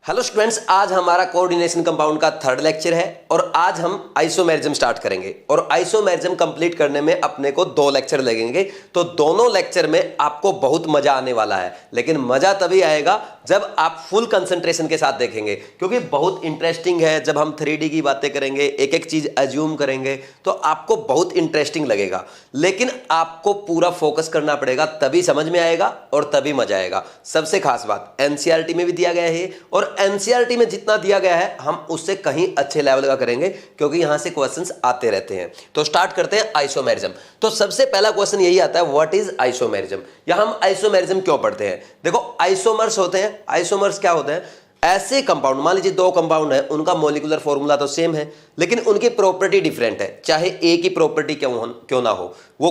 Hello students, आज हमारा coordination compound का थर्ड लेक्चर है और आज हम आइसोमेरिज्म स्टार्ट करेंगे। और आइसोमेरिज्म कंप्लीट करने में अपने को 2 लेक्चर लगेंगे, तो दोनों लेक्चर में आपको बहुत मजा आने वाला है। लेकिन मजा तभी आएगा जब आप फुल कंसंट्रेशन के साथ देखेंगे, क्योंकि बहुत इंटरेस्टिंग है। जब हम 3D की बातें करेंगे, एक एक चीज अज्यूम करेंगे, तो आपको बहुत इंटरेस्टिंग लगेगा। लेकिन आपको पूरा फोकस करना पड़ेगा, तभी समझ में आएगा और तभी मजा आएगा। सबसे खास बात, एनसीईआरटी में भी दिया गया है और एनसीईआरटी में जितना दिया गया है हम उससे कहीं अच्छे लेवल का करेंगे, क्योंकि यहां से क्वेश्चंस आते रहते हैं। तो स्टार्ट करते हैं आइसोमेरिज्म। तो सबसे पहला क्वेश्चन यही आता है, व्हाट इज आइसोमेरिज्म, या हम आइसोमेरिज्म क्यों पढ़ते हैं। देखो, आइसोमर्स होते हैं। आइसोमर्स क्या होते हैं? ऐसे कंपाउंड, मान लीजिए 2 कंपाउंड है, उनका मॉलिक्यूलर फॉर्मूला तो सेम है, लेकिन उनकी प्रॉपर्टी डिफरेंट है। चाहे एक ही प्रॉपर्टी क्यों ना हो, वो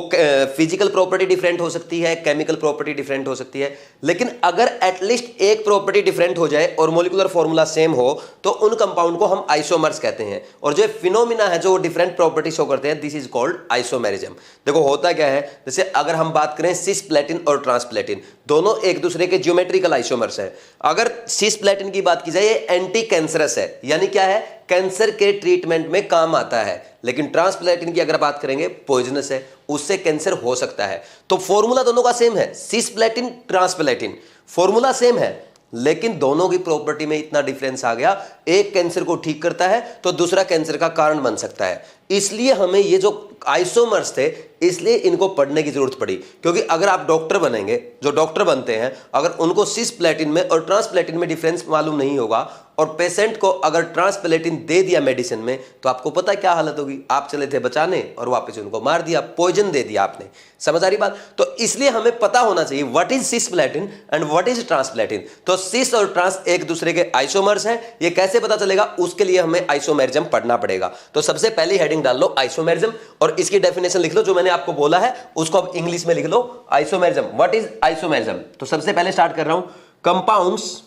फिजिकल प्रॉपर्टी डिफरेंट हो सकती है, केमिकल प्रॉपर्टी डिफरेंट हो सकती है, लेकिन अगर एटलीस्ट एक प्रॉपर्टी डिफरेंट हो जाए और मॉलिक्यूलर फॉर्मूला सेम हो, तो उन कंपाउंड को हम आइसोमर्स कहते हैं। और जो फिनोमिना है, जो डिफरेंट प्रॉपर्टी शो करते हैं, दिस इज कॉल्ड आइसोमेरिज्म। देखो होता क्या है, जैसे अगर हम बात करें सिस्प्लेटिन और ट्रांसप्लेटिन, दोनों एक दूसरे के ज्योमेट्रिकल आइसोमर्स है। अगर सिस्प्लेटिन की बात की जाए, ये एंटी कैंसरस है, यानी क्या है, कैंसर के ट्रीटमेंट में काम आता है। लेकिन ट्रांसप्लेटिन की अगर बात करेंगे, पॉइजनस है, उससे कैंसर हो सकता है। तो फॉर्मूला दोनों का सेम है, सिस्प्लेटिन ट्रांसप्लेटिन, फॉर्मूला सेम है, लेकिन दोनों की प्रॉपर्टी में इतना डिफरेंस आ गया, एक कैंसर को ठीक करता है तो दूसरा कैंसर का कारण बन सकता है। इसलिए हमें ये जो आइसोमर्स थे, इसलिए इनको पढ़ने की जरूरत पड़ी। क्योंकि अगर आप डॉक्टर बनेंगे, जो डॉक्टर बनते हैं, अगर उनको सिस्प्लेटिन में और ट्रांसप्लेटिन में डिफरेंस मालूम नहीं होगा और पेशेंट को अगर ट्रांसप्लेटिन दे दिया मेडिसिन में, तो आपको पता है क्या हालत होगी। आप चले थे बचाने और वापस उनको मार दिया, पॉइजन दे दिया आपने। समझ आ रही बात? तो इसलिए हमें पता होना चाहिए what is cisplatin and what is transplatin. तो सिस और ट्रांस एक दूसरे के आइसोमर्स हैं, ये कैसे पता चलेगा, उसके लिए हमें आइसोमेरिज्म पढ़ना पड़ेगा। तो सबसे पहली हेडिंग डाल लो आइसोमेरिज्म और इसकी डेफिनेशन लिख लो, जो मैंने आपको बोला है उसको अब इंग्लिश में लिख लो। Isomerism, what is isomerism. तो सबसे पहले स्टार्ट कर रहा हूं, compounds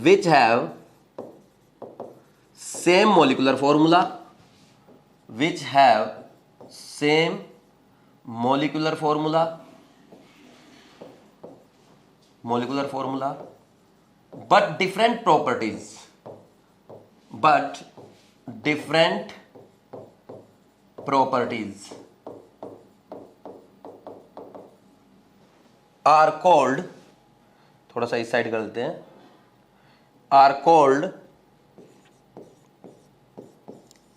which have same molecular formula, which have same molecular formula but different properties, are called, थोड़ा सा इस साइड कर देते हैं, are called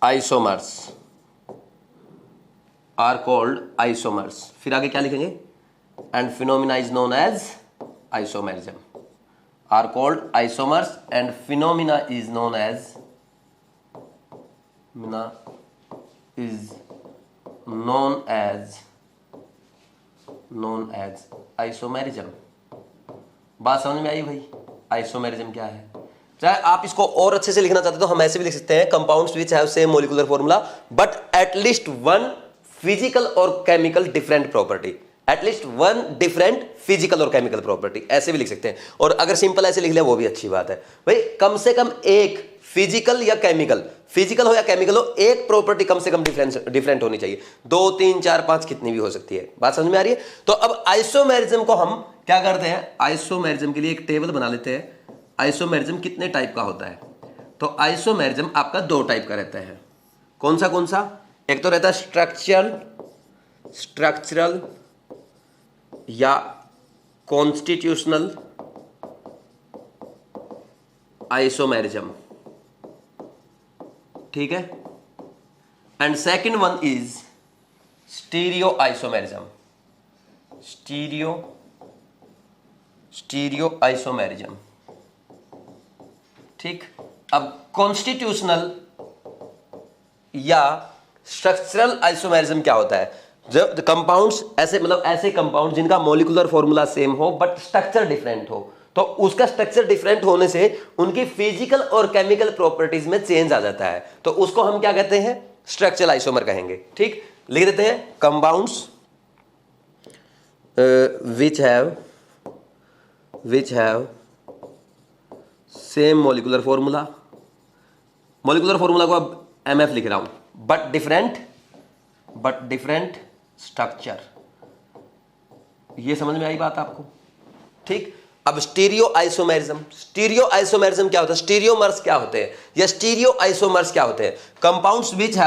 isomers, फिर आगे क्या लिखेंगे, and phenomena is known as isomerism, are called isomers and phenomena is known as isomerism। बात समझ में आई भाई? आइसोमेरिज्म क्या है? चाहे आप इसको और अच्छे से लिखना चाहते हो तो हम ऐसे भी लिख सकते हैं, compounds which have same molecular formula but at least one physical और chemical different property, at least one different physical और केमिकल प्रॉपर्टी, ऐसे भी लिख सकते हैं। और अगर सिंपल ऐसे लिख लिया वो भी अच्छी बात है भाई। कम से कम एक फिजिकल या केमिकल, फिजिकल हो या केमिकल हो, एक प्रॉपर्टी कम से कम डिफरेंट होनी चाहिए। 2, 3, 4, 5 कितनी भी हो सकती है। बात समझ में आ रही है? तो अब आइसोमेरिज्म को हम क्या करते हैं, आइसोमेरिज्म के लिए एक टेबल बना लेते हैं। आइसोमेरिज्म कितने टाइप का होता है? तो आइसोमेरिज्म आपका 2 टाइप का रहता है। कौन सा? एक तो रहता है स्ट्रक्चरल या कॉन्स्टिट्यूशनल आइसोमेरिज्म, ठीक है। And second one is stereo isomerism, stereo isomerism, ठीक। अब कॉन्स्टिट्यूशनल या स्ट्रक्चरल आइसोमेरिज्म क्या होता है? जब कंपाउंड्स ऐसे, मतलब ऐसे कंपाउंड जिनका मॉलिक्यूलर फॉर्मूला सेम हो बट स्ट्रक्चर डिफरेंट हो, तो उसका स्ट्रक्चर डिफरेंट होने से उनकी फिजिकल और केमिकल प्रॉपर्टीज में चेंज आ जाता है, तो उसको हम क्या कहते हैं, स्ट्रक्चरल आइसोमर कहेंगे, ठीक। लिख देते हैं, compounds which have same molecular formula, molecular formula को अब MF लिख रहा हूं, but different structure। ये समझ में आई बात आपको? ठीक। अब स्टीरियो आइसोमेरिज्म, स्टीरियो आइसोमेरिज्म क्या होता है, स्टीरियोमर्स क्या होते हैं या स्टीरियो आइसोमर्स क्या होते हैं? Compounds which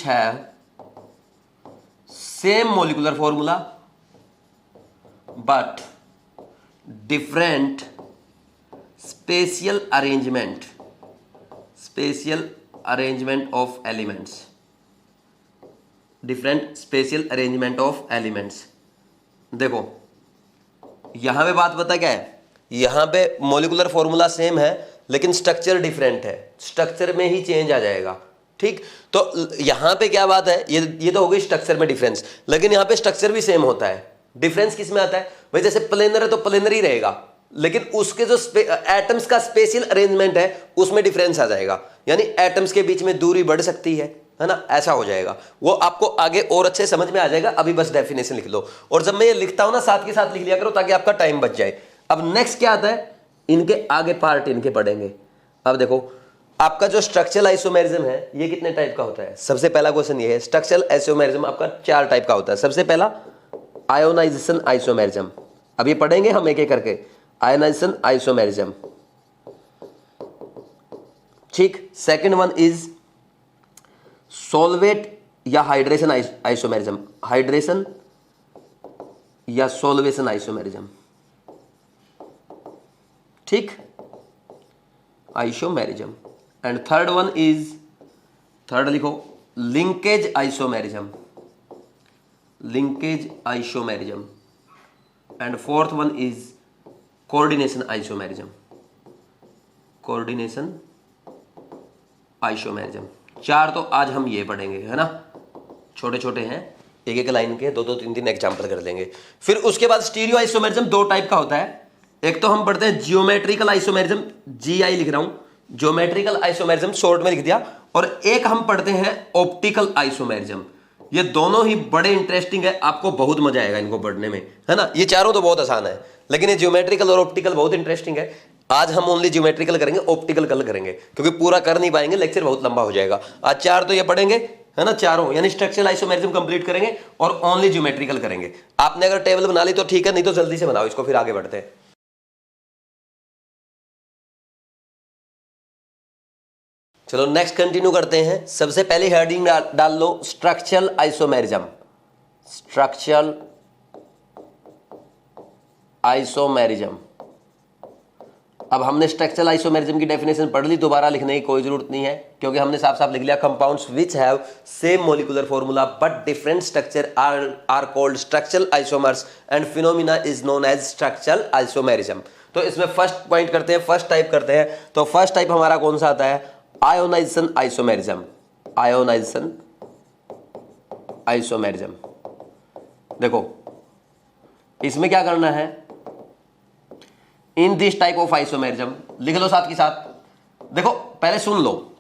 have same molecular formula but different spatial arrangement of elements, different spatial arrangement of elements. देखो यहां पे बात पता क्या है, यहां पे मॉलिक्यूलर फॉर्मूला सेम है लेकिन स्ट्रक्चर डिफरेंट है, स्ट्रक्चर में ही चेंज आ जाएगा। ठीक, तो यहां पे क्या बात है, ये तो हो गई स्ट्रक्चर में डिफरेंस, लेकिन यहां पे स्ट्रक्चर भी सेम होता है। डिफरेंस किस में आता है भाई, जैसे प्लेनर है तो प्लेनर ही रहेगा, लेकिन उसके जो एटम्स का स्पेशियल अरेंजमेंट है उसमें डिफरेंस आ जाएगा, यानी एटम्स के बीच में दूरी बढ़ सकती है ना, ऐसा हो जाएगा। वो आपको आगे और अच्छे समझ में आ जाएगा, अभी बस डेफिनेशन लिख लो। और जब मैं ये लिखता हूं ना साथ के साथ लिख लिया करो ताकि आपका टाइम बच जाए। अब नेक्स्ट क्या आता है, इनके आगे पार्ट इनके पढ़ेंगे। अब देखो आपका जो स्ट्रक्चरल आइसोमेरिज्म है ये कितने टाइप का होता है? सबसे पहला क्वेश्चन ये है, स्ट्रक्चरल आइसोमेरिज्म आपका 4 टाइप का होता है। सबसे पहला आयोनाइजेशन आइसोमेरिज्म, अब ये पढ़ेंगे हम एक एक करके। आयोनाइजेशन आइसोमेरिज्म, ठीक। सेकंड वन इज सॉल्वेट या हाइड्रेशन आइसोमेरिज्म, हाइड्रेशन या सॉल्वेशन आइसोमेरिज्म, ठीक, isomerism. And third one is, third लिखो, linkage isomerism, linkage isomerism. And fourth one is coordination isomerism, coordination isomerism. 4 तो आज हम ये पढ़ेंगे, है ना, छोटे छोटे हैं, एक एक लाइन के 2-2 3-3 एग्जाम्पल कर लेंगे। फिर उसके बाद स्टीरियो आइसोमेरिज्म 2 टाइप का होता है। एक तो हम पढ़ते हैं जियोमेट्रिकल आइसोमेरिज्म, GI लिख रहा हूं, ज्योमेट्रिकल आइसोमेरिज्म शॉर्ट में लिख दिया। और एक हम पढ़ते हैं ऑप्टिकल आइसोमेरिज्म। ये दोनों ही बड़े इंटरेस्टिंग है, आपको बहुत मजा आएगा इनको पढ़ने में, है ना। ये चारों तो बहुत आसान है, लेकिन ये ज्योमेट्रिकल और ऑप्टिकल बहुत इंटरेस्टिंग है। आज हम ओनली ज्योमेट्रिकल करेंगे, ऑप्टिकल कल करेंगे, क्योंकि पूरा कर नहीं पाएंगे, लेक्चर बहुत लंबा हो जाएगा। आज 4 तो ये पढ़ेंगे, है ना, चारों, यानी स्ट्रक्चरल आइसोमेरिज्म कंप्लीट करेंगे और ओनली ज्योमेट्रिकल करेंगे। आपने अगर टेबल बना ली तो ठीक है, नहीं तो जल्दी से बनाओ इसको, फिर आगे बढ़ते हैं। चलो नेक्स्ट कंटिन्यू करते हैं। सबसे पहले हेडिंग डाल लो स्ट्रक्चरल आइसोमेरिज्म, स्ट्रक्चरल आइसोमेरिज्म। अब हमने स्ट्रक्चरल आइसोमेरिज्म की डेफिनेशन पढ़ ली, दोबारा लिखने की कोई जरूरत नहीं है, क्योंकि हमने साफ साफ लिख लिया, compounds which have same molecular formula but different structure are called structural isomers and phenomena is known as structural isomerism. तो इसमें फर्स्ट पॉइंट करते हैं, फर्स्ट टाइप करते हैं। तो फर्स्ट टाइप हमारा कौन सा आता है, आयोनाइजेशन आइसोमेरिज्म, आयोनाइजेशन आइसोमेरिज्म। देखो इसमें क्या करना है, इन दिस टाइप ऑफ आइसोमेरिज्म, लिख लो साथ के साथ। देखो पहले सुन लो,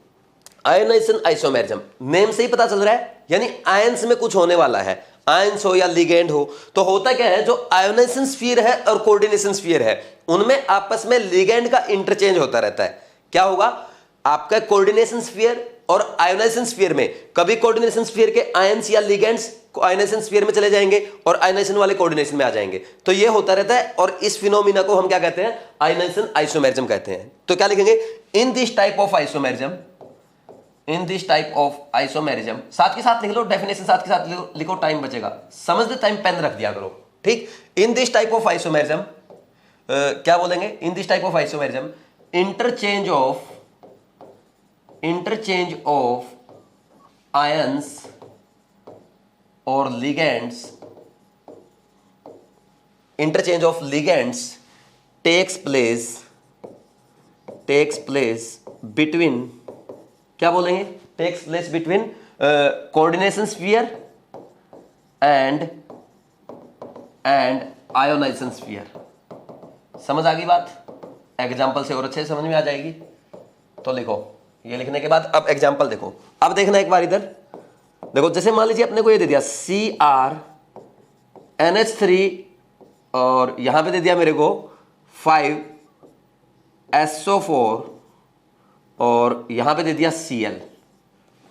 आयोनाइजेशन आइसोमेरिज्म नेम से ही पता चल रहा है, यानी आयंस में कुछ होने वाला है, आयंस हो या लिगेंड हो। तो होता क्या है, जो आयोनाइजेशन स्फीयर है और कोऑर्डिनेशन स्फीयर है, उनमें आपस में लिगेंड का इंटरचेंज होता रहता है। क्या होगा, आपका कोऑर्डिनेशन स्फीयर और आयोनाइजेशन स्फीयर में कभी कोऑर्डिनेशन स्फीयर के आयंस या लिगेंड्स आयोनाइजेशन स्फीयर में चले जाएंगे और आयोनाइजेशन वाले कोऑर्डिनेशन में आ जाएंगे। तो ये होता रहता है, और इस फिनोमिना को हम क्या कहते हैं, आयोनाइजेशन आइसोमेरिज्म कहते हैं। तो क्या लिखेंगे, इन this type of isomerism, in this type of isomerism, साथ के साथ लिख लो डेफिनेशन, साथ के साथ लिखो, टाइम बचेगा, समझते टाइम पेन रख दिया करो, ठीक। In this type of isomerism क्या बोलेंगे, in this type of isomerism interchange of ions और ligands, interchange of ligands takes place between, क्या बोलेंगे, takes place between coordination sphere and ionization sphere. समझ आ गई बात, एग्जाम्पल से और अच्छे से समझ में आ जाएगी। तो लिखो, ये लिखने के बाद अब एग्जाम्पल देखो। अब देखना एक बार इधर देखो, जैसे मान लीजिए अपने को ये दे दिया CrNH3 और यहां पे दे दिया मेरे को 5SO4 और यहां पे दे दिया Cl,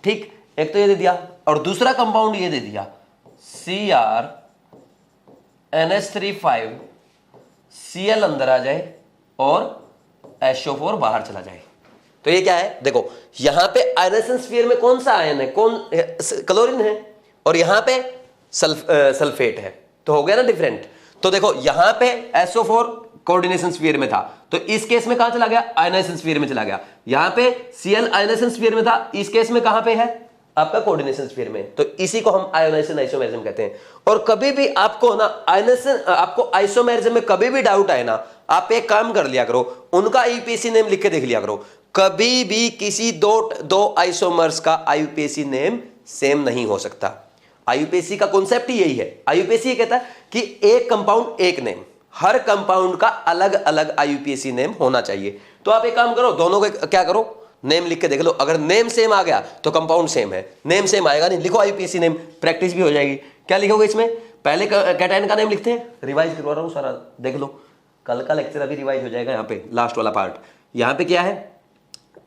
ठीक। एक तो ये दे दिया, और दूसरा कंपाउंड ये दे दिया NH3 Cl अंदर आ जाए और SO4 बाहर चला जाए। तो ये क्या है, देखो यहां पे आयनेशन स्फीयर में कौन सा आयन है, कौन क्लोरीन है, और यहां पे सल्फेट है, तो हो गया ना डिफरेंट। तो देखो यहां पे SO4 कोऑर्डिनेशन स्फीयर में था, तो इस केस में कहां चला गया, आयनेशन स्फीयर में चला गया। यहां पे Cl आयनेशन स्फीयर में था, इस केस में कहां पे है, आपका कोऑर्डिनेशन स्फीयर में। तो इसी को हम आयोनाइजेशन आइसोमेरिज्म कहते हैं। और कभी भी आपको ना आयनेशन, आपको आइसोमेरिज्म में कभी भी डाउट आए ना, आप एक काम कर लिया करो, उनका आईयूपीएसी नेम लिख के देख लिया करो। कभी भी किसी दो आइसोमर्स का आईयूपीएसी नेम सेम नहीं हो सकता। आईयूपीएसी का कॉन्सेप्ट ही यही है। आईयूपीएसी कहता है कि एक कंपाउंड एक नेम, हर कंपाउंड का अलग अलग आईयूपीएसी नेम होना चाहिए। तो आप एक काम करो, दोनों को क्या करो, नेम लिख के देख लो। अगर नेम सेम आ गया तो कंपाउंड सेम है, नेम सेम आएगा नहीं, लिखो आईयूपीएसी नेम, प्रैक्टिस भी हो जाएगी। क्या लिखोगे इसमें, पहले कैटायन का नेम लिखते हैं, रिवाइज करवा रहा हूं सारा, देख लो कल का लेक्चर अभी रिवाइज हो जाएगा। यहाँ पे लास्ट वाला पार्ट, यहाँ पे क्या है,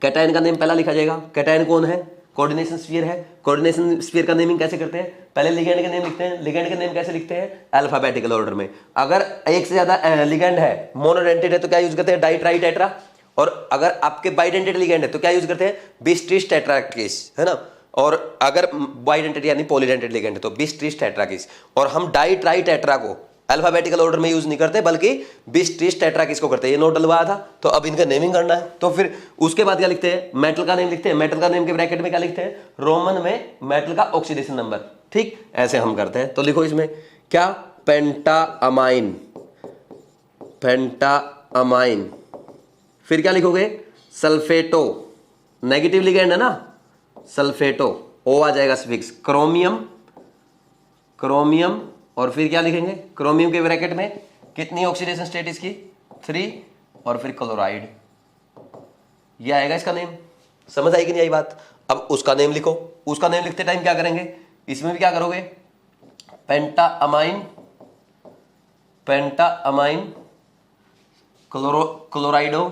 कैटायन का नेम पहला लिखा जाएगा। कैटायन कौन है, कोऑर्डिनेशन स्फीयर है। कोऑर्डिनेशन स्फीयर का नेमिंग कैसे करते हैं, पहले लिगेंड का नेम लिखते हैं। लिगेंड का नेम कैसे लिखते हैं, अल्फाबेटिकल ऑर्डर में। अगर एक से ज्यादा लिगेंड है, मोनोडेंटेड है, तो क्या यूज करते हैं, डाई ट्राई टेट्रा। और अगर आपके बाइडेंटेड लिगेंड है तो क्या यूज करते हैं, बिस ट्रिस टेट्राकिस, है ना। और अगर बाइडेंटेड यानी पॉलीडेंटेड लिगेंड है तो बिस ट्रिस टेट्राकिस। और हम डाई ट्राई टेट्रा को अल्फाबेटिकल ऑर्डर में यूज नहीं करते, बल्कि बिस ट्रिस टेट्राकिस को करते हैं। ये नोट डलवाया था, तो अब इनका नेमिंग करना है। तो फिर उसके बाद क्या लिखते हैं, मेटल का नेम लिखते हैं। मेटल का नेम के ब्रैकेट में क्या लिखते हैं, रोमन में मेटल का ऑक्सीडेशन नंबर। ठीक, ऐसे हम करते हैं। तो लिखो इसमें क्या, पेंटाअमाइन, पेंटाअमाइन। फिर क्या लिखोगे, सल्फेटो, नेगेटिव लिगेंड है ना, सल्फेटो, ओ आ जाएगा सफिक्स। क्रोमियम, क्रोमियम, और फिर क्या लिखेंगे, क्रोमियम के ब्रैकेट में कितनी ऑक्सीडेशन स्टेट इसकी, 3, और फिर क्लोराइड, ये आएगा इसका नेम। समझ आई कि नहीं आई बात। अब उसका नेम लिखो। उसका नेम लिखते टाइम क्या करेंगे, इसमें भी क्या करोगे, पेंटाअमाइन, पेंटाअमाइन, क्लोराइडो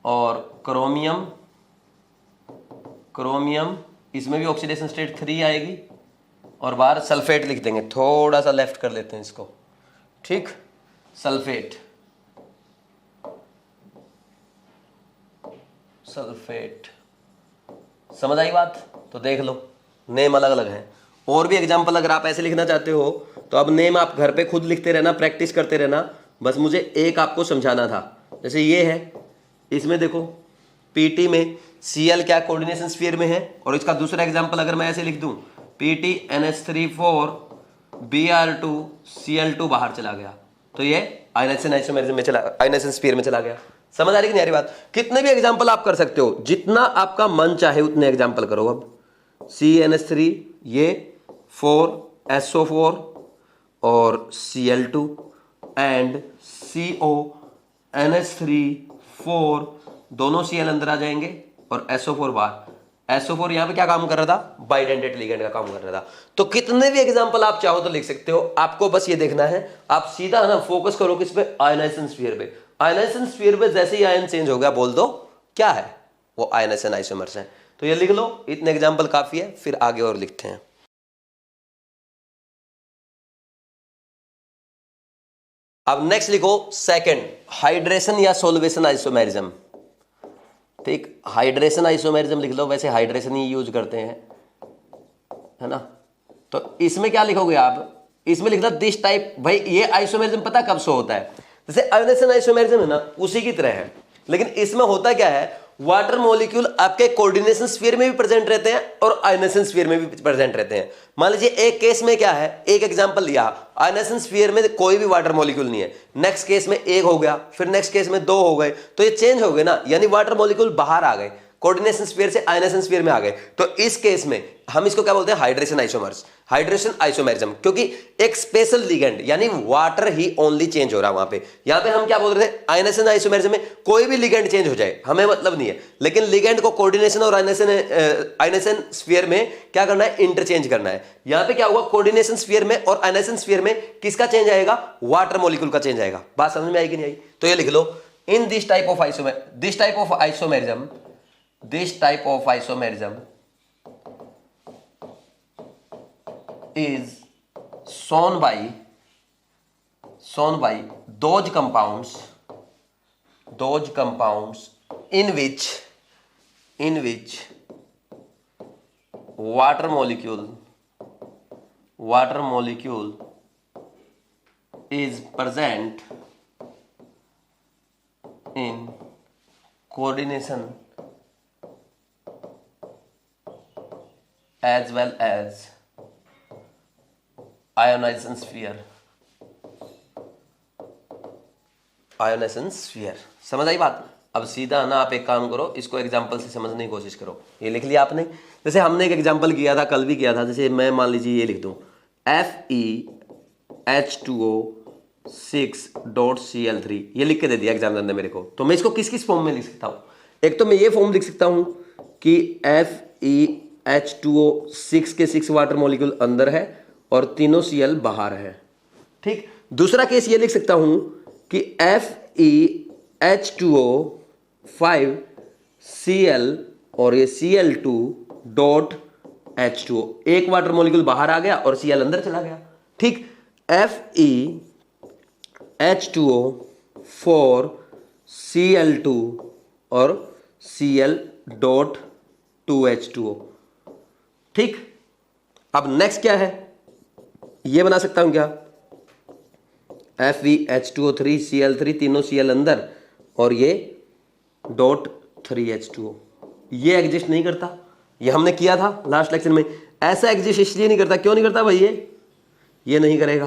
और क्रोमियम, क्रोमियम, इसमें भी ऑक्सीडेशन स्टेट 3 आएगी, और बाहर सल्फेट लिख देंगे। थोड़ा सा लेफ्ट कर लेते हैं इसको, ठीक, सल्फेट, सल्फेट। समझ आई बात। तो देख लो नेम अलग अलग है। और भी एग्जांपल अगर आप ऐसे लिखना चाहते हो तो अब नेम आप घर पे खुद लिखते रहना, प्रैक्टिस करते रहना। बस मुझे एक आपको समझाना था। जैसे ये है, इसमें देखो पीटी में Cl क्या कोऑर्डिनेशन स्फीयर में है, और इसका दूसरा एग्जांपल अगर मैं ऐसे लिख दूं, PT NH3 Br2 Cl2 बाहर चला गया, तो ये आयनेशन आइसोमेरिज्म में चला, आयनेशन स्फीयर में चला गया। समझ आ रही कि नहीं आ रही बात। कितने भी एग्जांपल आप कर सकते हो, जितना आपका मन चाहे उतने एग्जांपल करो। अब CNH3, ये 4SO4 और Cl2 एंड CONH3 दोनों Cl अंदर आ जाएंगे और SO4 बाहर। SO4 यहां पे क्या काम कर रहा था, बाइडेंटेड लिगेंड का काम कर रहा था। तो कितने भी एग्जांपल आप चाहो तो लिख सकते हो। आपको बस ये देखना है, आप सीधा ना फोकस करो किस पे, आयनाइजेशन स्फीयर पे। आयनाइजेशन स्फीयर पे जैसे ही आयन चेंज हो गया, बोल दो क्या है, वो आयनाइजेशन आइसोमर्स है। तो ये लिख लो, इतने एग्जांपल काफी है, फिर आगे और लिखते हैं। अब नेक्स्ट लिखो सेकंड, हाइड्रेशन या सोल्वेशन आइसोमेरिज्म। ठीक, हाइड्रेशन आइसोमेरिज्म लिख लो, वैसे हाइड्रेशन ही यूज करते हैं, है ना। तो इसमें क्या लिखोगे आप, इसमें लिखना दिस टाइप। भाई ये आइसोमेरिज्म पता कब शो होता है, जैसे आयनेशन आइसोमेरिज्म है ना, उसी की तरह है, लेकिन इसमें होता क्या है, वाटर मॉलिक्यूल आपके कोऑर्डिनेशन स्फीयर में भी प्रेजेंट रहते हैं और आयनेशन स्फीयर में भी प्रेजेंट रहते हैं। मान लीजिए एक केस में क्या है, एक एग्जांपल लिया, आयनेशन स्फीयर में कोई भी वाटर मॉलिक्यूल नहीं है, नेक्स्ट केस में एक हो गया, फिर नेक्स्ट केस में 2 हो गए, तो ये चेंज हो गए ना, यानी वाटर मॉलिक्यूल बाहर आ गए, कोऑर्डिनेशन स्फीयर से आयनेशन स्फीयर में आ गए। तो इस केस में हम इसको क्या बोलते हैं, हाइड्रेशन आइसोमर्स, हाइड्रेशन आइसोमेरिज्म, क्योंकि एक स्पेशल लिगेंड यानी वाटर ही ओनली चेंज हो रहा है वहां पे। यहां पे हम क्या बोल रहे थे, आयनेशन आइसोमेरिज्म में कोई भी लिगेंड चेंज हो जाए हमें मतलब नहीं है, लेकिन लिगेंड को कोऑर्डिनेशन और आयनेशन स्फीयर में क्या करना है, इंटरचेंज करना है। यहां पे क्या होगा, कोऑर्डिनेशन स्फीयर में और आयनेशन स्फीयर में किसका चेंज आएगा, वाटर मॉलिक्यूल का चेंज आएगा। बात समझ में आएगी नहीं आई। तो ये लिख लो, in this type of isomerism, this type of isomerism is shown by shown by those compounds in which water molecule is present in coordination as well as ionization sphere। समझ आई बात? अब सीधा ना आप एक काम करो, इसको एग्जाम्पल से समझने की कोशिश करो। ये लिख लिया आपने, जैसे हमने एक एग्जाम्पल किया था, कल भी किया था। जैसे मैं मान लीजिए ये लिख दूं FeH2O6.Cl3, ये लिख के दे दिया एग्जामिनर ने मेरे को। तो मैं इसको किस किस फॉर्म में लिख सकता हूँ? एक तो मैं ये फॉर्म लिख सकता हूँ कि FeH2O6 के 6 वाटर मॉलिक्यूल अंदर है और तीनों Cl बाहर है। ठीक। दूसरा केस ये लिख सकता हूँ कि FeH2O5Cl और ये Cl2.H2O, एक वाटर मॉलिक्यूल बाहर आ गया और Cl अंदर चला गया। ठीक। FeH2O4Cl2 और Cl.2H2O। ठीक। अब नेक्स्ट क्या है? ये बना सकता हूं क्या? FeH2O3Cl3, तीनों Cl अंदर और ये .3H2O। ये एग्जिस्ट नहीं करता, ये हमने किया था लास्ट लेक्चर में। ऐसा एग्जिस्ट इसलिए नहीं करता, क्यों नहीं करता भाई? ये नहीं करेगा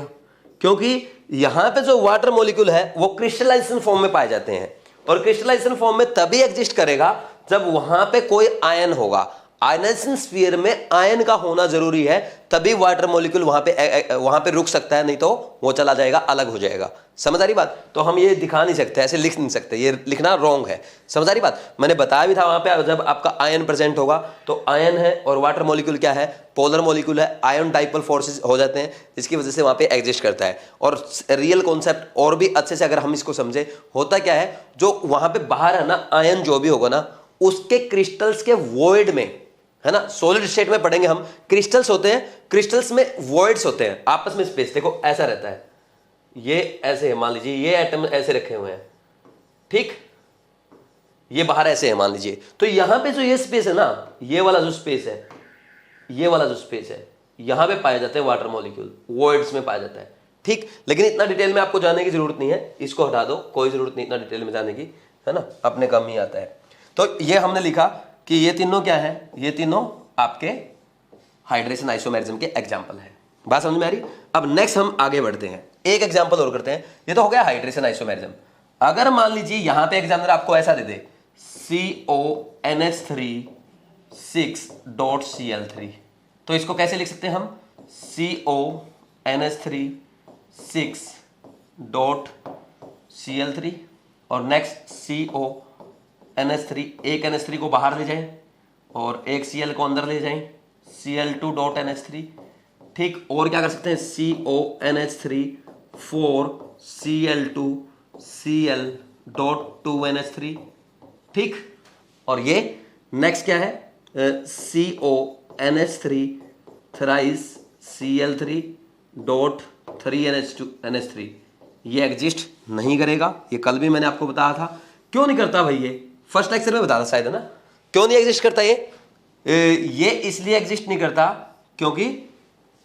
क्योंकि यहां पे जो वाटर मॉलिक्यूल है वो क्रिस्टलाइजेशन फॉर्म में पाए जाते हैं, और क्रिस्टलाइजेशन फॉर्म में तभी एग्जिस्ट करेगा जब वहां पे कोई आयन होगा। आयनाइजेशन स्फीयर में आयन का होना जरूरी है, तभी वाटर मॉलिक्यूल वहां पे रुक सकता है, नहीं तो वो चला जाएगा, अलग हो जाएगा। समझ आ रही बात? तो हम ये दिखा नहीं सकते, ऐसे लिख नहीं सकते, ये लिखना रॉन्ग है। समझ आ रही बात? मैंने बताया भी था वहां पे, जब आपका आयन प्रेजेंट होगा तो आयन है और वाटर मॉलिक्यूल क्या है? पोलर मॉलिक्यूल है। आयन डाइपोल फोर्सेस हो जाते हैं, जिसकी वजह से वहां पे एग्जिस्ट करता है। और रियल कॉन्सेप्ट और भी अच्छे से अगर हम इसको समझे, होता क्या है, जो वहां पे बाहर है ना, आयन जो भी होगा ना, उसके क्रिस्टल्स के वॉइड में, है ना, सॉलिड स्टेट में पढ़ेंगे हम, क्रिस्टल्स होते हैं, क्रिस्टल्स में वॉइड्स होते हैं, आपस में स्पेस। देखो ऐसा रहता है, ये ऐसे है, मान लीजिए ये एटम ऐसे रखे हुए हैं, ठीक, ये बाहर ऐसे है मान लीजिए। तो यहां पे जो ये स्पेस है ना, ये वाला जो स्पेस है, ये वाला जो स्पेस है, यहां पे पाए जाते हैं वाटर मॉलिक्यूल, वॉइड्स में पाया जाता है। ठीक। लेकिन इतना डिटेल में आपको जाने की जरूरत नहीं है, इसको हटा दो, कोई जरूरत नहीं इतना डिटेल में जाने की, है ना, अपने काम ही आता है। तो ये हमने लिखा कि ये तीनों क्या है? ये तीनों आपके हाइड्रेशन आइसोमेरिज्म के एग्जाम्पल है। बात समझ में आ रही? अब नेक्स्ट हम आगे बढ़ते हैं, एक एग्जाम्पल और करते हैं। ये तो हो गया हाइड्रेशन आइसोमेरिज्म। अगर मान लीजिए यहां पे एग्जामिनर आपको ऐसा दे दे CONH3 6.Cl3, तो इसको कैसे लिख सकते हैं हम? CONH3 6.Cl3 और नेक्स्ट CONH3, एक NH3 को बाहर ले जाएं और एक Cl को अंदर ले जाएं, Cl2.NH3। ठीक। और क्या कर सकते हैं? CONH3 4Cl2 Cl.2NH3। ठीक। और ये नेक्स्ट क्या है? CONH3 thrice Cl3.3NH3। ये एग्जिस्ट नहीं करेगा, ये कल भी मैंने आपको बताया था। क्यों नहीं करता भाई? ये फर्स्ट लेक्चर में बताया था शायद, है ना? क्यों नहीं एग्जिस्ट करता ये इसलिए एग्जिस्ट नहीं करता क्योंकि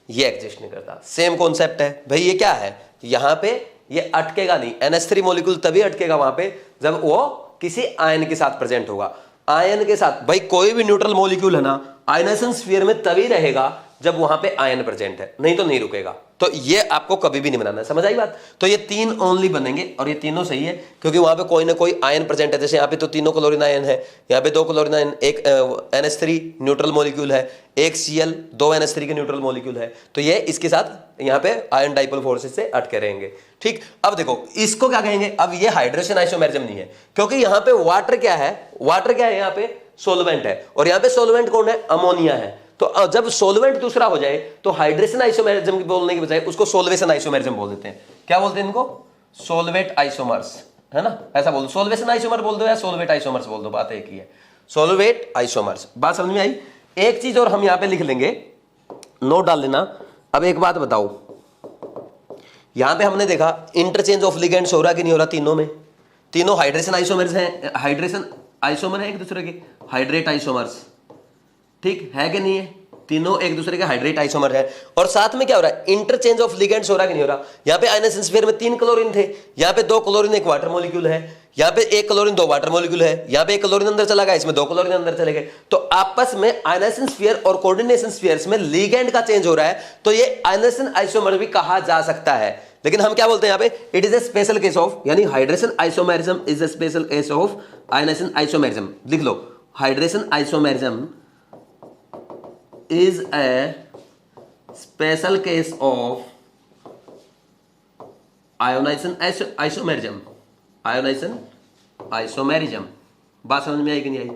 ये एग्जिस्ट नहीं करता। सेम कॉन्सेप्ट है भाई। ये क्या है? यहां पे ये अटकेगा नहीं, NH3 मॉलिक्यूल तभी अटकेगा वहां पे जब वो किसी आयन के साथ प्रेजेंट होगा। आयन के साथ भाई कोई भी न्यूट्रल मॉलिक्यूल है ना, आयनाइजेशन स्फीयर में तभी रहेगा जब वहां पे आयन प्रेजेंट है, नहीं तो नहीं रुकेगा। तो ये आपको कभी भी नहीं बनाना है। समझ आई बात? तो ये तीन ओनली बनेंगे और ये तीनों सही है क्योंकि वहां पे कोई ना कोई आयन प्रेजेंट है। जैसे यहाँ पे तो तीनों क्लोरीन आयन है, यहाँ पे 2 क्लोरीन आयन, एक NH3 न्यूट्रल मॉलिक्यूल है, एक Cl, 2 NH3 के न्यूट्रल मॉलिक्यूल है। तो ये इसके साथ यहाँ पे आयन डाइपोल फोर्सेस से अटके रहेंगे। ठीक। अब देखो इसको क्या कहेंगे? अब ये हाइड्रेशन आइसोमेरिज्म नहीं है क्योंकि यहाँ पे वाटर क्या है? वाटर क्या है? यहाँ पे सोलवेंट है, और यहाँ पे सोलवेंट कौन है? अमोनिया है। तो जब सोलवेंट दूसरा हो जाए तो हाइड्रेशन आइसोमेरिज्म बोलने के बजाय उसको सोल्वेशन आइसोमेरिज्म बोल देते हैं। क्या बोलते हैं इनको? सोलवेट आइसोमर्स, है ना? ऐसा बोल दो, सोल्वेशन आइसोमर बोल दो या सोलवेट आइसोमर्स बोल दो, बात एक ही है, सोलवेट आइसोमर्स। बात समझ में आई? एक चीज और हम यहां पे लिख लेंगे, नोट डाल लेना। अब एक बात बताओ, यहां पे हमने देखा इंटरचेंज ऑफ लिगेंड्स हो रहा कि नहीं हो रहा तीनों में, तीनों हाइड्रेशन आइसोमर्स हैं, हाइड्रेशन आइसोमर है एक दूसरे के, हाइड्रेट आइसोमर्स, ठीक है कि नहीं है, तीनों एक दूसरे के हाइड्रेट आइसोमर है। और साथ में क्या हो रहा है, इंटरचेंज ऑफ लिगेंड्स हो रहा कि नहीं हो रहा। यहां पे आयनाइजेशन स्फीयर में 3 क्लोरीन थे, यहां पे 2 क्लोरीन 1 वाटर मॉलिक्यूल है, यहां पे 1 क्लोरीन 2 वाटर मॉलिक्यूल है, यहां पे 1 क्लोरीन अंदर चला गया, इसमें 2 क्लोरीन अंदर चले गए। तो आपस में आयनाइजेशन स्फीयर और कोऑर्डिनेशन स्फीयर्स में लिगेंड का चेंज हो रहा है, तो ये आयनाइजेशन आइसोमर भी कहा जा सकता है। लेकिन हम क्या बोलते हैं यहां पे, it is a special case of, यानी hydration isomerism is a special case of ionization isomerism. लिख लो, hydration isomerism is a special case of ionization isomerism, ionization isomerism। बात समझ में आई कि नहीं आई,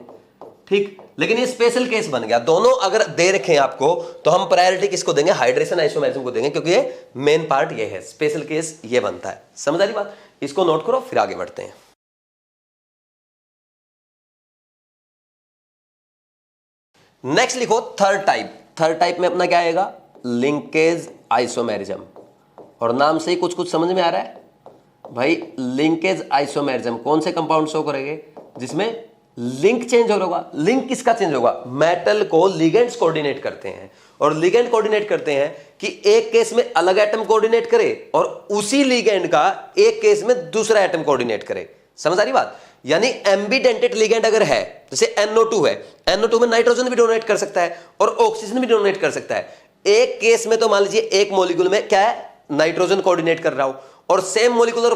ठीक। लेकिन ये स्पेशल केस बन गया, दोनों अगर दे रखे हैं आपको तो हम प्रायोरिटी किसको देंगे, हाइड्रेशन आइसोमेरिज्म को देंगे, क्योंकि ये मेन पार्ट ये है, स्पेशल केस ये बनता है। समझ आ रही बात, इसको नोट करो फिर आगे बढ़ते हैं। नेक्स्ट लिखो थर्ड टाइप। थर्ड टाइप में अपना क्या आएगा, लिंकेज आइसोमेरिज्म। और नाम से ही कुछ कुछ समझ में आ रहा है भाई, लिंकेज आइसोमेरिज्म कौन से कंपाउंड शो करेंगे, जिसमें लिंक चेंज होगा। लिंक किसका चेंज होगा, मेटल को लिगेंड्स कोऑर्डिनेट करते हैं, और लिगेंड कोऑर्डिनेट करते हैं कि एक केस में अलग एटम कोऑर्डिनेट करे और उसी लिगेंड का एक केस में दूसरा एटम कोऑर्डिनेट करे। समझ आ रही बात, यानी एम्बीडेंटेड लिगेंड अगर है, जैसे NO2 है, NO2 में नाइट्रोजन भी डोनेट कर सकता है और ऑक्सीजन भी डोनेट कर सकता है। एक केस में तो मान लीजिए एक मॉलिक्यूल में क्या है, नाइट्रोजन कोऑर्डिनेट कर रहा हो, और सेम मॉलिक्यूलर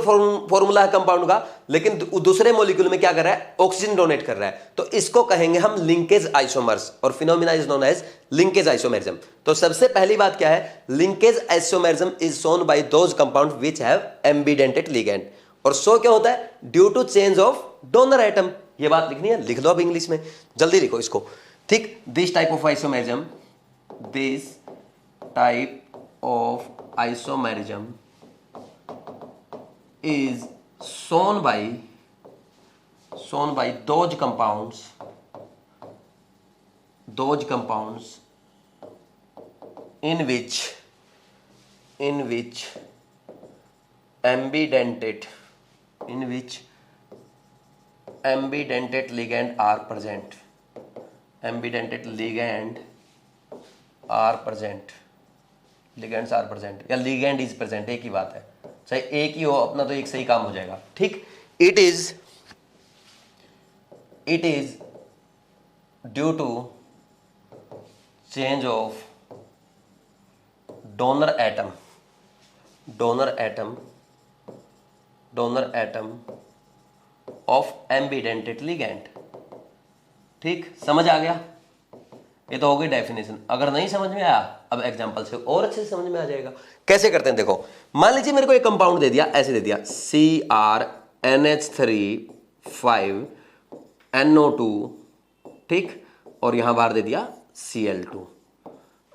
फॉर्मूला है कंपाउंड का, लेकिन दूसरे मॉलिक्यूल में क्या कर रहा है, ऑक्सीजन डोनेट कर रहा है, तो इसको कहेंगे हम लिंकेज आइसोमर्स, और phenomena is known as linkage isomerism. तो सबसे पहली बात क्या है, linkage isomerism is shown by those compound which have ambidentate ligand. और सो क्या होता है, due to change of donor atom. ये बात लिखनी है, लिख दो अब इंग्लिश में, जल्दी लिखो इसको, ठीक। This type of isomerism, this type of isomerism is shown by those compounds in which ambidentate ligand are present, ambidentate ligands are present या ligand is present, एक ही बात है, चाहे एक ही हो अपना तो एक सही काम हो जाएगा, ठीक। It is due to change of donor atom of ambidentate ligand, ठीक। समझ आ गया, ये तो हो गई डेफिनेशन। अगर नहीं समझ में आया, अब एग्जांपल से और अच्छे से समझ में आ जाएगा। कैसे करते हैं देखो, मान लीजिए मेरे को एक कंपाउंड दे दिया, ऐसे दे दिया CrNH3 5NO2, ठीक, और यहां बाहर दे दिया Cl2।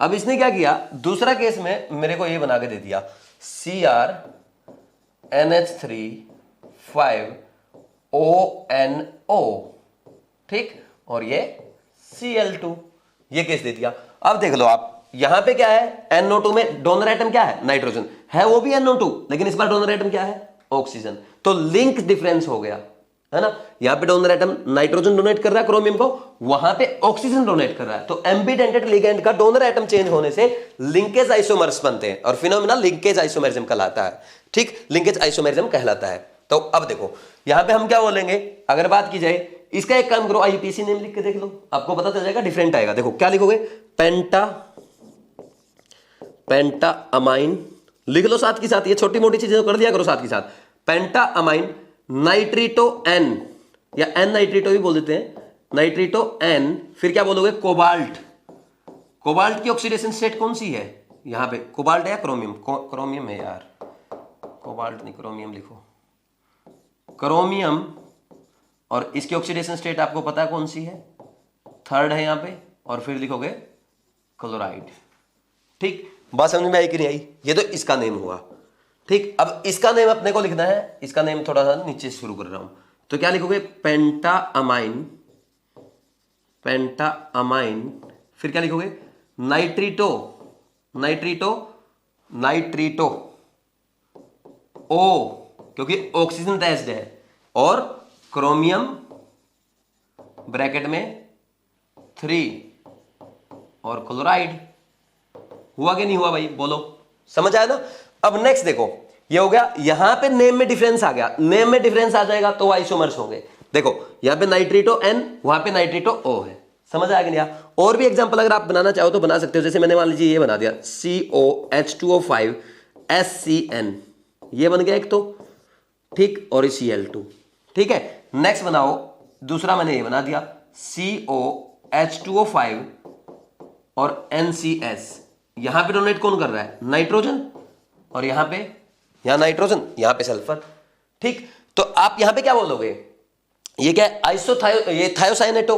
अब इसने क्या किया, दूसरा केस में मेरे को ये बना के दे दिया CrNH3 5ONO, ठीक, और ये Cl2, ये केस दे दिया। अब देख लो आप, यहां पे क्या है, NO2 में डोनर एटम क्या है, नाइट्रोजन है, वो भी NO2, लेकिन इस बार डोनर एटम क्या है, ऑक्सीजन। तो लिंक डिफरेंस हो गया, है ना। यहां पे डोनर एटम नाइट्रोजन डोनेट कर रहा है क्रोमियम को, वहां पे ऑक्सीजन डोनेट कर रहा है। तो एम्बीडेंटेड लिगेंड का डोनर एटम चेंज होने से लिंकेज आइसोमर्स बनते हैं, और फिनोमिना लिंकेज आइसोमेरिज्म कहलाता है, ठीक, लिंकेज आइसोमेरिज्म कहलाता है। तो अब देखो यहां पे हम क्या बोलेंगे, अगर बात की जाए, इसका एक काम करो, आईपीसी नेम लिख के देख लो, आपको पता चल जाएगा, डिफरेंट आएगा। देखो क्या लिखोगे, पेंटा अमाइन लिख लो साथ के साथ, ये छोटी मोटी चीजें कर दिया करो साथ के साथ। पेंटा अमाइन नाइट्रीटो एन, या एन नाइट्रीटो भी बोल देते हैं, नाइट्रीटो एन, फिर क्या बोलोगे, कोबाल्ट। कोबाल्ट की ऑक्सीडेशन स्टेट कौन सी है, यहां पे कोबाल्ट है या क्रोमियम, क्रोमियम है यार, कोबाल्ट नहीं क्रोमियम लिखो, क्रोमियम। और इसकी ऑक्सीडेशन स्टेट आपको पता है कौन सी है, थर्ड है यहां पे, और फिर लिखोगे क्लोराइड, ठीक। बात समझ में आई कि नहीं आई, ये तो इसका नेम हुआ, ठीक। अब इसका नेम अपने को लिखना है, इसका नेम थोड़ा सा नीचे से शुरू कर रहा हूं, तो क्या लिखोगे, पेंटा अमाइन, फिर क्या लिखोगे, नाइट्रीटो O क्योंकि ऑक्सीजन अटैच्ड है, और क्रोमियम ब्रैकेट में 3 और क्लोराइड। हुआ कि नहीं हुआ भाई, बोलो, समझ आया ना। अब नेक्स्ट देखो, ये हो गया, यहां पे नेम में डिफरेंस आ गया, नेम में डिफरेंस आ जाएगा तो आइसोमर्स होंगे। देखो यहां पे नाइट्रेटो N, वहां पे नाइट्रेटो O है, समझ आ गया। और भी एग्जांपल अगर आप बनाना चाहो तो बना सकते हो, जैसे मैंने मान लीजिए ये बना दिया COH2O5 SCN, ये बन गया एक तो, ठीक, और Cl2, ठीक है। नेक्स्ट बनाओ, दूसरा मैंने ये बना दिया COH2O5 और NCS, यहां पे डोनेट कौन कर रहा है, नाइट्रोजन, और यहां पे, यहां नाइट्रोजन, यहां पे सल्फर, ठीक। तो आप यहां पे क्या बोलोगे, ये क्या है, ये थायोसाइनेटो,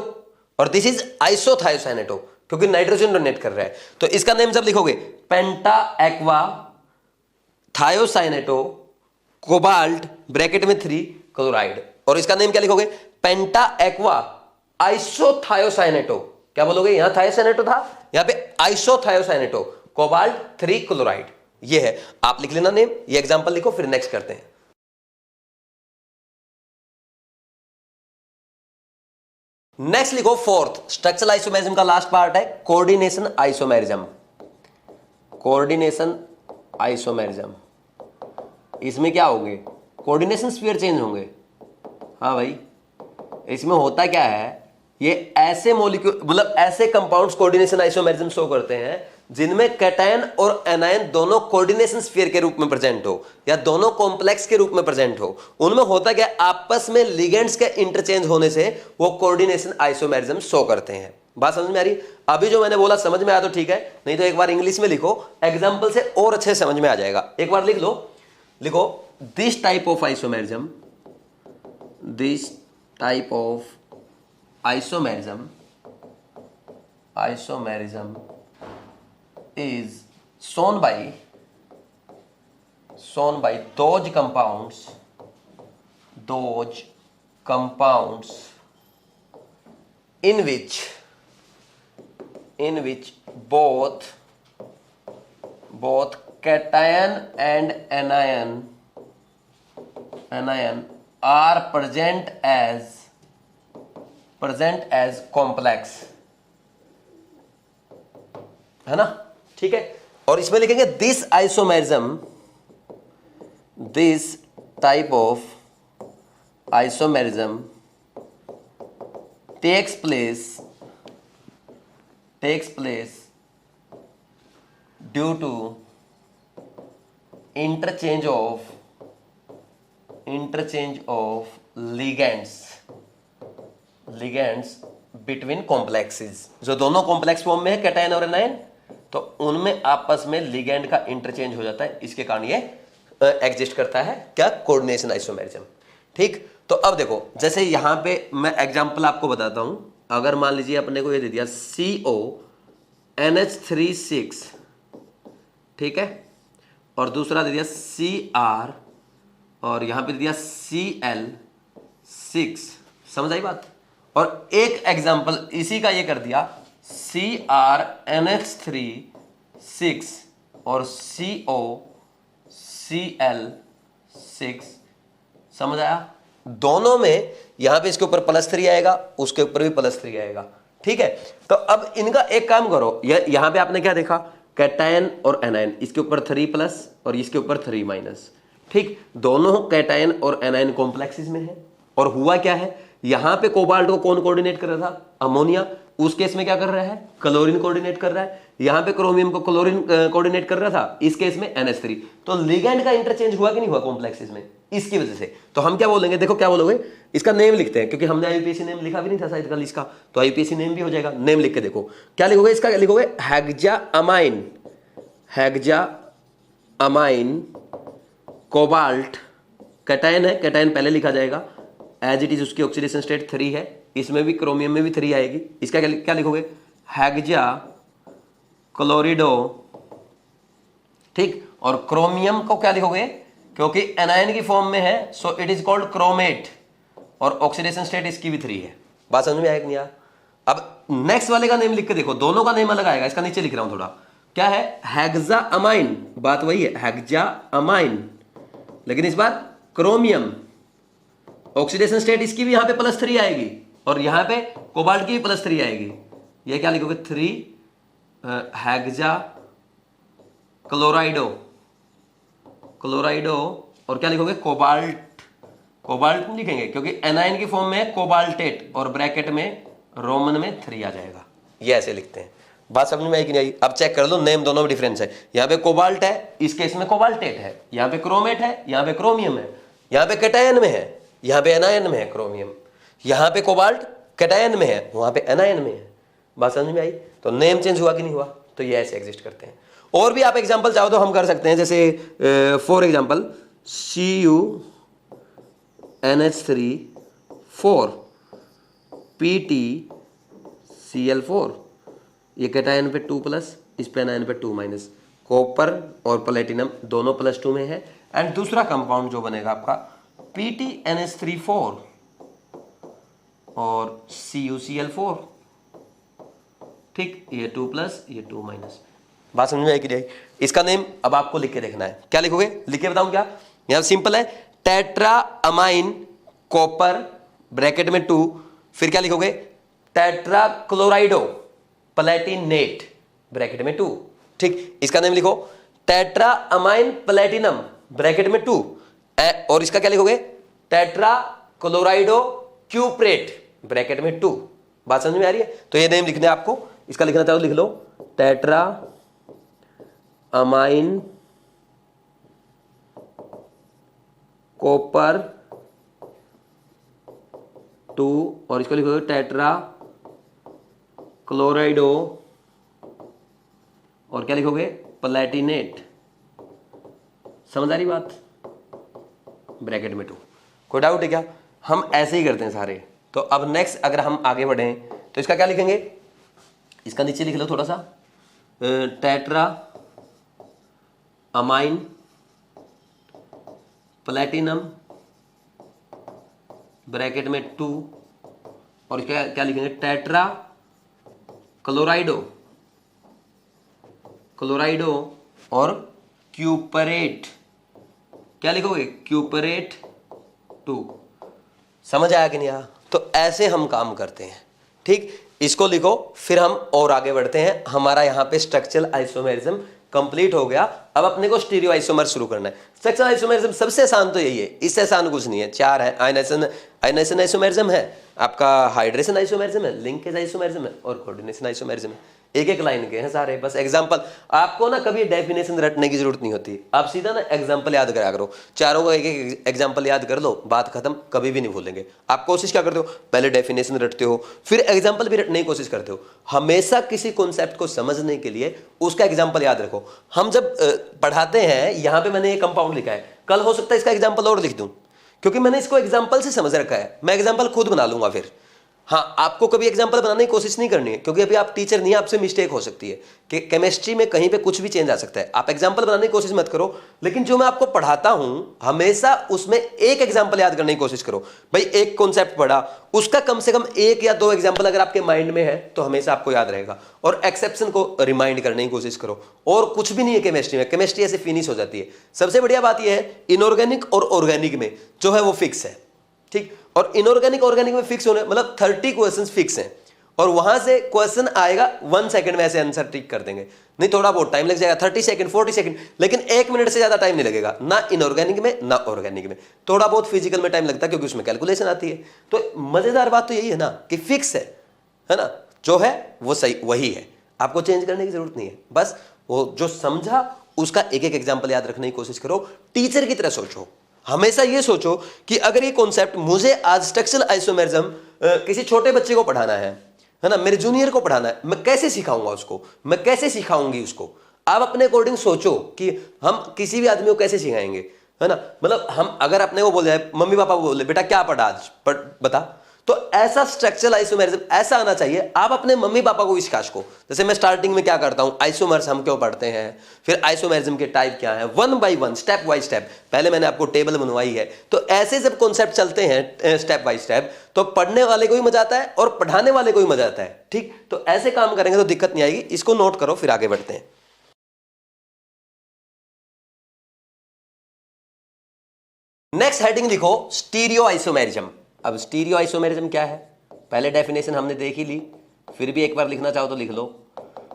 और दिस इज आइसोथायोसाइनेटो, क्योंकि नाइट्रोजन डोनेट कर रहा है। तो इसका नेम जब लिखोगे पेंटा एक्वा थायोसाइनेटो कोबाल्ट ब्रैकेट में 3 क्लोराइड, और इसका नेम क्या लिखोगे, पेंटा एक्वा आइसोथायोसाइनेटो, क्या बोलोगे, यहां थायोसाइनेटो था, यहां पे आइसोथायोसाइनेटो कोबाल्ट 3 क्लोराइड, ये है। आप लिख लेना नेम, ये एग्जांपल लिखो, फिर नेक्स्ट करते हैं। नेक्स्ट लिखो फोर्थ, स्ट्रक्चरल आइसोमेरिज्म का लास्ट पार्ट है कोऑर्डिनेशन आइसोमेरिज्म। कोऑर्डिनेशन आइसोमेरिज्म, इसमें क्या होंगे, कोऑर्डिनेशन स्फीयर चेंज होंगे। हाँ भाई, इसमें होता क्या है, ये ऐसे मॉलिक्यूल, मतलब ऐसे कंपाउंड्स कोऑर्डिनेशन आइसोमेरिज्म शो करते हैं जिनमें कैटायन और एनायन दोनों कोऑर्डिनेशन स्फीयर के रूप में प्रेजेंट हो, या दोनों कॉम्प्लेक्स के रूप में प्रेजेंट हो। उनमें होता क्या, आपस में लिगेंड्स के इंटरचेंज होने से वो कोऑर्डिनेशन आइसोमेरिज्म शो करते हैं। बात समझ में आ रही, अभी जो मैंने बोला समझ में आया तो ठीक है, नहीं तो एक बार इंग्लिश में लिखो, एग्जाम्पल से और अच्छे समझ में आ जाएगा। एक बार लिख लो, लिखो this type of isomerism, this type of isomerism is shown by those compounds in which both cation and anion are present as complex, है ना, ठीक है। और इसमें लिखेंगे this type of isomerism takes place due to interchange of ligands between complexes. जो दोनों complex form में है कैटायन और एनायन, तो उनमें आपस में लिगेंड का इंटरचेंज हो जाता है, इसके कारण ये एग्जिस्ट करता है क्या, कोऑर्डिनेशन आइसोमेरिज्म, ठीक। तो अब देखो, जैसे यहां पे मैं एग्जांपल आपको बताता हूं, अगर मान लीजिए अपने को ये दे दिया CONH3,6, ठीक है, और दूसरा दे दिया Cr, और यहां पे दे दिया Cl6, समझ आई बात। और एक एग्जांपल इसी का ये कर दिया CrNH3,6 और COCl6, समझ आया। दोनों में यहां पे इसके ऊपर +3 आएगा, उसके ऊपर भी +3 आएगा, ठीक है। तो अब इनका एक काम करो, यहां पे आपने क्या देखा, कैटायन और एनायन, इसके ऊपर 3+ और इसके ऊपर 3-, ठीक। दोनों कैटायन और एनायन कॉम्प्लेक्सेस में है, और हुआ क्या है, यहां पे कोबाल्ट को कौन कोऑर्डिनेट कर रहा था, अमोनिया, उस केस में क्या कर रहा है, क्लोरीन कोऑर्डिनेट कर रहा है। यहां पे क्रोमियम को क्लोरीन कोऑर्डिनेट कर रहा था, इस केस में NH3। तो लिगेंड का इंटरचेंज हुआ कि नहीं हुआ कॉम्प्लेक्सेस में, इसकी वजह से। तो हम क्या बोलेंगे, देखो क्या बोलोगे, इसका नेम लिखते हैं, क्योंकि हमने IUPAC नेम लिखा भी नहीं था शायद कल इसका, तो IUPAC नेम भी हो जाएगा। नेम लिख के देखो क्या लिखोगे, इसका लिखोगे हेक्साअमाइन कोबाल्ट, कैटायन है, कैटायन पहले लिखा जाएगा एज इट इज, उसकी ऑक्सीडेशन स्टेट 3 है, इसमें भी क्रोमियम में भी 3 आएगी। इसका क्या लिखोगे, हेक्सा क्लोरिडो, ठीक। और क्रोमियम को क्या लिखोगे, क्योंकि एनायन की फॉर्म में है, so it is called chromate, और ऑक्सीडेशन स्टेट इसकी भी 3 है। बात समझ में आया कि नहीं आया। अब नेक्स्ट वाले का नेम लिख के देखो, दोनों का नेम अलग आएगा, इसका नीचे लिख रहा हूं थोड़ा, क्या है, हेक्साअमाइन, बात वही है, हेक्साअमाइन लेकिन इस बार क्रोमियम, ऑक्सीडेशन स्टेट इसकी भी यहां पे +3 आएगी और यहां पे कोबाल्ट की भी +3 आएगी। ये क्या लिखोगे 3 हेक्सा क्लोराइडो और क्या लिखोगे कोबाल्ट नहीं लिखेंगे क्योंकि एनायन की फॉर्म में है कोबाल्टेट और ब्रैकेट में रोमन में 3 आ जाएगा। ये ऐसे लिखते हैं। बात समझ में आई कि नहीं आई? अब चेक कर लो, नेम दोनों में डिफरेंस है। यहाँ पे कोबाल्ट है, इस केस में कोबाल्टेट है, यहाँ पे क्रोमेट है, यहाँ पे क्रोमियम है, यहाँ पे कैटायन में है, यहाँ पे एनायन में है क्रोमियम, यहाँ पे कोबाल्ट कैटायन में है, वहां पे एनायन में है। बात समझ में आई? तो नेम चेंज हुआ कि नहीं हुआ? तो ये ऐसे एग्जिस्ट करते हैं। और भी आप एग्जाम्पल चाहो तो हम कर सकते हैं, जैसे फॉर एग्जाम्पल CuNH3 PtCl4, ये कैटायन पे 2+, इस पे एनायन पे 2-, कॉपर और प्लेटिनम दोनों +2 में है। एंड दूसरा कंपाउंड जो बनेगा आपका PtNH3 4 और CuCl4, ठीक, ये 2+, ये 2-। बात समझ में आई कि नहीं? इसका नेम अब आपको लिख के देखना है। क्या लिखोगे? लिख के बताऊं क्या? यहां सिंपल है, टेट्रा अमाइन कॉपर ब्रैकेट में 2, फिर क्या लिखोगे टेट्रा क्लोराइडो प्लेटिनेट ब्रैकेट में 2, ठीक। इसका नेम लिखो टेट्रा अमाइन प्लेटिनम ब्रैकेट में 2 और इसका क्या लिखोगे टेट्रा क्लोराइडो क्यूप्रेट ब्रैकेट में 2। बात समझ में आ रही है? तो ये नेम लिखना है आपको। इसका लिखना चाहो लिख लो टेट्रा अमाइन कॉपर 2 और इसको लिखोगे टेट्रा क्लोराइडो और क्या लिखोगे प्लेटिनेट। समझ आ रही बात? ब्रैकेट में 2। कोई डाउट है क्या? हम ऐसे ही करते हैं सारे। तो अब नेक्स्ट अगर हम आगे बढ़े तो इसका क्या लिखेंगे? इसका नीचे लिख लो थोड़ा सा, टेट्रा अमाइन प्लेटिनम ब्रैकेट में 2 और क्या क्या लिखेंगे टेट्रा क्लोराइडो और क्यूपरेट। क्या लिखोगे क्यूपरेट 2। समझ आया कि नहीं आया? तो ऐसे हम काम करते हैं, ठीक। इसको लिखो, फिर हम और आगे बढ़ते हैं। हमारा यहां पे स्ट्रक्चरल आइसोमेरिज्म कंप्लीट हो गया। अब अपने को स्टीरियो आइसोमर शुरू करना है। स्ट्रक्चरल आइसोमेरिज्म सबसे आसान तो यही है, इससे आसान कुछ नहीं है। 4 है, आयनेशन आइसोमेरिज्म है, आपका हाइड्रेशन आइसोमेरिज्म है, लिंकेज आइसोमेरिज्म है और कोऑर्डिनेशन आइसोमेरिज्म है। एक एक लाइन के हैं सारे। बस एग्जांपल, आपको ना कभी डेफिनेशन रटने की जरूरत नहीं होती, आप सीधा ना एग्जांपल याद करा करो। चारों का एक एक एग्जांपल याद कर लो, बात खत्म, कभी भी नहीं भूलेंगे। आप कोशिश क्या करते हो, पहले डेफिनेशन रटते हो, फिर एग्जांपल भी रटने की कोशिश करते हो। हमेशा किसी कॉन्सेप्ट को समझने के लिए उसका एग्जांपल याद रखो। हम जब पढ़ाते हैं, यहां पे मैंने ये कंपाउंड लिखा है, कल हो सकता है इसका एग्जांपल और लिख दूं, क्योंकि मैंने इसको एग्जांपल से समझ रखा है। मैं एग्जांपल खुद बना लूंगा फिर। हाँ, आपको कभी एग्जांपल बनाने की कोशिश नहीं करनी है, क्योंकि अभी आप टीचर नहीं, आपसे मिस्टेक हो सकती है कि केमिस्ट्री में कहीं पे कुछ भी चेंज आ सकता है। आप एग्जांपल बनाने की कोशिश मत करो, लेकिन जो मैं आपको पढ़ाता हूं हमेशा उसमें एक एग्जांपल याद करने की कोशिश करो। भाई एक कॉन्सेप्ट पढ़ा, उसका कम से कम 1 या 2 एग्जांपल अगर आपके माइंड में है तो हमेशा आपको याद रहेगा। और एक्सेप्शन को रिमाइंड करने की कोशिश करो। और कुछ भी नहीं है केमिस्ट्री में, केमिस्ट्री ऐसे फिनिश हो जाती है। सबसे बढ़िया बात यह है, इनऑर्गेनिक और ऑर्गेनिक में जो है वो फिक्स है, ठीक। और इनऑर्गेनिक ऑर्गेनिक में फिक्स होने मतलब 30 क्वेश्चंस फिक्स हैं, और वहां से क्वेश्चन आएगा 1 सेकंड में ऐसे आंसर टिक कर देंगे। नहीं, थोड़ा बहुत टाइम लग जाएगा, 30 सेकंड 40 सेकंड, लेकिन 1 मिनट से ज्यादा टाइम नहीं लगेगा, ना इनऑर्गेनिक में ना ऑर्गेनिक में। थोड़ा बहुत फिजिकल में टाइम लगता है क्योंकि उसमें कैलकुलेशन आती है। तो मजेदार बात तो यही है ना कि फिक्स है ना, जो है वो सही वही है, आपको चेंज करने की जरूरत नहीं है। बस वो जो समझा उसका एक एक एग्जाम्पल याद रखने की कोशिश करो। टीचर की तरह सोचो, हमेशा ये सोचो कि अगर ये कॉन्सेप्ट मुझे आज स्ट्रक्चरल आइसोमेरिज्म किसी छोटे बच्चे को पढ़ाना है ना, मेरे जूनियर को पढ़ाना है, मैं कैसे सिखाऊंगा उसको, मैं कैसे सिखाऊंगी उसको। आप अपने अकॉर्डिंग सोचो कि हम किसी भी आदमी को कैसे सिखाएंगे, है ना। मतलब हम अगर अपने को बोल जाए, मम्मी पापा को बोले बेटा क्या पढ़ा आज, बता, तो ऐसा स्ट्रक्चरल आइसोमेरिज्म ऐसा आना चाहिए। आप अपने मम्मी पापा को विश्वास को, जैसे मैं स्टार्टिंग में क्या करता हूं, आइसोमर्स हम क्यों पढ़ते हैं, फिर आइसोमेरिज्म के टाइप क्या है, 1 बाय 1 स्टेप बाय स्टेप पहले मैंने आपको टेबल बनवाई है। तो ऐसे जब कॉन्सेप्ट चलते हैं स्टेप बाय स्टेप, तो पढ़ने वाले को भी मजा आता है और पढ़ाने वाले को भी मजा आता है, ठीक। तो ऐसे काम करेंगे तो दिक्कत नहीं आएगी। इसको नोट करो, फिर आगे बढ़ते हैं। नेक्स्ट हेडिंग लिखो स्टीरियो आइसोमेरिज्म। अब स्टीरियो आइसोमेरिज्म क्या है, पहले डेफिनेशन हमने देख ही ली, फिर भी एक बार लिखना चाहो तो लिख लो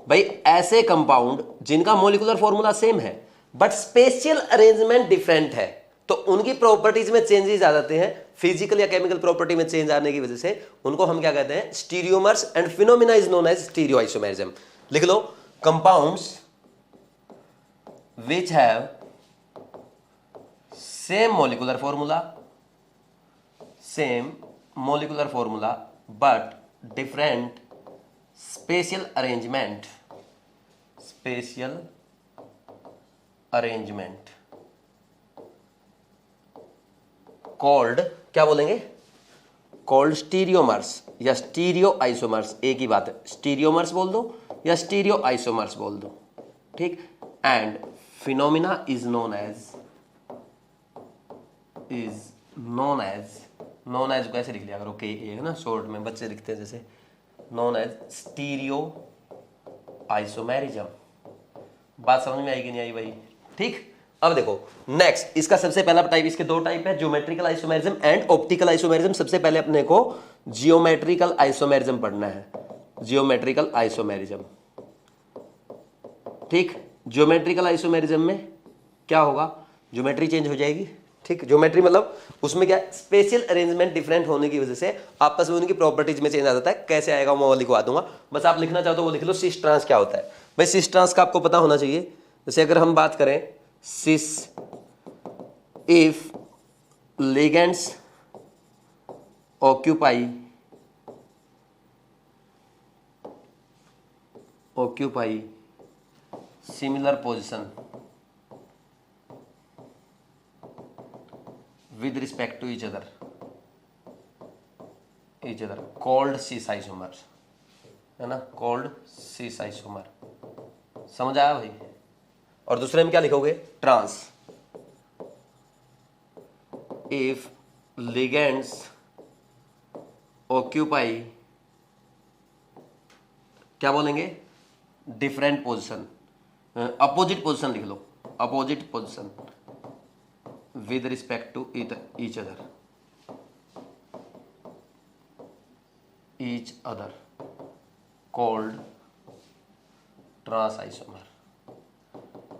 भाई। ऐसे कंपाउंड जिनका मॉलिक्यूलर फॉर्मूला सेम है बट स्पेशियल अरेंजमेंट डिफरेंट है, तो उनकी प्रॉपर्टीज में चेंजेस आ जाते हैं, फिजिकल या केमिकल प्रॉपर्टी में चेंज आने की वजह से उनको हम क्या कहते हैं, stereomers, and phenomena is known as stereo isomerism. लिख लो compounds which have same molecular formula but different spatial arrangement called, क्या बोलेंगे, कॉल्ड स्टीरियोमर्स या स्टीरियो आइसोमर्स, एक ही बात है, स्टीरियोमर्स बोल दो या स्टीरियो आइसोमर्स बोल दो, ठीक। And phenomena is known as कैसे लिख लिया करो, के ए है ना, शॉर्ट में बच्चे लिखते हैं जैसे, नोन एज स्टीरियो आइसोमेरिज्म। बात समझ में आई कि नहीं आई भाई, ठीक। अब देखो नेक्स्ट, इसका सबसे पहला टाइप, इसके दो टाइप है, geometrical isomerism and optical isomerism. सबसे पहले अपने को जियोमेट्रिकल आइसोमेरिज्म पढ़ना है, जियोमेट्रिकल आइसोमेरिज्म, ठीक। ज्योमेट्रिकल आइसोमेरिज्म में क्या होगा, ज्योमेट्री चेंज हो जाएगी, ठीक। ज्योमेट्री मतलब उसमें क्या, स्पेशियल अरेंजमेंट डिफरेंट होने की वजह से आपस में उनकी प्रॉपर्टीज में चेंज आ जाता है। कैसे आएगा मैं वो लिखवा दूंगा, बस आप लिखना चाहो तो वो लिख लो। सिस ट्रांस क्या होता है भाई, सिस ट्रांस का आपको पता होना चाहिए। जैसे अगर हम बात करें cis, if ligands occupy similar position with respect to each other called cis isomers, है ना, called cis isomer। समझ आया भाई। और दूसरे में क्या लिखोगे, ट्रांस, if ligands occupy, क्या बोलेंगे, डिफरेंट पोजिशन, अपोजिट पोजिशन लिख लो, opposite position with respect to each other called trans isomer,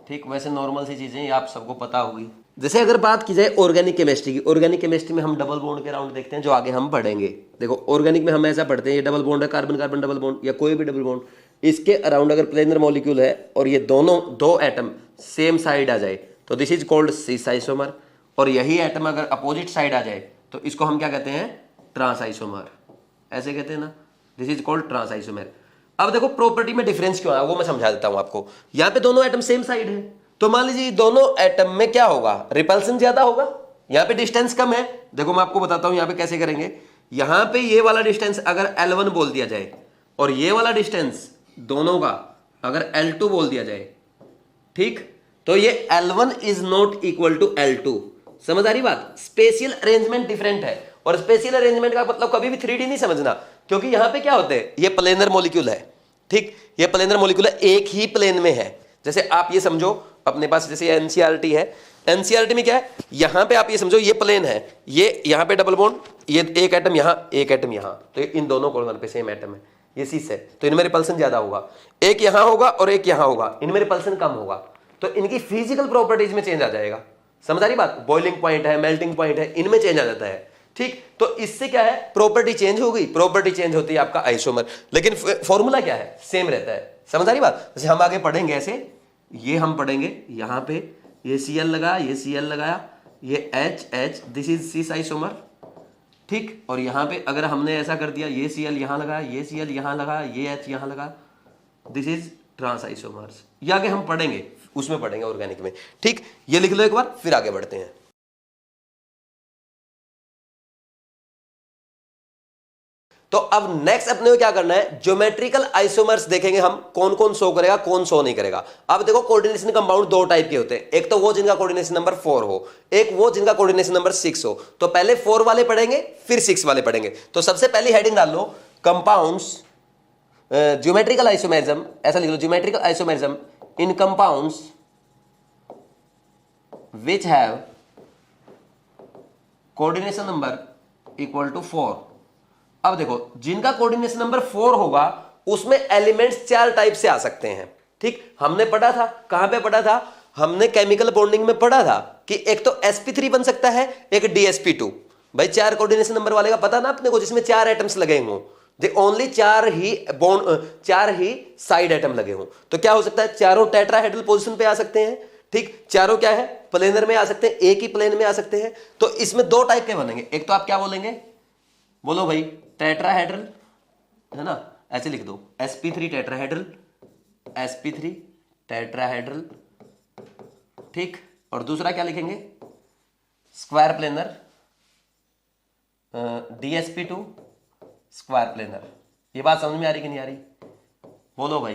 ठीक। वैसे नॉर्मल सी चीजें ये आप सबको पता होगी। जैसे अगर बात की जाए ऑर्गेनिक केमिस्ट्री की, ऑर्गेनिक केमिस्ट्री में हम डबल बॉन्ड के राउंड देखते हैं जो आगे हम पढ़ेंगे। देखो ऑर्गेनिक में हम ऐसा पढ़ते हैं, ये डबल बॉन्ड है, कार्बन कार्बन डबल बॉन्ड या कोई भी डबल बॉन्ड, इसके अराउंड अगर प्लेनर मॉलिक्यूल है और ये दोनों दो एटम सेम साइड आ जाए तो this is called cis isomer, और यही एटम अगर अपोजिट साइड आ जाए तो इसको हम क्या कहते हैं, ट्रांस आइसोमर, ऐसे कहते हैं ना, this is called trans isomer. अब देखो प्रॉपर्टी में डिफरेंस क्यों है वो मैं समझा देता हूं आपको। यहाँ पे दोनों एटम सेम साइड है, तो मान लीजिए दोनों एटम में क्या होगा, रिपल्सन ज्यादा होगा, यहाँ पे डिस्टेंस कम है। देखो मैं आपको बताता हूं यहाँ पे कैसे करेंगे। यहाँ पे ये वाला डिस्टेंस अगर L1 बोल दिया जाए और ये वाला डिस्टेंस दोनों का अगर L2 बोल दिया जाए, ठीक, तो ये L1 is not equal to L2। समझ आ रही बात, स्पेशियल अरेंजमेंट डिफरेंट है। और स्पेशियल अरेंजमेंट का मतलब कभी भी 3D नहीं समझना, क्योंकि यहां पे क्या होते हैं, ये प्लेनर मॉलिक्यूल है, ठीक, ये प्लेनर मॉलिक्यूल है, एक ही प्लेन में है। जैसे आप ये समझो अपने पास, जैसे ये एनसीईआरटी है, एनसीईआरटी में क्या है, यहां पे आप ये समझो ये प्लेन है, ये यहां पे डबल बॉन्ड, ये एक एटम यहां एक एटम यहां, तो इन दोनों कॉर्नर पे सेम एटम है, ये सिस है, तो इनमें रिपल्सन ज्यादा होगा। एक यहां होगा और एक यहां होगा, इनमें रिपल्सन कम होगा, तो इनकी फिजिकल प्रॉपर्टीज में चेंज आ जाएगा। समझ आ रही बात, बॉइलिंग पॉइंट है, मेल्टिंग पॉइंट है, इनमें चेंज आ जाता है, ठीक। तो इससे क्या है, प्रॉपर्टी चेंज हो गई, प्रॉपर्टी चेंज होती है आपका आइसोमर, लेकिन फॉर्मूला क्या है, सेम रहता है। समझ आ रही बात। जैसे हम आगे पढ़ेंगे ऐसे, ये हम पढ़ेंगे यहां पे ये Cl लगा, ये Cl लगाया, ये H, this is cis isomer, ठीक। और यहां पे अगर हमने ऐसा कर दिया, ये Cl यहां लगाया, ये Cl यहां लगाया, ये H यहां लगा, दिस इज ट्रांस आइसोमर्स। ये आगे हम पढ़ेंगे, उसमें पढ़ेंगे ऑर्गेनिक में, ठीक। ये लिख लो एक बार, फिर आगे बढ़ते हैं। तो अब नेक्स्ट अपने को क्या करना है, ज्योमेट्रिकल आइसोमर्स देखेंगे हम, कौन कौन शो करेगा कौन शो नहीं करेगा। अब देखो कोऑर्डिनेशन कंपाउंड दो टाइप के होते हैं, एक तो वो जिनका कोऑर्डिनेशन नंबर 4 हो, एक वो जिनका कोऑर्डिनेशन नंबर 6 हो। तो पहले 4 वाले पढ़ेंगे फिर 6 वाले पढ़ेंगे। तो सबसे पहली हेडिंग डाल लो, कंपाउंड्स ज्योमेट्रिकल आइसोमेरिज्म, ऐसा लिख लो, geometrical isomerism in compounds which have coordination number equal to 4। अब देखो जिनका कोऑर्डिनेशन नंबर 4 होगा उसमें एलिमेंट्स 4 टाइप से आ सकते हैं। ठीक, हमने पढ़ा था, कहां पे पढ़ा था, हमने केमिकल बॉन्डिंग में पढ़ा था कि एक तो sp3 बन सकता है, एक dsp2। भाई 4 कोऑर्डिनेशन नंबर वाले का पता ना अपने को, जिसमें 4 एटम्स लगे हों, ओनली 4 ही साइड एटम लगे हों। तो क्या हो सकता है, चारों टेट्राहेड्रल पोजीशन पे आ सकते हैं। ठीक, चारों क्या है, प्लेनर में आ सकते हैं, एक ही प्लेन में आ सकते हैं। तो इसमें 2 टाइप के बनेंगे, एक तो आप क्या बोलेंगे, बोलो भाई, टेट्राहेड्रल, है ना, ऐसे लिख दो sp3 टेट्राहेड्रल, sp3 टेट्राहेड्रल। ठीक, और दूसरा क्या लिखेंगे, square planar, dsp2 square planar. ये बात समझ में आ रही कि नहीं आ रही, बोलो भाई,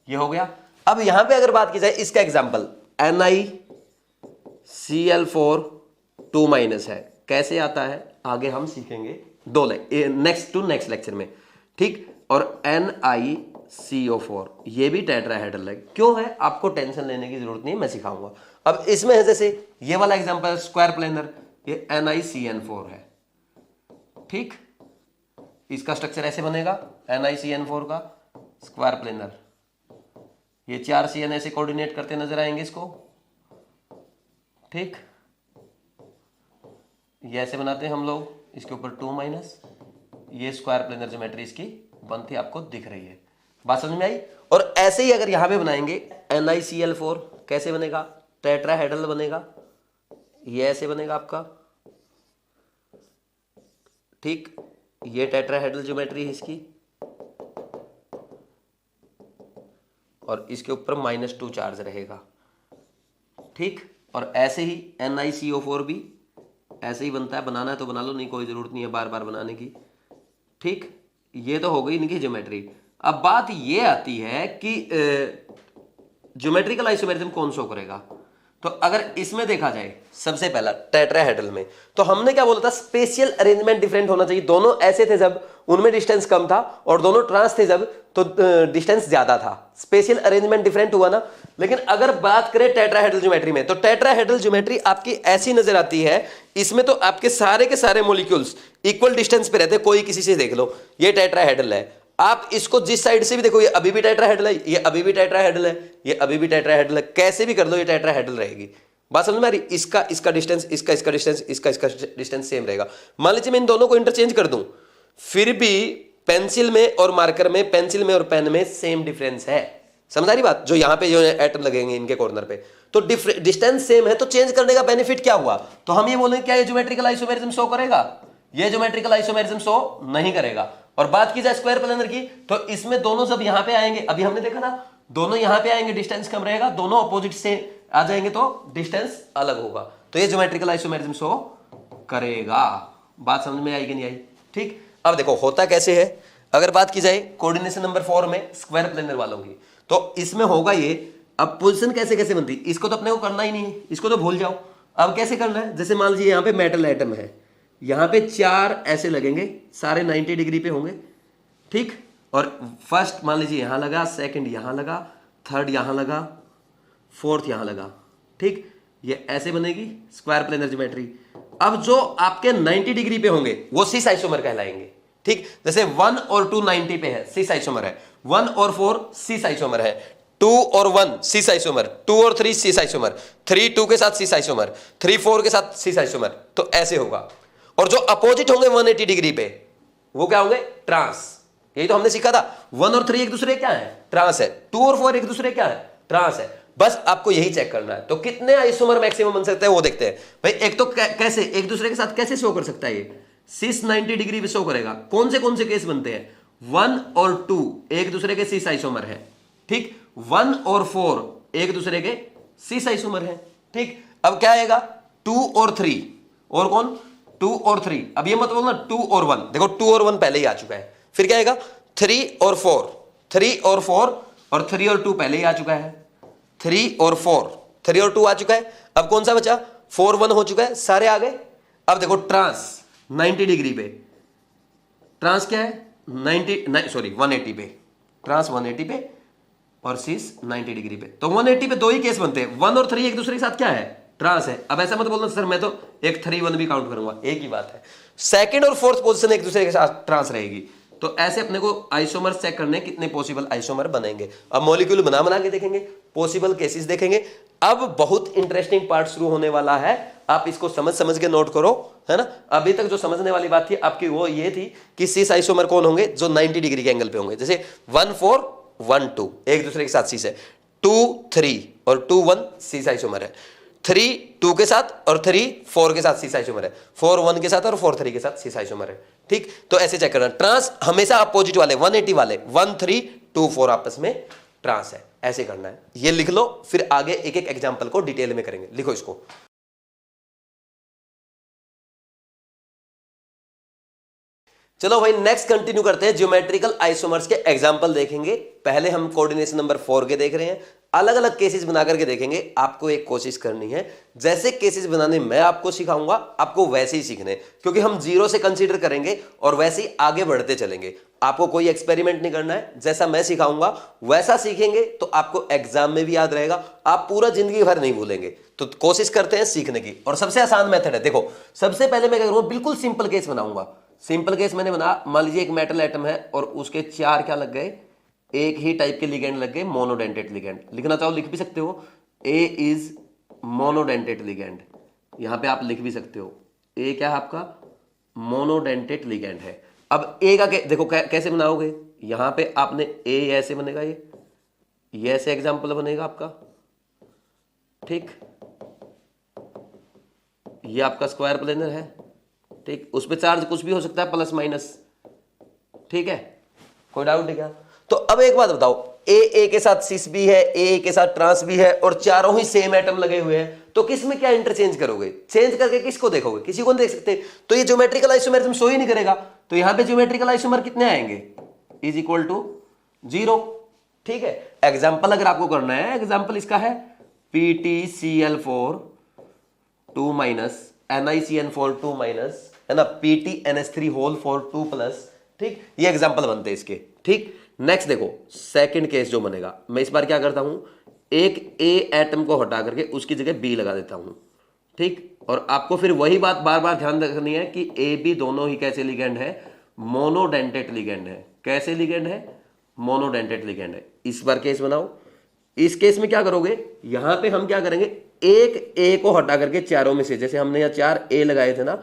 ये हो गया। अब यहां पे अगर बात की जाए, इसका एग्जांपल NiCl4 2- है, कैसे आता है आगे हम सीखेंगे नेक्स्ट लेक्चर में। ठीक, और NiCO4 ये भी टेट्राहेड्रल है। क्यों है, आपको टेंशन लेने की जरूरत नहीं, मैं सिखाऊंगा। अब इसमें है जैसे ये वाला एग्जांपल स्क्वायर प्लेनर, ये NiCN4 है। ठीक, इसका स्ट्रक्चर ऐसे बनेगा, NiCN4 का स्क्वायर प्लेनर, ये 4 CN ऐसे कोऑर्डिनेट करते नजर आएंगे इसको। ठीक, ये ऐसे बनाते हैं हम लोग, इसके ऊपर 2-, ये स्क्वायर प्लेनर ज्योमेट्री इसकी बनती आपको दिख रही है। बात समझ में आई। और ऐसे ही अगर यहां पे बनाएंगे NiCl4 कैसे बनेगा, टेट्राहेड्रल बनेगा, ये ऐसे बनेगा आपका। ठीक, ये टेट्राहेड्रल ज्योमेट्री है इसकी, और इसके ऊपर -2 चार्ज रहेगा। ठीक, और ऐसे ही NiCO4 भी ऐसे ही बनता है, बनाना है तो बना लो, नहीं कोई जरूरत नहीं है बार बार बनाने की। ठीक, ये तो हो गई इनकी ज्योमेट्री। अब बात ये आती है कि ज्योमेट्रिकल आइसोमेरिज्म कौन शो करेगा। तो अगर इसमें देखा जाए, सबसे पहला टेट्राहेड्रल में, तो हमने क्या बोला था, स्पेशियल अरेंजमेंट डिफरेंट होना चाहिए। दोनों ऐसे थे जब उनमें डिस्टेंस कम था, और दोनों ट्रांस थे जब तो डिस्टेंस ज्यादा था। स्पेशियल अरेंजमेंट डिफरेंट हुआ ना। लेकिन अगर बात करें टेट्राहेड्रल ज्योमेट्री में, तो टेट्राहेड्रल ज्योमेट्री आपकी ऐसी नजर आती है, इसमें तो आपके सारे के सारे मॉलिक्यूल्स इक्वल डिस्टेंस पे रहते हैं। कोई किसी से देख लो, ये टेट्राहेड्रल है, आप इसको जिस साइड से भी देखो, ये अभी भी टेट्राहेड्रल है, ये अभी भी टेट्राहेड्रल है, ये अभी भी टेट्राहेड्रल है, कैसे भी कर लो ये टेट्राहेड्रल रहेगी। बात समझ में आ रही। इसका डिस्टेंस, इसका डिस्टेंस, इसका डिस्टेंस सेम रहेगा। मान लीजिए मैं इन दोनों को इंटरचेंज कर दूं, फिर भी पेंसिल में और मार्कर में, पेंसिल में और पेन में सेम डिफरेंस है। समझ आ रही बात, जो यहाँ पे जो एटम लगेंगे इनके कॉर्नर पे, तो डिस्टेंस सेम है, तो चेंज करने का बेनिफिट क्या हुआ। तो हम ये बोलेंगे क्या ये ज्योमेट्रिकल आइसोमेरिज्म शो करेगा, ये ज्योमेट्रिकल आइसोमेरिज्म शो नहीं करेगा। और बात की जाए स्क्वायर प्लेनर की, तो इसमें दोनों जब यहां पे आएंगे, अभी हमने देखा ना, दोनों यहां पे आएंगे डिस्टेंस कम रहेगा, दोनों अपोजिट से आ जाएंगे तो डिस्टेंस अलग होगा। तो ये ज्योमेट्रिकल आइसोमेरिज्म शो करेगा। बात समझ में आई कि नहीं आई। ठीक, अब देखो होता कैसे है। अगर बात की जाए कोऑर्डिनेशन नंबर 4 में स्क्वायर प्लेनर वालों की, तो इसमें होगा ये। अब पोजीशन कैसे कैसे बनती, इसको तो अपने को करना ही नहीं है, इसको तो भूल जाओ। अब कैसे करना है, जैसे मान लीजिए यहाँ पे मेटल एटम है, यहां पे 4 ऐसे लगेंगे, सारे 90 डिग्री पे होंगे। ठीक, और फर्स्ट मान लीजिए यहां लगा, सेकंड यहां लगा, थर्ड यहां लगा, फोर्थ यहां लगा। ठीक, ये ऐसे बनेगी स्क्वायर प्लेनर ज्योमेट्री। अब जो आपके 90 डिग्री पे होंगे वो सिस आइसोमर कहलाएंगे। ठीक, जैसे 1 और 2 90 पे है, सिस आइसोमर है। 1 और 4 सिस आइसोमर है। 2 और 1 सिस आइसोमर, 2 और 3 सिस आइसोमर, 3 2 के साथ सिस आइसोमर, 3 4 के साथ सिस आइसोमर। तो ऐसे होगा। और जो अपोजिट होंगे 180 डिग्री पे, वो क्या होंगे, ट्रांस। यही तो हमने सीखा था, 1 और 3 एक दूसरे क्या है, ट्रांस है। 2 और 4 एक दूसरे क्या है, ट्रांस है। बस आपको यही चेक करना है। तो कितने आइसोमर मैक्सिमम बन सकते हैं वो देखते हैं। भाई एक तो कैसे एक दूसरे के साथ कैसे शो कर सकता है, ये सिस 90 डिग्री पे शो करेगा। कौन से केस बनते हैं, 1 और 2 एक दूसरे के सिस आइसोमर है। ठीक, 1 और 4 एक दूसरे के सिस आइसोमर है। ठीक, अब क्या आएगा, 2 और 3, और कौन, 2 और 3। अब ये मत बोलना 2 और 1, देखो 2 और 1 पहले ही आ चुका है। फिर क्या आएगा, 3 और 4, 3 और 4, और 3 और 2 पहले ही आ चुका है। 3 और 4, 3 और 2 आ चुका है। अब कौन सा बचा, 4 1 हो चुका है, सारे आ गए। अब देखो ट्रांस 90 डिग्री पे, ट्रांस क्या है 180 पे, ट्रांस 180 पे और सिस 90 डिग्री पे। तो 180 पे 2 ही केस बनते हैं, 1 और 3 एक दूसरे के साथ क्या है, ट्रांस है। अब ऐसा मत बोलना सर मैं तो एक 3 1 भी काउंट करूंगा, एक ही बात है। सेकंड और फोर्थ पोजीशन एक दूसरे के साथ ट्रांस रहेगी। तो ऐसे अपने को आइसोमर चेक करने कितने पॉसिबल आइसोमर बनेंगे। अब मॉलिक्यूल बना के देखेंगे, पॉसिबल केसेस देखेंगे। अब बहुत इंटरेस्टिंग पार्ट शुरू होने वाला है, आप इसको समझ के नोट करो, है ना। अभी तक जो समझने वाली बात थी आपकी वो ये थी कि सिस आइसोमर कौन होंगे, जो 90 डिग्री के एंगल पे होंगे। जैसे 1 4 1 2 एक दूसरे के साथ सिस है, 2 3 और 2 1 सिस आइसोमर है, 3 2 के साथ और 3 4 के साथ सिस आइसोमर है, 4 1 के साथ और 4 3 के साथ सिस आइसोमर है। ठीक, तो ऐसे चेक करना। ट्रांस हमेशा अपोजिट वाले 180 वाले 1 3 2 4 आपस में ट्रांस है, ऐसे करना है। ये लिख लो, फिर आगे एक एक एग्जांपल को डिटेल में करेंगे। लिखो इसको। चलो भाई नेक्स्ट कंटिन्यू करते हैं, ज्योमेट्रिकल आइसोमर्स के एग्जांपल देखेंगे। पहले हम कोऑर्डिनेशन नंबर 4 के देख रहे हैं, अलग अलग केसेस बना करके देखेंगे। आपको एक कोशिश करनी है, जैसे केसेस बनाने मैं आपको सिखाऊंगा आपको वैसे ही सीखने, क्योंकि हम जीरो से कंसीडर करेंगे और वैसे ही आगे बढ़ते चलेंगे। आपको कोई एक्सपेरिमेंट नहीं करना है, जैसा मैं सिखाऊंगा वैसा सीखेंगे तो आपको एग्जाम में भी याद रहेगा, आप पूरा जिंदगी भर नहीं भूलेंगे। तो कोशिश करते हैं सीखने की, और सबसे आसान मेथड है। देखो सबसे पहले मैं क्या करूंगा, बिल्कुल सिंपल केस बनाऊंगा। सिंपल केस मैंने बना, मान लीजिए एक मेटल एटम है और उसके 4 क्या लग गए, एक ही टाइप के लिगेंड लग गए, मोनोडेंटेट लिगेंड। लिखना चाहो लिख भी सकते हो, ए इज मोनोडेंटेट लिगेंड। यहां पे आप लिख भी सकते हो ए क्या है आपका, मोनोडेंटेट लिगेंड है। अब ए का देखो कैसे बनाओगे, यहां पे आपने ए ऐसे बनेगा, ये ऐसे एग्जांपल बनेगा आपका। ठीक, ये आपका स्क्वायर प्लेनर है। ठीक, उस पे चार्ज कुछ भी हो सकता है, प्लस माइनस। ठीक है, कोई डाउट है क्या? तो अब एक बात बताओ, ए के साथ सिस भी है, ए के साथ ट्रांस भी है, और चारों ही सेम एटम लगे हुए हैं, तो किस में क्या इंटरचेंज करोगे? चेंज करके किसको देखोगे? किसी को नहीं देख सकते। तो ये ज्योमेट्रिकल आइसोमर शो ही नहीं करेगा। तो यहां पे ज्योमेट्रिकल आइसोमर कितने आएंगे, इज इक्वल टू 0। ठीक है, एग्जाम्पल अगर आपको करना है, एग्जाम्पल इसका है PtCl4 2 माइनस NiCN4 2 माइनस, है ना, PtNH3 होल 4 2 प्लस। ठीक, ये एग्जाम्पल बनते हैं इसके। ठीक, नेक्स्ट देखो सेकंड केस जो बनेगा, मैं इस बार क्या करता हूं, एक ए एटम को हटा करके उसकी जगह बी लगा देता हूं। ठीक, और आपको फिर वही बात बार बार ध्यान रखनी है कि ए बी दोनों ही कैसे लिगेंड है, मोनोडेंटेट लिगेंड है। कैसे लिगेंड है, मोनोडेंटेट लिगेंड है। इस बार केस बनाओ। इस केस में क्या करोगे, यहां पे हम क्या करेंगे, एक ए को हटा करके चारों में से, जैसे हमने यहाँ 4 ए लगाए थे ना,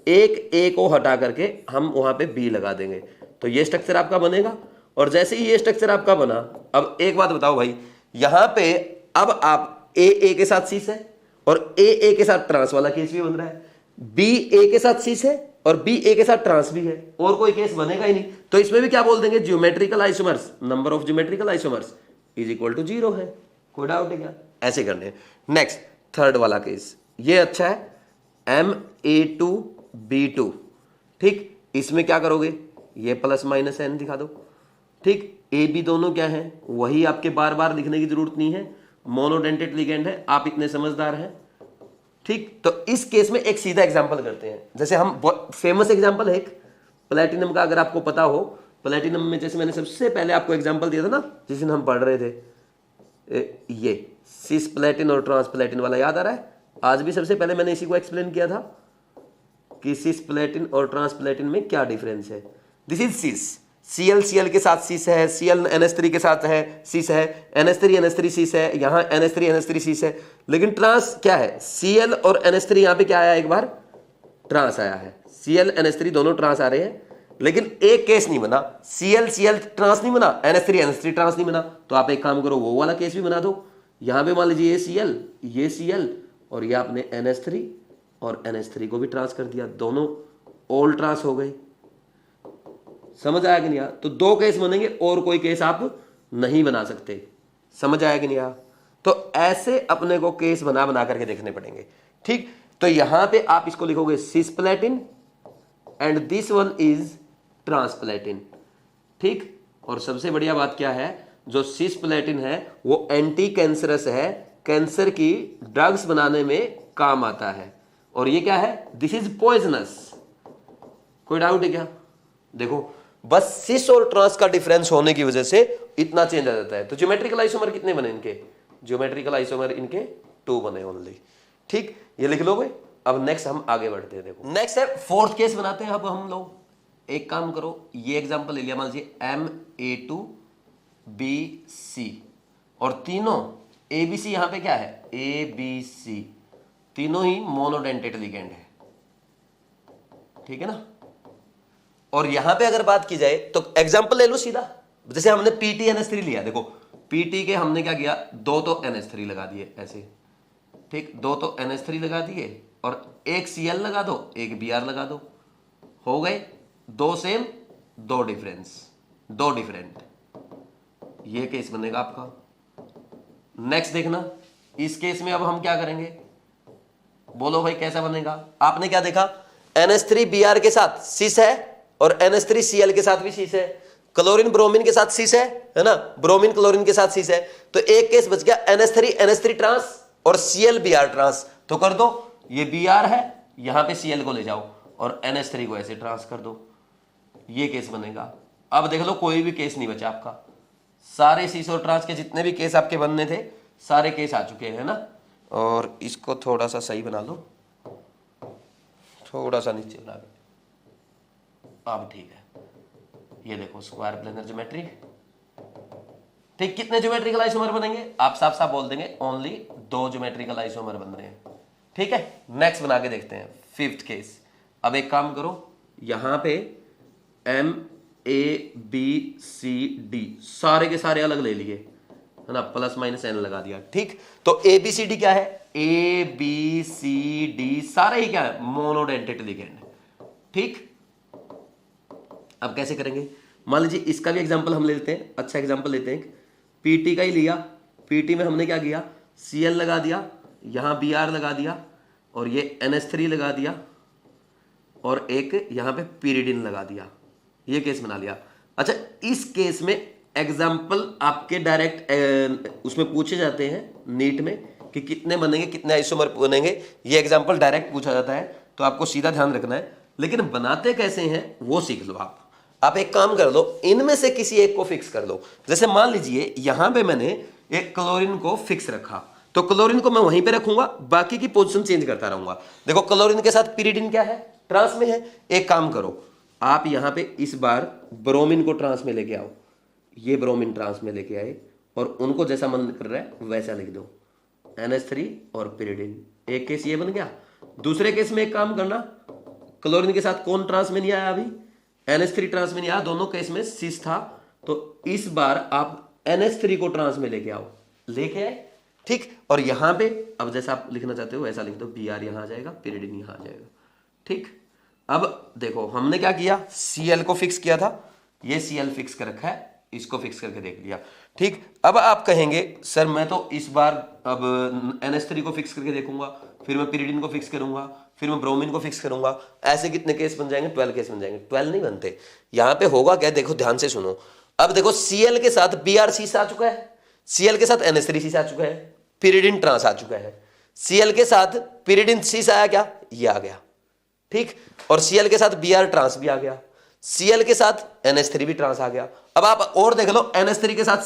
एक ए को हटा करके हम वहां पे बी लगा देंगे, तो ये स्ट्रक्चर आपका बनेगा। और जैसे ही ये स्ट्रक्चर आपका बना, अब एक बात बताओ भाई, यहां पे अब आप ए के साथ सीस है और ए के साथ ट्रांस वाला केस भी बन रहा है, बी ए के साथ सीस है और बी ए के साथ ट्रांस भी है, और कोई केस बनेगा ही नहीं। तो इसमें भी क्या बोल देंगे, geometrical isomers, number of geometrical isomers is equal to 0 है। कोई डाउट है क्या? ऐसे करने हैं। नेक्स्ट थर्ड वाला केस, ये अच्छा है, Ma2B2। ठीक, इसमें क्या करोगे, ये प्लस माइनस एन दिखा दो। ठीक, ए बी दोनों क्या है, वही आपके बार बार लिखने की जरूरत नहीं है, मोनोडेंटेट लिगेंड है, आप इतने समझदार हैं। ठीक, तो इस केस में एक सीधा एग्जांपल करते हैं। जैसे हम फेमस एग्जांपल है एक प्लेटिनम का, अगर आपको पता हो, प्लेटिनम में जैसे मैंने सबसे पहले आपको एग्जांपल दिया था ना, जिस दिन हम पढ़ रहे थे, ये सिस प्लेटिन और ट्रांस प्लेटिन वाला, याद आ रहा है? आज भी सबसे पहले मैंने इसी को एक्सप्लेन किया था कि सिस प्लेटिन और ट्रांस प्लेटिन में क्या डिफरेंस है। दिस इज सिस, Cl के साथ सिस है, Cl NH3 के साथ है सिस है, NH3 सिस है, यहाँ NH3 सिस है। लेकिन ट्रांस क्या है, Cl और NH3 यहाँ पे क्या आया, एक बार ट्रांस आया है, Cl NH3 दोनों ट्रांस आ रहे हैं। लेकिन एक केस नहीं बना, Cl ट्रांस नहीं बना, NH3 ट्रांस नहीं बना। तो आप एक काम करो, वो वाला केस भी बना दो। यहाँ पे मान लीजिए ये Cl और ये आपने NH3 और NH3 को भी ट्रांस कर दिया, दोनों ऑल ट्रांस हो गए। समझ आया कि नहीं आया? तो 2 केस बनेंगे और कोई केस आप नहीं बना सकते। समझ आया कि नहीं आया? तो ऐसे अपने को केस बना करके देखने पड़ेंगे। ठीक, तो यहां पे आप इसको लिखोगे cisplatin and this one is transplatin. ठीक, और सबसे बढ़िया बात क्या है, जो सिस प्लेटिन है वो एंटी कैंसरस है, कैंसर की ड्रग्स बनाने में काम आता है। और ये क्या है, दिस इज पॉइजनस। कोई डाउट है क्या? देखो बस सिस और ट्रांस का डिफरेंस होने की वजह से इतना चेंज आ जाता है। तो ज्योमेट्रिकल आइसोमर कितने बने इनके, ज्योमेट्रिकल आइसोमर इनके 2 बने ओनली। ठीक, ये लिख लोगे। अब नेक्स्ट हम आगे बढ़ते हैं। देखो नेक्स्ट है फोर्थ केस बनाते हैं। अब हम लोग एक काम करो, ये एग्जांपल ले लिया, मान लीजिए MA2BC और तीनों ABC यहां पे क्या है, ABC तीनों ही मोनोडेंटेट लिगेंड है, ठीक है ना। और यहां पे अगर बात की जाए तो एग्जांपल ले लो सीधा, जैसे हमने PTNS3 लिया, देखो PT के हमने क्या किया, 2 तो NH3 लगा दिए ऐसे, ठीक, 2 तो NH3 लगा दिए और एक Cl लगा दो, एक Br लगा दो, हो गए 2 सेम 2 डिफरेंस, 2 डिफरेंट, ये केस बनेगा आपका। नेक्स्ट देखना, इस केस में अब हम क्या करेंगे, बोलो भाई कैसा बनेगा। आपने क्या देखा, NH3Br के साथ सिस है और NH3Cl के साथ भी सिस है, क्लोरीन ब्रोमीन के साथ सिस है ना, ब्रोमीन क्लोरीन के साथ सिस है, तो एक केस बच गया NH3 ट्रांस और ClBr ट्रांस। तो कर दो, ये Br है, यहां पे Cl को ले जाओ और NH3 को ऐसे ट्रांस कर दो, ये केस बनेगा। अब देख लो कोई भी केस नहीं बचा आपका, सारे सिस और ट्रांस के जितने भी केस आपके बनने थे सारे केस आ चुके हैं ना। और इसको थोड़ा सा सही बना लो, थोड़ा सा नीचे बना दो, अब ठीक है। ये देखो स्क्वायर प्लेनर ज्योमेट्री, ठीक, कितने ज्योमेट्रिकल आइसोमर बनेंगे, आप साफ साफ बोल देंगे ओनली 2 ज्योमेट्रिकल आइसोमर बन रहे हैं, ठीक है। नेक्स्ट बना के देखते हैं फिफ्थ केस। अब एक काम करो, यहां पे MABCD सारे के सारे अलग ले लिए है ना, +-N लगा दिया, ठीक। तो ABCD क्या है, ABCD सारे ही क्या है, मोनोडेंटेट लिगेंड, ठीक। अब कैसे करेंगे, मान लीजिए इसका भी एग्जांपल हम ले लेते हैं, अच्छा एग्जांपल लेते हैं, PT का ही लिया, PT में हमने क्या किया, Cl लगा दिया, यहां Br लगा दिया और ये NH3 लगा दिया और एक यहां पे pyridine लगा दिया, ये केस बना लिया। अच्छा, इस केस में एग्जाम्पल आपके डायरेक्ट उसमें पूछे जाते हैं नीट में कि कितने बनेंगे, कितने आइसोमर बनेंगे, ये एग्जाम्पल डायरेक्ट पूछा जाता है, तो आपको सीधा ध्यान रखना है। लेकिन बनाते कैसे हैं वो सीख लो आप एक काम कर लो, इनमें से किसी एक को फिक्स कर लो। जैसे मान लीजिए यहां पे मैंने एक क्लोरीन को फिक्स रखा, तो क्लोरीन को मैं वहीं पे रखूंगा, बाकी की पोजीशन चेंज करता रहूंगा। देखो क्लोरीन के साथ pyridine क्या है, ट्रांस में है। एक काम करो, आप यहां पे इस बार ब्रोमीन को ट्रांस में लेके आओ, ये ब्रोमीन ट्रांस में लेके आए और उनको जैसा मन कर रहा है वैसा लिख दो, NH3 और pyridine। एक केस ये बन गया। दूसरे केस में एक काम करना, क्लोरीन के साथ कौन ट्रांस में नहीं आया, अभी NH3 ट्रांस में नहीं आया, दोनों केस में सिस था, तो इस बार आप NH3 को ट्रांस में लेके आओ, लेके आए, ठीक। और यहां पे अब जैसा आप लिखना चाहते हो वैसा लिख दो, Br यहां आ जाएगा, pyridine यहां आ जाएगा, ठीक। अब देखो हमने क्या किया, Cl को फिक्स किया था, ये Cl फिक्स कर रखा है, इसको फिक्स करके देख लिया, ठीक। अब आप कहेंगे सर मैं तो इस बार अब NH3 को फिक्स करके देखूंगा, फिर मैं pyridine को फिक्स करूंगा, फिर मैं ब्रोमीन को फिक्स करूंगा, ऐसे कितने केस बन जाएंगे, 12 केस बन जाएंगे। 12 नहीं बनते, यहां पे होगा क्या, देखो ध्यान से सुनो। अब देखो Cl के साथ Br सिस आ चुका है, Cl के साथ NH3 सिस आ चुका है, pyridine ट्रांस आ चुका है, Cl के साथ pyridine सिस आया क्या, ये आ गया, ठीक। और Cl के साथ Br ट्रांस भी आ गया, Cl के साथ NH3 भी ट्रांस आ गया। अब आप और देख लो, NH3 के साथ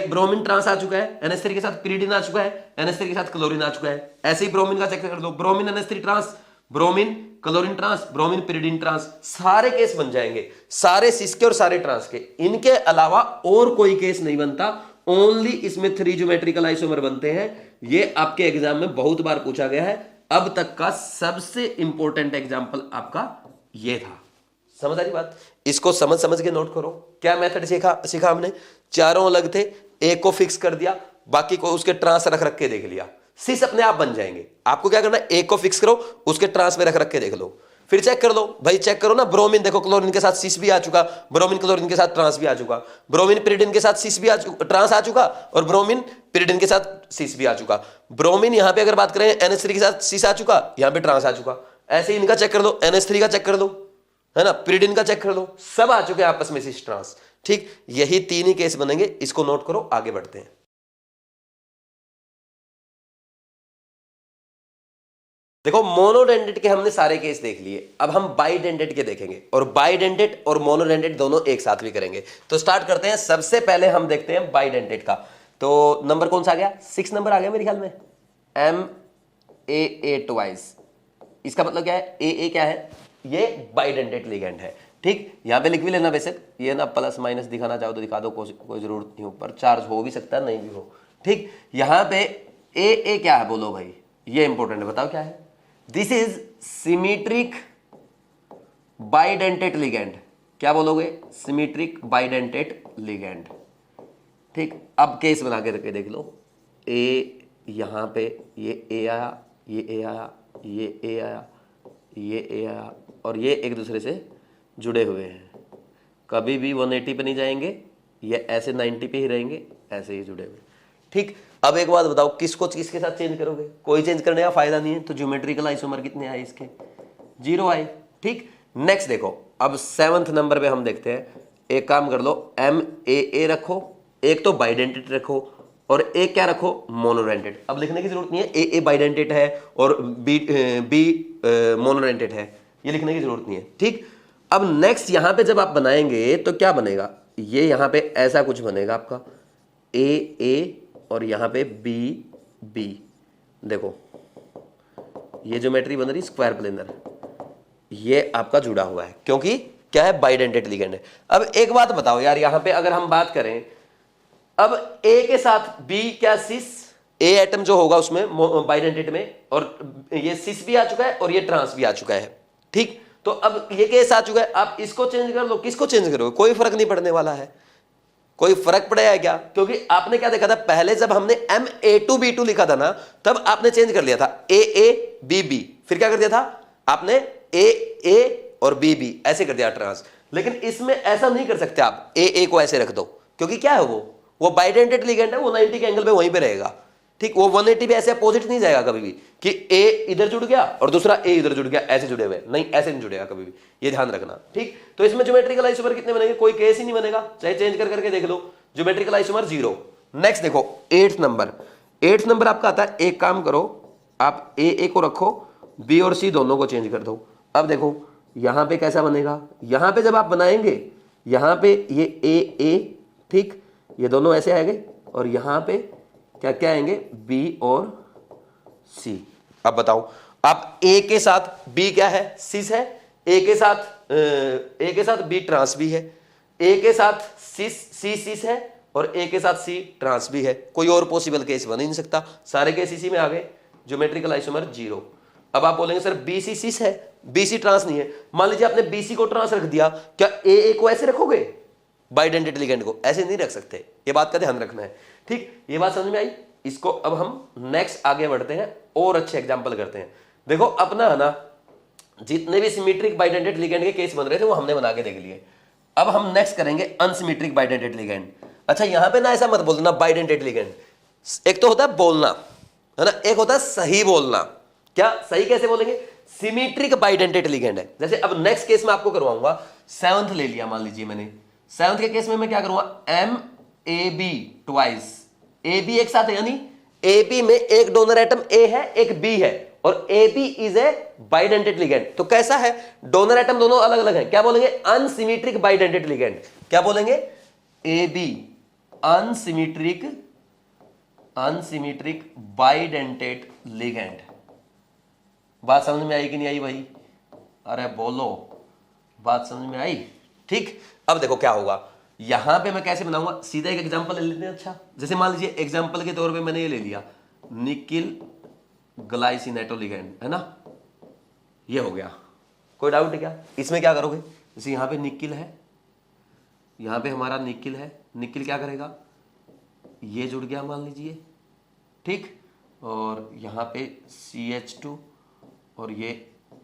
ब्रोमीन ट्रांस आ चुका है, NH3 के साथ pyridine आ चुका है, NH3 के साथ क्लोरीन आ चुका है। ऐसे ही ब्रोमीन का चेक कर दो, bromine NH3 trans, bromine chlorine trans, bromine pyridine trans, सारे केस बन जाएंगे, सारे सिस के और सारे ट्रांस के। इनके अलावा और कोई केस नहीं बनता, ओनली इसमें 3 ज्योमेट्रिकल आइसोमर बनते हैं। ये आपके एग्जाम में बहुत बार पूछा गया है, अब तक का सबसे इंपॉर्टेंट एग्जाम्पल आपका ये था। समझ आ रही बात, इसको समझ के नोट करो। क्या मेथड सीखा हमने, चारों अलग थे, एक को फिक्स कर दिया, बाकी को उसके ट्रांस रख के देख लिया, सिस अपने आप बन जाएंगे। आपको क्या करना है, एक को फिक्स करो, उसके ट्रांस में रख के देख लो, फिर चेक कर लो भाई, चेक करो ना, ब्रोमीन देखो क्लोरीन के साथ सिस भी आ चुका, ब्रोमीन क्लोरीन के साथ ट्रांस भी आ चुका, ब्रोमीन pyridine के साथ सिस भी ट्रांस आ चुका और ब्रोमीन pyridine के साथ सिस भी आ चुका। ब्रोमीन यहां पे अगर बात करें NH3 के साथ सिस आ चुका, यहां पे ट्रांस आ चुका। ऐसे इनका चेक कर लो, NH3 का चेक कर लो, है ना, pyridine का चेक कर लो, सब आ चुके हैं आपस में सिस ट्रांस, ठीक। यही 3 ही केस बनेंगे, इसको नोट करो, आगे बढ़ते हैं। देखो मोनोडेंटेट के हमने सारे केस देख लिए, अब हम बाइडेंटेट के देखेंगे, और बाइडेंटेट और मोनोडेंटेट दोनों एक साथ भी करेंगे। तो स्टार्ट करते हैं, सबसे पहले हम देखते हैं बाइडेंटेट का। तो नंबर कौन सा आ गया, 6 नंबर आ गया मेरे ख्याल में, ए ट्वाइस। इसका मतलब क्या है, ए क्या है, ये बाइडेंटेट लिगेंड है। ठीक, यहाँ पे लिख भी लेना बेशक, ये ना प्लस माइनस दिखाना चाहो तो दिखा दो, कोई जरूरत नहीं, ऊपर चार्ज हो भी सकता है नहीं भी हो। ठीक, यहाँ पे ए क्या है बोलो भाई, ये इंपॉर्टेंट है, बताओ क्या है। This is symmetric bidentate ligand. क्या बोलोगे, सिमेट्रिक बाइडेंटेट लिगेंड। ठीक, अब केस बना के रखे देख लो, ए यहाँ पे ये ए आया, ये ए आया, ये ए आया, ये ए आया, और ये एक दूसरे से जुड़े हुए हैं, कभी भी 180 पे नहीं जाएंगे, ये ऐसे 90 पे ही रहेंगे, ऐसे ही जुड़े हुए। ठीक, अब एक बात बताओ, किसको किसके साथ चेंज करोगे, कोई चेंज करने का फायदा नहीं है, तो ज्योमेट्रिकल आइसोमर कितने आए इसके, 0 आए। ठीक, नेक्स्ट देखो, अब 7th नंबर पे हम देखते हैं, एक काम कर लो, MAA रखो, एक तो बाइडेंटेट रखो और एक क्या रखो, मोनोडेंटेट। अब लिखने की जरूरत नहीं है AA बाइडेंटेट है और B मोनोडेंटेट है, ये लिखने की जरूरत नहीं है। ठीक, अब नेक्स्ट यहां पे जब आप बनाएंगे तो क्या बनेगा, ये यहां पे ऐसा कुछ बनेगा आपका AA और यहां पे B। देखो ये ज्योमेट्री बन रही स्क्वायर प्लेनर, ये आपका जुड़ा हुआ है, क्योंकि क्या है, बाइडेंटेट लिगेंड है। अब एक बात बताओ यार, यहां पे अगर हम बात करें, अब A के साथ B क्या सिस, A एटम जो होगा उसमें बाइडेंटेट में, और ये सिस भी आ चुका है और ये ट्रांस भी आ चुका है। ठीक, तो अब ये केस आ चुका है, आप इसको चेंज कर लो, किसको चेंज करोगे, कोई फर्क नहीं पड़ने वाला है, कोई फर्क पड़ेगा है क्या, क्योंकि आपने क्या देखा था पहले, जब हमने MA2B2 लिखा था ना, तब आपने चेंज कर लिया था AABB, फिर क्या कर दिया था आपने AA और BB, ऐसे कर दिया ट्रांस। लेकिन इसमें ऐसा नहीं कर सकते आप, AA को ऐसे रख दो, क्योंकि क्या है वो बाइडेंटेट लिगेंड है, वो 90 के एंगल पे वहीं पे रहेगा। ठीक, वो 180 पे ऐसे अपोजिट नहीं जाएगा कभी भी, कि A इधर जुड़ गया और दूसरा A इधर जुड़ गया, ऐसे जुड़े हुए नहीं, ऐसे नहीं जुड़ेगा कभी भी, ये ध्यान रखना। ठीक, तो इसमें ज्योमेट्रिकल आइसोमर कितने बनेंगे, कोई केस ही नहीं बनेगा, चाहे चेंज कर करके देख लो, ज्योमेट्रिकल आइसोमर 0। नेक्स्ट देखो 8th नंबर आपका आता है, एक काम करो आप AA को रखो, B और C दोनों को चेंज कर दो। अब देखो यहां पे कैसा बनेगा, यहां पे जब आप बनाएंगे, यहां पे ये AA, ठीक, ये दोनों ऐसे आएंगे, और यहां पे क्या क्या आएंगे, B और C। अब बताओ, आप A के साथ B क्या है, सिस है, A के साथ B ट्रांस भी है, A के साथ C सिस है और A के साथ C ट्रांस भी है, कोई और पॉसिबल केस बन ही नहीं सकता, सारे केस इसी में आ गए, ज्योमेट्रिकल आइसोमर 0। अब आप बोलेंगे सर BC सिस है, BC ट्रांस नहीं है, मान लीजिए आपने BC को ट्रांस रख दिया, क्या AA को ऐसे रखोगे, बाइडेंटेट लिगेंड को ऐसे नहीं रख सकते, ये बात का ध्यान रखना है। ठीक, ये बात समझ में आई। इसको अब हम नेक्स्ट आगे बढ़ते हैं और अच्छे एग्जांपल करते हैं। देखो अपना है ना, जितने भी सिमेट्रिक बाइडेंटेट लिगेंड के केस बन रहे थे वो हमने बना के देख लिए। अब हम नेक्स्ट करेंगे अनसिमेट्रिक बाइडेंटेट लिगेंड। अच्छा, यहां पे ना ऐसा मत बोलना बाइडेंटेट लिगेंड, एक तो होता है बोलना, है ना, एक होता है सही बोलना। क्या सही कैसे बोलेंगे, सिमेट्रिक बाइडेंटेट लिगेंड है। जैसे अब नेक्स्ट केस में आपको करवाऊंगा, 7th ले लिया मान लीजिए मैंने, 7th के केस में मैं क्या करूंगा, MAB ट्वाइस, AB एक साथ है, यानी AB में एक डोनर एटम A है एक B है, और AB is a bidentate ligand. तो कैसा है, डोनर एटम दोनों अलग अलग हैं, क्या बोलेंगे, अनसिमेट्रिक बाइडेंटेट लिगेंड। क्या बोलेंगे, AB अनसिमेट्रिक बाइडेंटेट लिगेंड। बात समझ में आई कि नहीं आई भाई, अरे बोलो, बात समझ में आई। ठीक, अब देखो क्या होगा, यहां पे मैं कैसे बनाऊंगा, सीधा एक एग्जांपल ले लेते हैं। अच्छा, जैसे मान लीजिए एग्जांपल के तौर पे मैंने ये ले लिया निकिल ग्लाइसिनेटो लिगेंड, है ना, ये हो गया। कोई डाउट है क्या इसमें, क्या करोगे, जैसे यहां पे निकिल है, यहां पे हमारा निकिल है, निकिल क्या करेगा, ये जुड़ गया मान लीजिए, ठीक, और यहां पे CH2 और ये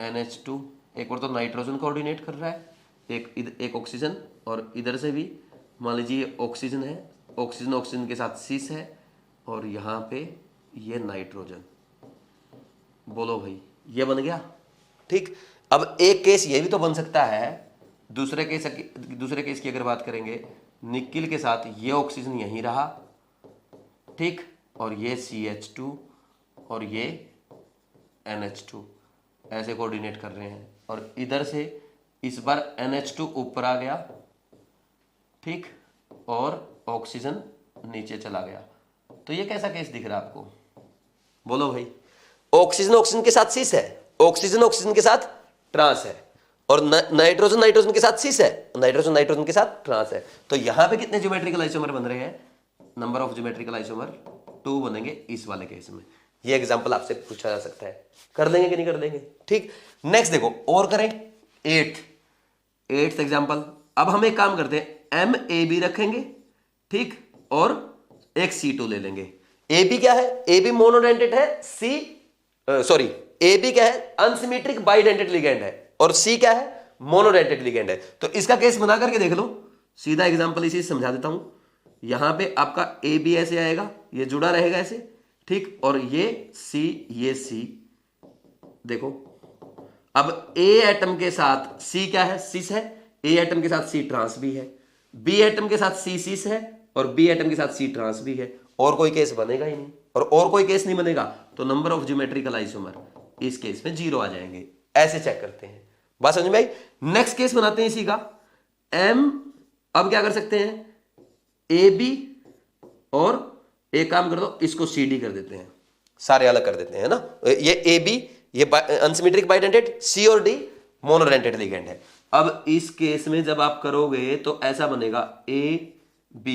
NH2, एक और तो नाइट्रोजन कोऑर्डिनेट कर रहा है, एक ऑक्सीजन, और इधर से भी मान लीजिए ऑक्सीजन है, ऑक्सीजन के साथ सिस है, और यहाँ पे ये नाइट्रोजन। बोलो भाई, ये बन गया। ठीक, अब एक केस ये भी तो बन सकता है, दूसरे केस की अगर बात करेंगे, निकिल के साथ ये ऑक्सीजन यहीं रहा, ठीक, और ये CH2 और ये NH2 ऐसे कोऑर्डिनेट कर रहे हैं, और इधर से इस बार NH2 ऊपर आ गया, ठीक, और ऑक्सीजन नीचे चला गया। तो ये कैसा केस दिख रहा है आपको, बोलो भाई। ऑक्सीजन ऑक्सीजन के साथ सीस है, ऑक्सीजन ऑक्सीजन के साथ ट्रांस है, और नाइट्रोजन नाइट्रोजन के साथ सीस है, नाइट्रोजन नाइट्रोजन के साथ ट्रांस है। तो यहां पे कितने ज्योमेट्रिकल आइसोमर बन रहे हैं? नंबर ऑफ ज्योमेट्रिकल आइसोमर 2 बनेंगे इस वाले केस में। ये एग्जांपल आपसे पूछा जा सकता है, कर लेंगे कि नहीं कर लेंगे? ठीक, नेक्स्ट देखो और करें। Eighth example. अब हम एक काम करते हैं, MAB रखेंगे, ठीक, और एक C2 ले लेंगे। AB क्या है? AB मोनोडेंटेट है, AB क्या है? अनसिमेट्रिक बाइडेंटेट लिगेंड है, और C क्या है? मोनोडेंटेट लिगेंड है। तो इसका केस बना करके देख लो, सीधा एग्जांपल इसी से समझा देता हूं। यहां पे आपका AB ऐसे आएगा, ये जुड़ा रहेगा ऐसे, ठीक, और ये C, देखो अब A एटम के साथ C क्या है? सिस है। A एटम के साथ C ट्रांस भी है, B एटम के साथ C सिस है, और B एटम के साथ C ट्रांस भी है। और कोई केस बनेगा ही नहीं, और कोई केस नहीं बनेगा तो नंबर ऑफ ज्योमेट्रिकल आइसोमर इस केस में 0 आ जाएंगे। ऐसे चेक करते हैं, बात समझ में आई? नेक्स्ट केस बनाते हैं इसी का। अब क्या कर सकते हैं? AB, और एक काम कर दो, इसको CD कर देते हैं, सारे अलग कर देते हैं ना। ये AB ये अनसिमेट्रिक बाइडेंटेट, C और D मोनोडेंटेट लिगेंड है। अब इस केस में जब आप करोगे तो ऐसा बनेगा, AB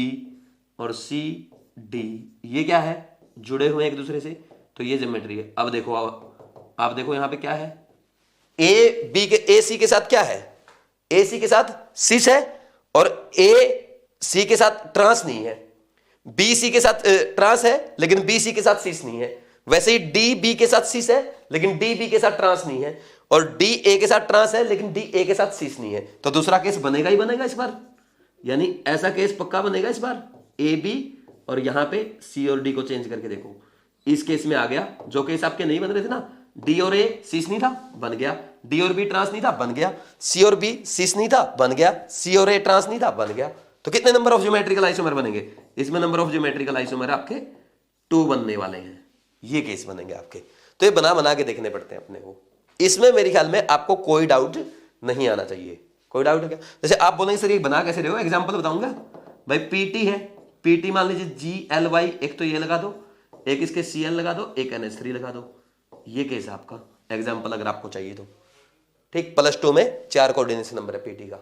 और CD, ये क्या है? जुड़े हुए एक दूसरे से, तो ये ज्योमेट्री है। अब देखो, आप देखो यहां पे क्या है? AC के साथ क्या है? AC के साथ सिस है, और AC के साथ ट्रांस नहीं है। BC के साथ ट्रांस है, लेकिन BC के साथ सिस नहीं है। वैसे ही DB के साथ सिस है, लेकिन DB के साथ ट्रांस नहीं है, और DA के साथ ट्रांस है, लेकिन DA के साथ सिस नहीं है। तो दूसरा केस बनेगा ही बनेगा इस बार, यानी ऐसा केस पक्का बनेगा इस बार। AB और यहां पे C और D को चेंज करके देखो, इस केस में आ गया। जो केस आपके नहीं बन रहे थे ना, D और A सिस नहीं था, बन गया। D और B ट्रांस नहीं था, बन गया। C और B सिस नहीं था, बन गया। C और A ट्रांस नहीं था, बन गया। तो कितने नंबर ऑफ ज्योमेट्रिकल आइसोमर बनेंगे? इसमें नंबर ऑफ ज्योमेट्रिकल आइसोमर आपके 2 बनने वाले हैं। ये केस बनेंगे आपके। तो ये बना बना के देखने पड़ते हैं अपने को। इसमें मेरे ख्याल में आपको कोई डाउट नहीं आना चाहिए। कोई डाउट है क्या? जैसे आप बोलेंगे सर ये बना कैसे रहे हो, एग्जांपल बताऊंगा भाई। PT है, PT मान लीजिए GLY, एक तो ये लगा दो, एक इसके Cl लगा दो, एक NH3 लगा दो। ये केस आपका एग्जाम्पल अगर आपको चाहिए तो, ठीक। +2 में 4 कोऑर्डिनेशन नंबर है PT का,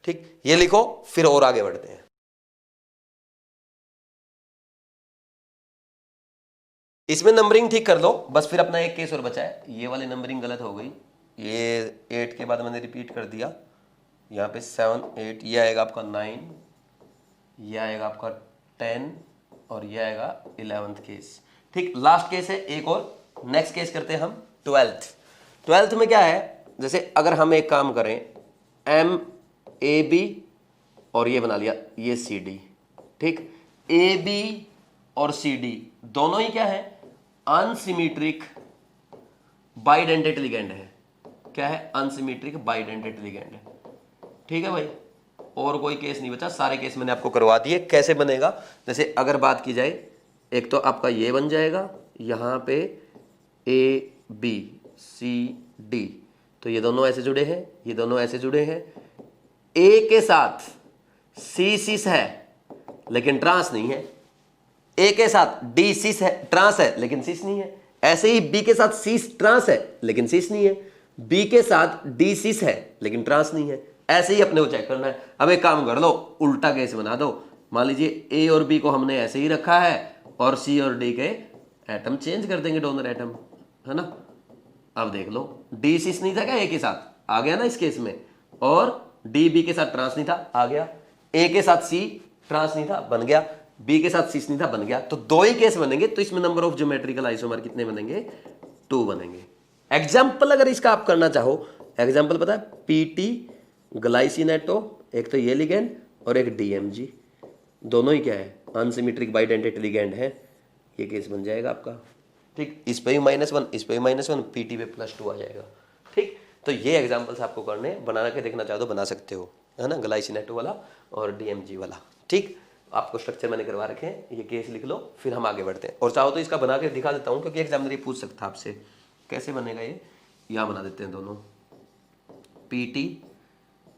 ठीक। ये लिखो, फिर और आगे बढ़ते हैं। इसमें नंबरिंग ठीक कर लो बस, फिर अपना एक केस और बचा है। ये वाली नंबरिंग गलत हो गई, ये 8 के बाद मैंने रिपीट कर दिया। यहाँ पे 7 8, ये आएगा आपका 9, ये आएगा आपका 10, और ये आएगा 11th केस, ठीक। लास्ट केस है एक और, नेक्स्ट केस करते हैं हम 12th में क्या है? जैसे अगर हम एक काम करें, MAB और ये बना लिया, ये CD, ठीक। AB और CD दोनों ही क्या है? अनसिमेट्रिक बाइडेंटेट लिगेंड है। क्या है? अनसिमेट्रिक बाइडेंटेट लिगेंड है, ठीक है भाई। और कोई केस नहीं बचा, सारे केस मैंने आपको करवा दिए। कैसे बनेगा? जैसे अगर बात की जाए, एक तो आपका ये बन जाएगा यहां पे ABCD, तो ये दोनों ऐसे जुड़े हैं, ये दोनों ऐसे जुड़े हैं। A के साथ C सिस है लेकिन ट्रांस नहीं है, A के साथ D सिस है, ट्रांस है लेकिन सिस नहीं है। ऐसे ही B के साथ C ट्रांस है लेकिन सिस नहीं है, B के साथ D सिस है लेकिन ट्रांस नहीं है। ऐसे ही अपने को चेक करना है। अब एक काम कर लो, उल्टा केस बना दो। मान लीजिए A और B को हमने ऐसे ही रखा है, और C और D के एटम चेंज कर देंगे, डोनर एटम, है ना। अब देख लो, D सिस नहीं था क्या A के साथ? आ गया ना इस केस में। और D B के साथ ट्रांस नहीं था, आ गया। A के साथ C ट्रांस नहीं था, बन गया। B के साथ सिस नहीं था, बन गया। तो 2 ही केस बनेंगे। तो इसमें नंबर ऑफ ज्योमेट्रिकल आइसोमर कितने बनेंगे? 2 बनेंगे। एग्जाम्पल अगर इसका आप करना चाहो, एग्जाम्पल पता है? PT ग्लाइसिनेटो, एक तो ये लिगेंड और एक DMG, दोनों ही क्या है? अनसिमेट्रिक बाइडेंटेट लिगेंड है। ये केस बन जाएगा आपका, ठीक। इस पे भी -1, इस पे भी -1, PT पे +2 आ जाएगा, ठीक। तो ये एग्जाम्पल्स आपको करने, बना के देखना चाहो तो बना सकते हो, है ना। ग्लाइसिनेटो वाला और DMG वाला, ठीक। आपको स्ट्रक्चर मैंने करवा रखे हैं, ये केस लिख लो, फिर हम आगे बढ़ते हैं। और चाहो तो इसका बना के दिखा देता हूँ, क्योंकि एग्जामिनर ये पूछ सकता है आपसे कैसे बनेगा ये। यहाँ बना देते हैं दोनों, PT,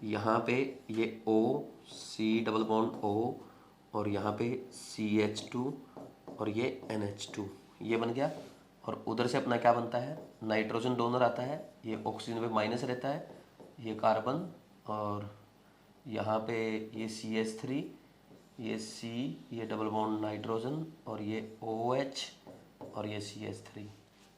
यहाँ पे ये OC डबल बॉन्ड O, और यहाँ पे CH2 और ये NH2, ये बन गया और उधर से अपना क्या बनता है, नाइट्रोजन डोनर आता है, ये ऑक्सीजन पे माइनस रहता है, ये कार्बन, और यहाँ पे ये CH3, ये C, ये डबल बॉन्ड नाइट्रोजन, और ये OH, और ये CH3।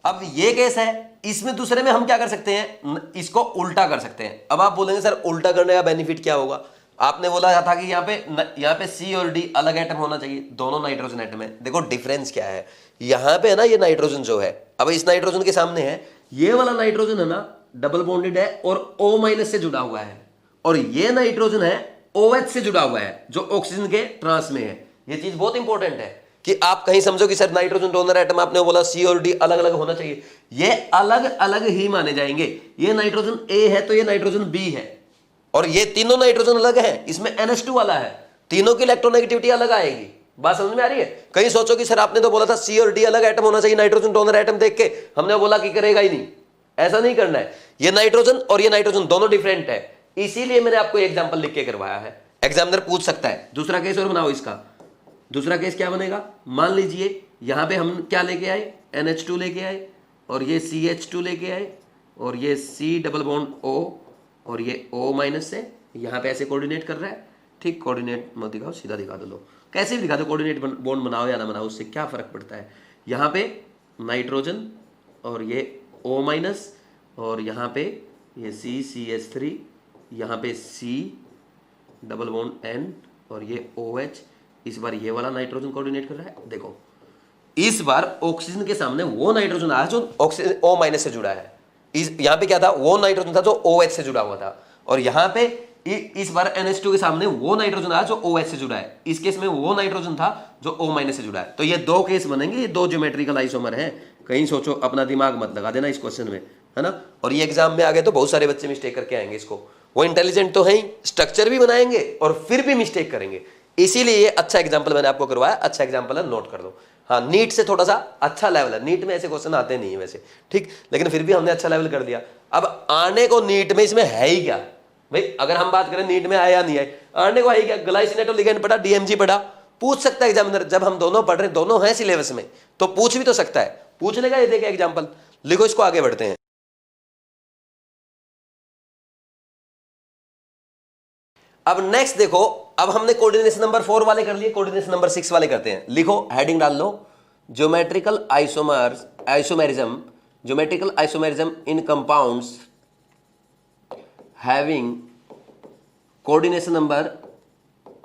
अब ये केस है, इसमें दूसरे में हम क्या कर सकते हैं, इसको उल्टा कर सकते हैं। अब आप बोलेंगे सर उल्टा करने का बेनिफिट क्या होगा, आपने बोला था कि यहाँ पे C और D अलग एटम होना चाहिए, दोनों नाइट्रोजन एटम है। देखो डिफरेंस क्या है, यहाँ पे है ना ये नाइट्रोजन जो है, अब इस नाइट्रोजन के सामने है ये वाला नाइट्रोजन है ना डबल बॉन्डेड है और O- से जुड़ा हुआ है, और ये नाइट्रोजन है OH से जुड़ा हुआ है जो ऑक्सीजन के ट्रांस में है। ये चीज बहुत इंपॉर्टेंट है कि आप कहीं समझो कि सर नाइट्रोजन डोनर एटम आपने बोला C और D अलग अलग होना चाहिए, ये अलग अलग ही माने जाएंगे। ये नाइट्रोजन A है तो ये नाइट्रोजन B है, और ये तीनों नाइट्रोजन अलग है, इसमें NH2 वाला है, तीनों की इलेक्ट्रोनेगेटिविटी अलग आएगी। बात समझ में आ रही है? कहीं सोचो कि सर आपने तो बोला था C और D अलग एटम होना चाहिए, नाइट्रोजन डोनर एटम देख के हमने बोला कि करेगा ही नहीं, ऐसा नहीं करना है। ये नाइट्रोजन और ये नाइट्रोजन दोनों डिफरेंट है, इसीलिए मैंने आपको एग्जाम्पल लिख के करवाया है। एग्जामिनर पूछ सकता है दूसरा केस और बनाओ इसका। दूसरा केस क्या बनेगा, मान लीजिए यहां पे हम क्या लेके आए, NH2 लेके आए, और ये CH2 लेके आए, और ये C डबल बॉन्ड O, और ये O- से यहाँ पे ऐसे कोऑर्डिनेट कर रहा है। ठीक, कोऑर्डिनेट मत दिखाओ, सीधा दिखा दो, लो कैसे भी दिखा दो, कोऑर्डिनेट बॉन्ड बनाओ या ना बनाओ उससे क्या फर्क पड़ता है। यहाँ पे नाइट्रोजन और ये O-, और यहाँ पे ये CH3, यहाँ पे C डबल बॉन्ड N, और ये OH। इस बार ये वाला नाइट्रोजन कोऑर्डिनेट कर रहा है। देखो इस बार ऑक्सीजन के सामने वो नाइट्रोजन आया जो ऑक्सीजन O- से जुड़ा है। यहाँ पे क्या था, वो नाइट्रोजन था जो OH से जुड़ा हुआ था, और यहाँ पे इस बार NH2 के सामने वो नाइट्रोजन आया जो OH से जुड़ा है। इस केस में वो नाइट्रोजन था जो O- से जुड़ा है। तो ये दो केस बनेंगे, ये दो ज्योमेट्रिकल आइसोमर हैं। कहीं सोचो, अपना दिमाग मत लगा देना इस क्वेश्चन में, है ना। और ये एग्जाम में आ गए तो बहुत सारे बच्चे मिस्टेक करके आएंगे इसको, वो इंटेलिजेंट तो है ही, स्ट्रक्चर भी बनाएंगे और फिर भी मिस्टेक करेंगे। इसीलिए ये अच्छा एग्जाम्पल मैंने आपको करवाया, अच्छा एग्जाम्पल है, नोट कर दो। हाँ, नीट से थोड़ा सा अच्छा लेवल है, नीट में ऐसे क्वेश्चन आते नहीं है वैसे, ठीक, लेकिन फिर भी हमने अच्छा लेवल कर दिया। अब आने को नीट में इसमें है ही क्या भाई, अगर हम बात करें नीट में आया नहीं आए, आने को है ही क्या, ग्लाइसिनेट लिगेंड पढ़ा, DMG पढ़ा, पूछ सकता है एग्जामिनर। जब हम दोनों पढ़ रहे, दोनों हैं सिलेबस में, तो पूछ भी तो सकता है, पूछ लेगा। ये देखे एग्जाम्पल, लिखो इसको, आगे बढ़ते हैं। अब नेक्स्ट देखो, अब हमने कोऑर्डिनेशन नंबर 4 वाले कर लिए, कोऑर्डिनेशन नंबर 6 वाले करते हैं। लिखो, हेडिंग डाल लो, geometrical isomerism, geometrical isomerism in compounds having coordination number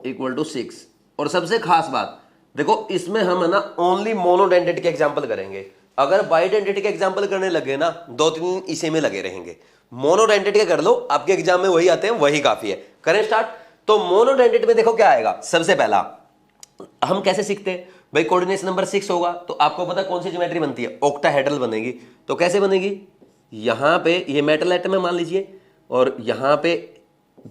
equal to 6। और सबसे खास बात देखो, इसमें हम है ना ओनली मोनोडेंडेट के एग्जांपल करेंगे। अगर बाइडेंडेट के एग्जांपल करने लगे ना, 2-3 दिन इसी में लगे रहेंगे। मोनोडेंडेट के कर लो, आपके एग्जाम में वही आते हैं, वही काफी है। करें स्टार्ट। तो मोनोडेंडेट में देखो क्या आएगा, सबसे पहला हम कैसे सीखते हैं भाई, कोऑर्डिनेशन नंबर 6 होगा तो आपको पता कौन सी ज्योमेट्री बनती है, ऑक्टाहेड्रल बनेगी। तो कैसे बनेगी, यहां पे ये मेटल एटम है मान लीजिए, और यहां पे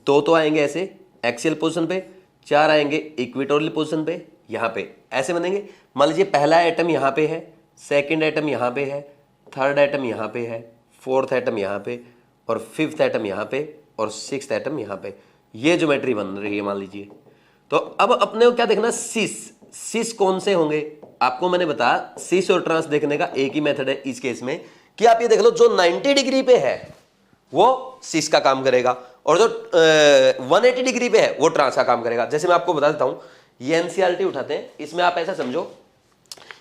2 तो आएंगे ऐसे एक्सियल पोजीशन पे, 4 आएंगे इक्वेटोरियल पोजीशन पे, यहां पे ऐसे बनेंगे। मान लीजिए पहला एटम यहां पे है, सेकंड एटम यहां पे है, थर्ड एटम यहां पे है, फोर्थ एटम यहां पे, और फिफ्थ एटम यहां पे, और सिक्स्थ एटम यहां पे। ये ज्योमेट्री बन रही है मान लीजिए। तो अब अपने को क्या देखना, सिस कौन से होंगे। आपको मैंने बताया सिस और ट्रांस देखने का एक ही मेथड है इस केस में, कि आप ये देख लो जो 90 डिग्री पे है वो सिस का काम करेगा, और जो 180 डिग्री पे है वो ट्रांस का काम करेगा। जैसे मैं आपको बता देता हूं, ये NCERT उठाते हैं, इसमें आप ऐसा समझो,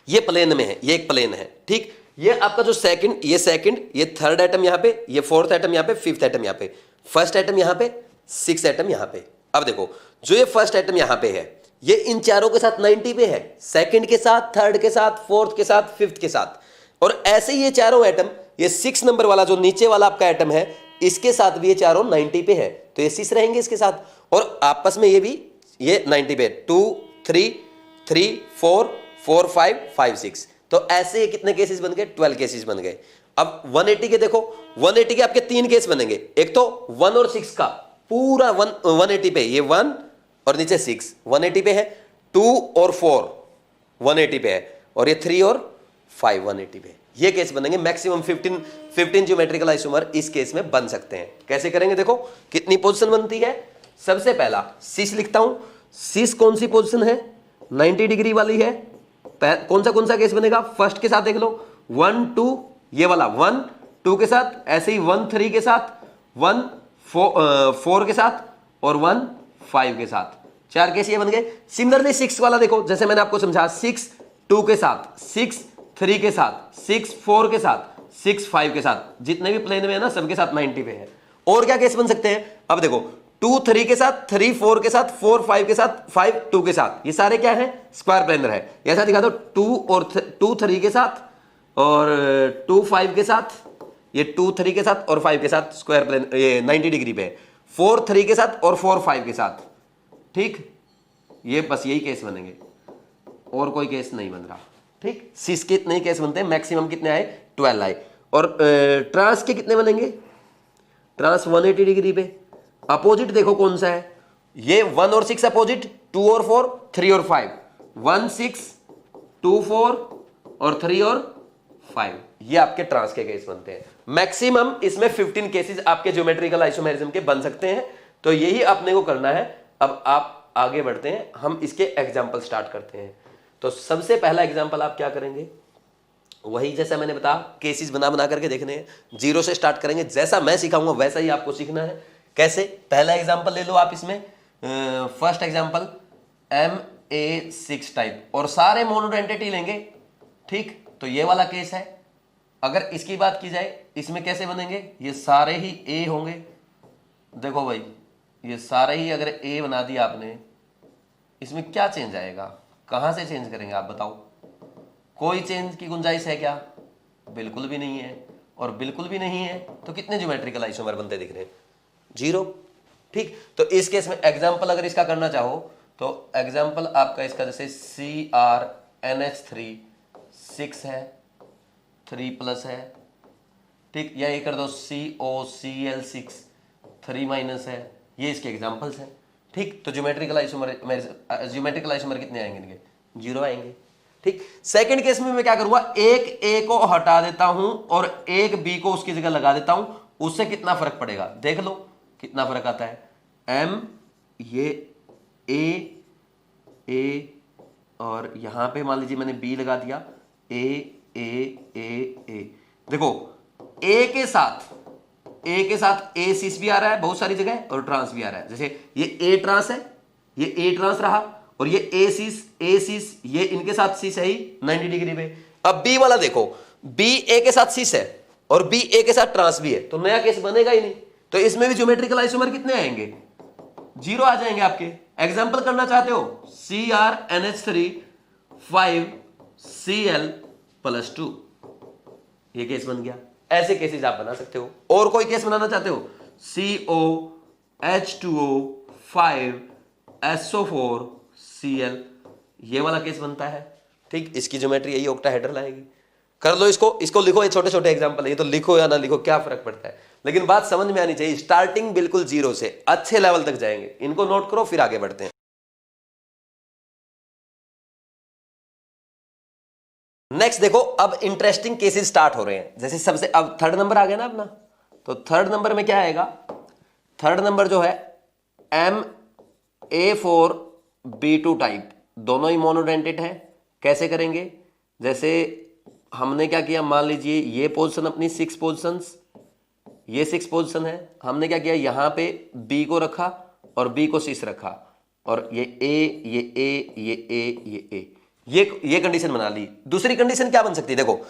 ये प्लेन में है, ये एक प्लेन है, ठीक। ये आपका जो सेकंड, ये थर्ड एटम यहां पे, ये फोर्थ एटम यहां पे, फिफ्थ एटम यहां पे, फर्स्ट एटम यहां पे, सिक्स एटम यहां पे। अब देखो, जो ये फर्स्ट एटम यहां पे है, ये इन चारों के साथ 90 पे है, सेकंड के साथ, थर्ड के साथ, फोर्थ के साथ, फिफ्थ के साथ। और ऐसे ही ये चारों एटम, ये 6 नंबर वाला जो नीचे वाला आपका एटम है, इसके साथ भी ये चारों 90 पे है, तो ये 6 रहेंगे इसके साथ। और आपस में ये भी ये 90 पे, 2 3 3 4 4 5 5 6। तो ऐसे ये कितने केसेस बन गए, 12 केसेस बन गए। अब 180 के देखो, 180 के आपके 3 केस बनेंगे, एक तो 1 और 6 का पूरा 180 पे, ये 1 और नीचे 6 180 पे है, 2 और 4 180 पे है, और ये 3 और 5 180 पे। ये केस बनेंगे। मैक्सिमम 15 ज्योमेट्रिकल आइसोमर इस केस में बन सकते हैं। कैसे करेंगे, देखो कितनी पोजीशन बनती है। सबसे पहला सिस लिखता हूं, सिस कौन सी पोजीशन है, 90 डिग्री वाली है। कौन सा केस बनेगा, फर्स्ट के साथ देख लो, 1 2 ये वाला 1 2 के साथ, ऐसे ही 1 3 के साथ, 1 4 के साथ और 1 5 के साथ, 4 केस ये बन गए। सिमिलरली 6 वाला देखो, जैसे मैंने आपको समझा, 6 2 के साथ, 6 3 के साथ, 6 4 के साथ, 6 5 के साथ, जितने भी प्लेन में है ना सबके साथ 90 पे है। और क्या केस बन सकते हैं, अब देखो 2 3 के साथ, 3 4 के साथ, 4 5 के साथ, 5 2 के साथ, ये सारे क्या है, स्क्वायर प्लेनर है। ऐसा दिखा दो 2 3 के साथ और 2 5 के साथ, ये 2 3 के साथ और 5 के साथ स्क्वायर प्लेन, ये 90 डिग्री पे है। 4 3 के साथ और 4 5 के साथ, ठीक, ये बस यही केस बनेंगे, और कोई केस नहीं बन रहा। ठीक, सिस के इतने ही केस बनते हैं, मैक्सिमम कितने आए, 12 आए। और ट्रांस के कितने बनेंगे, ट्रांस 180 डिग्री पे। अपोजिट देखो कौन सा है, ये 1 और 6 अपोजिट, 2 और 4, 3 और 5, 1 6 2 4 और 3 और 5, ये आपके ट्रांस के केस बनते हैं। मैक्सिमम इसमें 15 केसेस आपके ज्योमेट्रिकल आइसोमेरिज्म के बन सकते हैं। तो यही अपने को करना है। अब आप आगे बढ़ते हैं, हम इसके एग्जाम्पल स्टार्ट करते हैं। तो सबसे पहला एग्जाम्पल आप क्या करेंगे, वही जैसा मैंने बताया, केसेस बना बना करके देखने हैं, 0 से स्टार्ट करेंगे। जैसा मैं सिखाऊंगा वैसा ही आपको सीखना है। कैसे, पहला एग्जाम्पल ले लो आप इसमें, फर्स्ट एग्जाम्पल MA6 टाइप, और सारे मोनोडेंटिटी लेंगे। ठीक, तो ये वाला केस है। अगर इसकी बात की जाए, इसमें कैसे बनेंगे, ये सारे ही A होंगे। देखो भाई, ये सारे ही अगर A बना दिया आपने, इसमें क्या चेंज आएगा, कहां से चेंज करेंगे आप बताओ, कोई चेंज की गुंजाइश है क्या, बिल्कुल भी नहीं है। और बिल्कुल भी नहीं है तो कितने ज्योमेट्रिकल आइसोमर बनते दिख रहे हैं, 0। ठीक, तो इस केस में एग्जाम्पल अगर इसका करना चाहो तो एग्जाम्पल आपका इसका जैसे CrNH3 6 है, 3 प्लस है। ठीक, या ये कर दो COCl6 3 माइनस है। ये इसके एग्जाम्पल्स हैं। ठीक, तो ज्योमेट्रिकल आइसोमर कितने आएंगे इनके, 0 आएंगे। ठीक, सेकंड केस में मैं क्या करूंगा, एक A को हटा देता हूं और एक B को उसकी जगह लगा देता हूं, उससे कितना फर्क पड़ेगा, देख लो कितना फर्क आता है। M, ये A और यहां पे मान लीजिए मैंने B लगा दिया, A। देखो A के साथ A सिस भी आ रहा है बहुत सारी जगह, और ट्रांस भी आ रहा है। जैसे ये A ट्रांस है, ये A ट्रांस रहा, और ये A सिस, ये इनके साथ सिस है ही 90 डिग्री पे। अब B वाला देखो, B A के साथ सिस है और B A के साथ ट्रांस भी है, तो नया केस बनेगा ही नहीं। तो इसमें भी ज्योमेट्रिकल आइसोमर कितने आएंगे, 0 आ जाएंगे आपके। एग्जाम्पल करना चाहते हो, CrNH3 5Cl+2, ये केस बन गया। ऐसे केसेस आप बना सकते हो। और कोई केस बनाना चाहते हो, COH2O 5SO4Cl, ये वाला केस बनता है। ठीक, इसकी ज्योमेट्री यही ऑक्टाहेड्रल आएगी। कर लो इसको लिखो, ये छोटे छोटे एग्जांपल है, ये तो लिखो या ना लिखो क्या फर्क पड़ता है, लेकिन बात समझ में आनी चाहिए। स्टार्टिंग बिल्कुल 0 से अच्छे लेवल तक जाएंगे, इनको नोट करो फिर आगे बढ़ते हैं। नेक्स्ट देखो, अब इंटरेस्टिंग केसेस स्टार्ट हो रहे हैं। जैसे सबसे अब थर्ड नंबर आ गया ना अपना, तो थर्ड नंबर में क्या आएगा, थर्ड नंबर जो है MA4B2 टाइप, दोनों ही मोनोडेंटेट है। कैसे करेंगे, जैसे हमने क्या किया, मान लीजिए ये पोजीशन अपनी 6 पोजीशंस, ये 6 पोजीशन है। हमने क्या किया, यहां पे B को रखा और B को 6 रखा, और ये A, ये A, ये A, ये A, ये कंडीशन बना ली। दूसरी कंडीशन क्या बन सकती है, देखो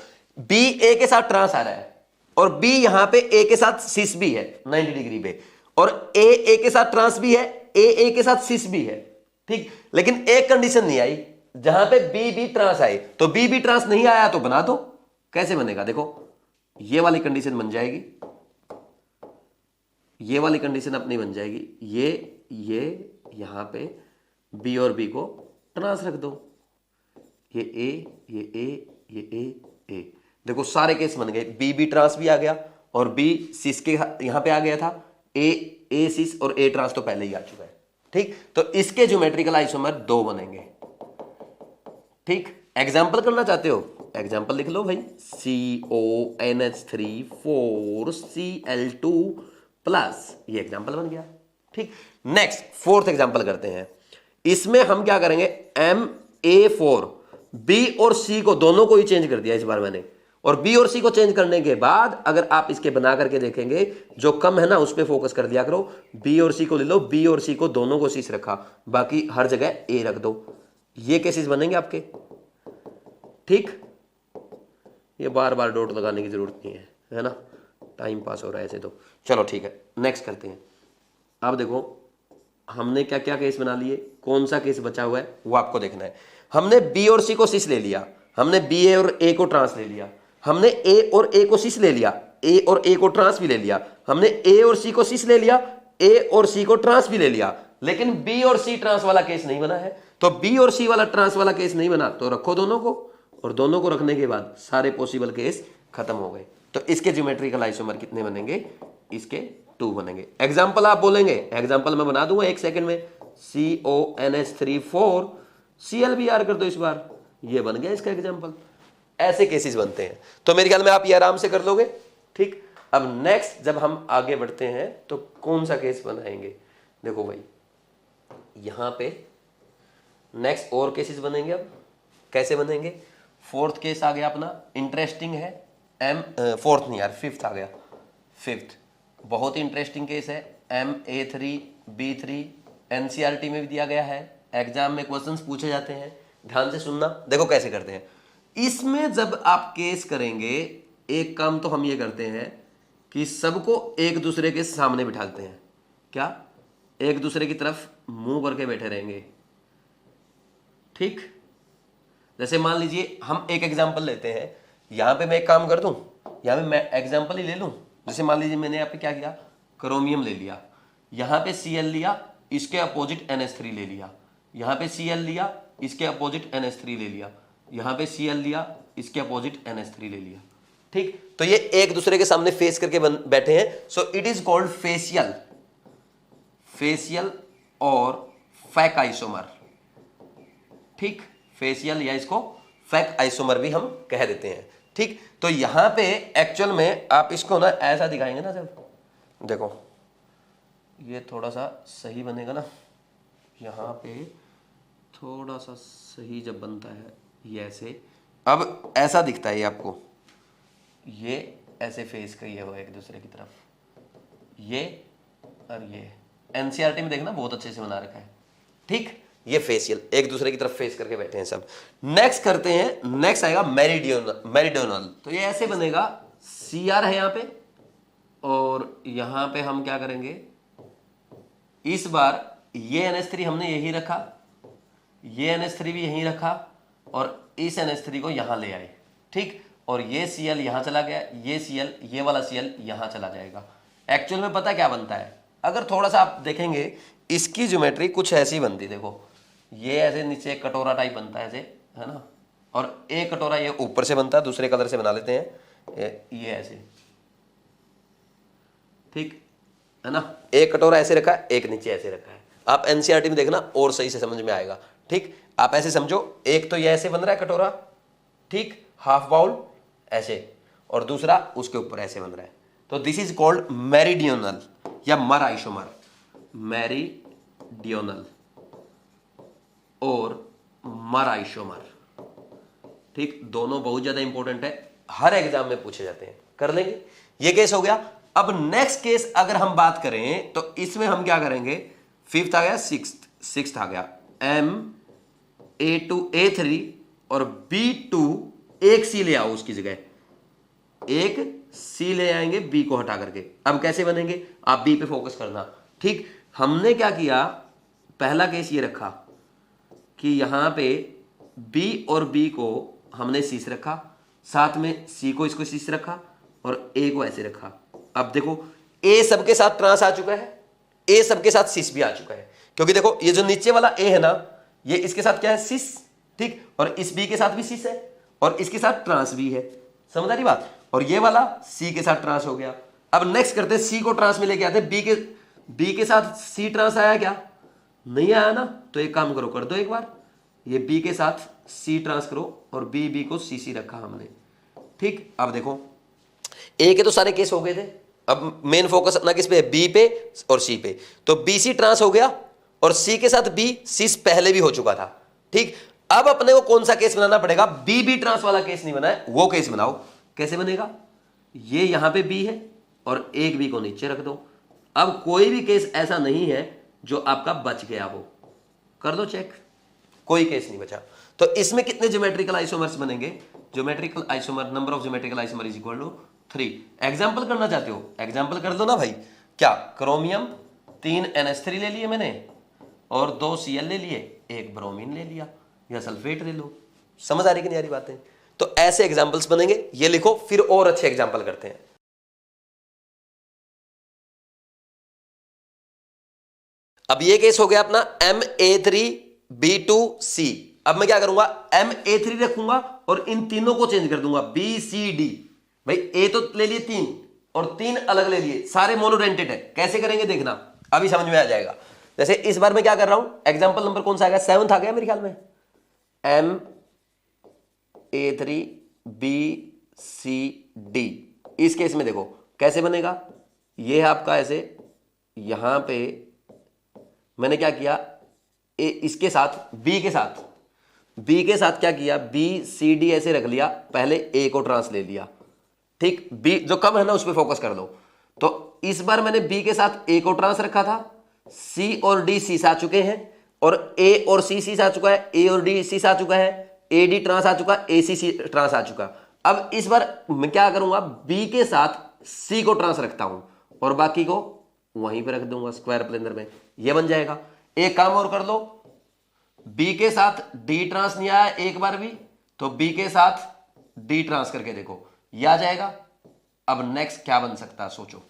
B A के साथ ट्रांस आ रहा है और B यहां पे A के साथ सिस भी है 90 डिग्री पे, और A के साथ ट्रांस भी है, A के साथ सिस भी है। ठीक, लेकिन एक कंडीशन नहीं आई, जहां पे B ट्रांस आए। तो B ट्रांस नहीं आया तो बना दो। कैसे बनेगा, देखो ये वाली कंडीशन बन जाएगी, ये वाली कंडीशन अपनी बन जाएगी, ये यहां पे B और B को ट्रांस रख दो, ये A, ये A, ये A, A। देखो सारे केस बन गए, B ट्रांस भी आ गया और B सिस के यहां पे आ गया था, A सिस और A ट्रांस तो पहले ही आ चुका है। ठीक, तो इसके ज्योमेट्रिकल आइसोमर 2 बनेंगे। ठीक, एग्जाम्पल करना चाहते हो, एग्जाम्पल लिख लो भाई, CONH3 4Cl2+, ये एग्जाम्पल बन गया। ठीक, नेक्स्ट फोर्थ एग्जाम्पल करते हैं। इसमें हम क्या करेंगे, MA4 B और C को दोनों को ही चेंज कर दिया इस बार मैंने, और बी और सी को चेंज करने के बाद अगर आप इसके बना करके देखेंगे, जो कम है ना उस पर फोकस कर दिया करो। बी और सी को ले लो, बी और सी को दोनों को शीश रखा, बाकी हर जगह ए रख दो। ये केसेस बनेंगे आपके, ठीक। ये बार बार डॉट लगाने की जरूरत नहीं है ना, टाइम पास हो रहा है ऐसे तो। चलो ठीक है, नेक्स्ट करते हैं। अब देखो हमने क्या क्या केस बना लिए, कौन सा केस बचा हुआ है वो आपको देखना है। हमने बी और सी को शीश ले लिया, हमने बी ए और ए को ट्रांस ले लिया, हमने ए और ए को शीश ले लिया, ए और ए को ट्रांस भी ले लिया, हमने ए और सी को शीश ले लिया, ए और सी को ट्रांस भी ले लिया, लेकिन बी और सी ट्रांस वाला केस नहीं बना है। तो बी और सी वाला ट्रांस वाला केस नहीं बना तो रखो दोनों को, और दोनों को रखने के बाद सारे पॉसिबल केस खत्म हो गए। तो इसके ज्योमेट्रिकल आइसोमर कितने बनेंगे, इसके 2 बनेंगे। एग्जाम्पल आप बोलेंगे, एग्जाम्पल मैं बना दूंगा 1 सेकंड में। CONH3 ClBr कर दो इस बार, ये बन गया इसका एग्जाम्पल। ऐसे केसेस बनते हैं, तो मेरे ख्याल में आप ये आराम से कर लोगे, ठीक। अब नेक्स्ट जब हम आगे बढ़ते हैं तो कौन सा केस बनाएंगे, देखो भाई यहां पे नेक्स्ट और केसेस बनेंगे। अब कैसे बनेंगे, 4th केस आ गया अपना, इंटरेस्टिंग है। फोर्थ नहीं यार, 5th आ गया, 5th बहुत ही इंटरेस्टिंग केस है। MA3B3 NCERT में भी दिया गया है, एग्जाम में क्वेश्चंस पूछे जाते हैं, ध्यान से सुनना। देखो कैसे करते हैं इसमें, जब आप केस करेंगे एक काम तो हम ये करते हैं कि सबको एक दूसरे के सामने बिठाते हैं, क्या एक दूसरे की तरफ मुंह करके बैठे रहेंगे, ठीक। जैसे मान लीजिए हम एक एग्जांपल लेते हैं, यहां पे मैं एक काम कर दूं, यहां पे मैं एग्जांपल ही ले लूं। जैसे मान लीजिए मैंने यहाँ पे क्या किया, क्रोमियम ले लिया, यहां पे Cl लिया, इसके अपोजिट NH3 ले लिया, यहां पे Cl लिया, इसके अपोजिट NH3 ले लिया, यहां पे Cl लिया, इसके अपोजिट NH3 ले लिया, ठीक। तो ये एक दूसरे के सामने फेस करके बैठे हैं। So it is called facial, facial और फैक आइसोमर, ठीक। फेशियल या इसको फैक आइसोमर भी हम कह देते हैं, ठीक। तो यहां पे एक्चुअल में आप इसको ना ऐसा दिखाएंगे ना, जब देखो ये थोड़ा सा सही बनेगा ना, यहां पे थोड़ा सा सही जब बनता है ये ऐसे, अब ऐसा दिखता है ये आपको, ये ऐसे फेस किए हुआ एक दूसरे की तरफ, ये और ये NCERT में देखना बहुत अच्छे से बना रखा है, ठीक। ये फेशियल एक दूसरे की तरफ फेस करके बैठे हैं सब। नेक्स्ट करते हैं, नेक्स्ट आएगा मेरिडियोनल। तो ये ऐसे बनेगा, Cr है यहाँ पे, और यहां पे हम क्या करेंगे, इस बार ये NH3 हमने यही रखा, ये NH3 भी यहीं रखा, और इस NH3 को यहां ले आए, ठीक। और ये Cl यहां चला गया, ये Cl, ये वाला Cl यहां चला जाएगा। एक्चुअल में पता क्या बनता है, अगर थोड़ा सा आप देखेंगे इसकी ज्योमेट्री कुछ ऐसी बनती, देखो ये ऐसे नीचे एक कटोरा टाइप बनता है ऐसे, है ना, और एक कटोरा ये ऊपर से बनता है, दूसरे कलर से बना लेते हैं, ये ऐसे, ठीक है ना। एक कटोरा ऐसे रखा है, एक नीचे ऐसे रखा है। आप NCERT में देखना और सही से समझ में आएगा, ठीक। आप ऐसे समझो, एक तो ये ऐसे बन रहा है कटोरा, ठीक, हाफ बाउल ऐसे, और दूसरा उसके ऊपर ऐसे बन रहा है। तो दिस इज कॉल्ड मेरिडियोनल या मर आइसोमर, मेरिडियोनल और मर आइसोमर, ठीक। दोनों बहुत ज्यादा इंपॉर्टेंट है, हर एग्जाम में पूछे जाते हैं, कर लेंगे। ये केस हो गया। अब नेक्स्ट केस अगर हम बात करें तो इसमें हम क्या करेंगे, 5th आ गया, 6th आ गया, MA2A3 और B2, एक C ले आओ उसकी जगह, एक C ले आएंगे B को हटा करके। अब कैसे बनेंगे, आप B पे फोकस करना, ठीक। हमने क्या किया, पहला केस ये रखा कि यहां पे B और B को हमने शीश रखा, साथ में C को इसको शीश रखा, और A को ऐसे रखा। अब देखो A सबके साथ ट्रांस आ चुका है, A सबके साथ शीश भी आ चुका है, क्योंकि देखो ये जो नीचे वाला A है ना, ये इसके साथ क्या है, शीश, ठीक। और इस B के साथ भी शीश है, और इसके साथ ट्रांस भी है, समझ आ रही बात। और ये वाला C के साथ ट्रांस हो गया। अब नेक्स्ट करते हैं, C को ट्रांस में लेके आते हैं, B के साथ C ट्रांस आया क्या, नहीं आया ना। तो एक काम करो, कर दो एक बार, ये B के साथ C ट्रांस करो, और B को CC रखा हमने, ठीक। अब देखो A के तो सारे केस हो गए थे, अब मेन फोकस अपना किस पे है, B पे और C पे। तो BC ट्रांस हो गया, और C के साथ B, C पहले भी हो चुका था, ठीक। अब अपने को कौन सा केस बनाना पड़ेगा, BB ट्रांस वाला केस नहीं बना है, वो केस बनाओ। कैसे बनेगा, ये यहां पे बी है और एक बी को नीचे रख दो। अब कोई भी केस ऐसा नहीं है जो आपका बच गया हो, कर दो चेक, कोई केस नहीं बचा। तो इसमें कितने ज्योमेट्रिकल आइसोमर्स बनेंगे, geometrical isomer, number of geometrical isomer is equal to 3। Example करना चाहते हो, एग्जांपल कर दो ना भाई। क्या, क्रोमियम 3 NH3 ले लिए मैंने और 2 Cl ले लिए, 1 ब्रोमीन ले लिया, या सल्फेट ले लो। समझ आ रही कि नहीं आ रही बातें? तो ऐसे एग्जांपल्स बनेंगे, ये लिखो, फिर और अच्छे एग्जांपल करते हैं। अब ये केस हो गया अपना Ma3B2C। अब मैं क्या करूंगा, Ma3 रखूंगा और इन तीनों को चेंज कर दूंगा, BCD। भाई ए तो ले लिए 3 और 3 अलग ले लिए, सारे मोनोडेंटेड है। कैसे करेंगे देखना, अभी समझ में आ जाएगा। जैसे इस बार मैं क्या कर रहा हूं, एग्जांपल नंबर कौन सा आ गया, 7th आ गया मेरे ख्याल में। Ma3BCD। इस केस में देखो कैसे बनेगा, ये है आपका ऐसे, यहां पे मैंने क्या किया, इसके साथ बी के साथ क्या किया, BCD ऐसे रख लिया, पहले ए को ट्रांस ले लिया। ठीक, बी जो कम है ना उस पर फोकस कर दो। तो इस बार मैंने बी के साथ ए को ट्रांस रखा था, सी और डी सी आ चुके हैं, और ए और सी आ चुका है, ए और डी सी आ चुका है, ए डी ट्रांस आ चुका, ए सी ट्रांस आ चुका। अब इस बार मैं क्या करूंगा, बी के साथ सी को ट्रांस रखता हूं और बाकी को वहीं पे रख दूंगा स्क्वायर प्लेनर में, ये बन जाएगा। एक काम और कर लो, बी के साथ डी ट्रांस नहीं आया एक बार भी, तो बी के साथ डी ट्रांस करके देखो, ये आ जाएगा। अब नेक्स्ट क्या बन सकता है सोचो,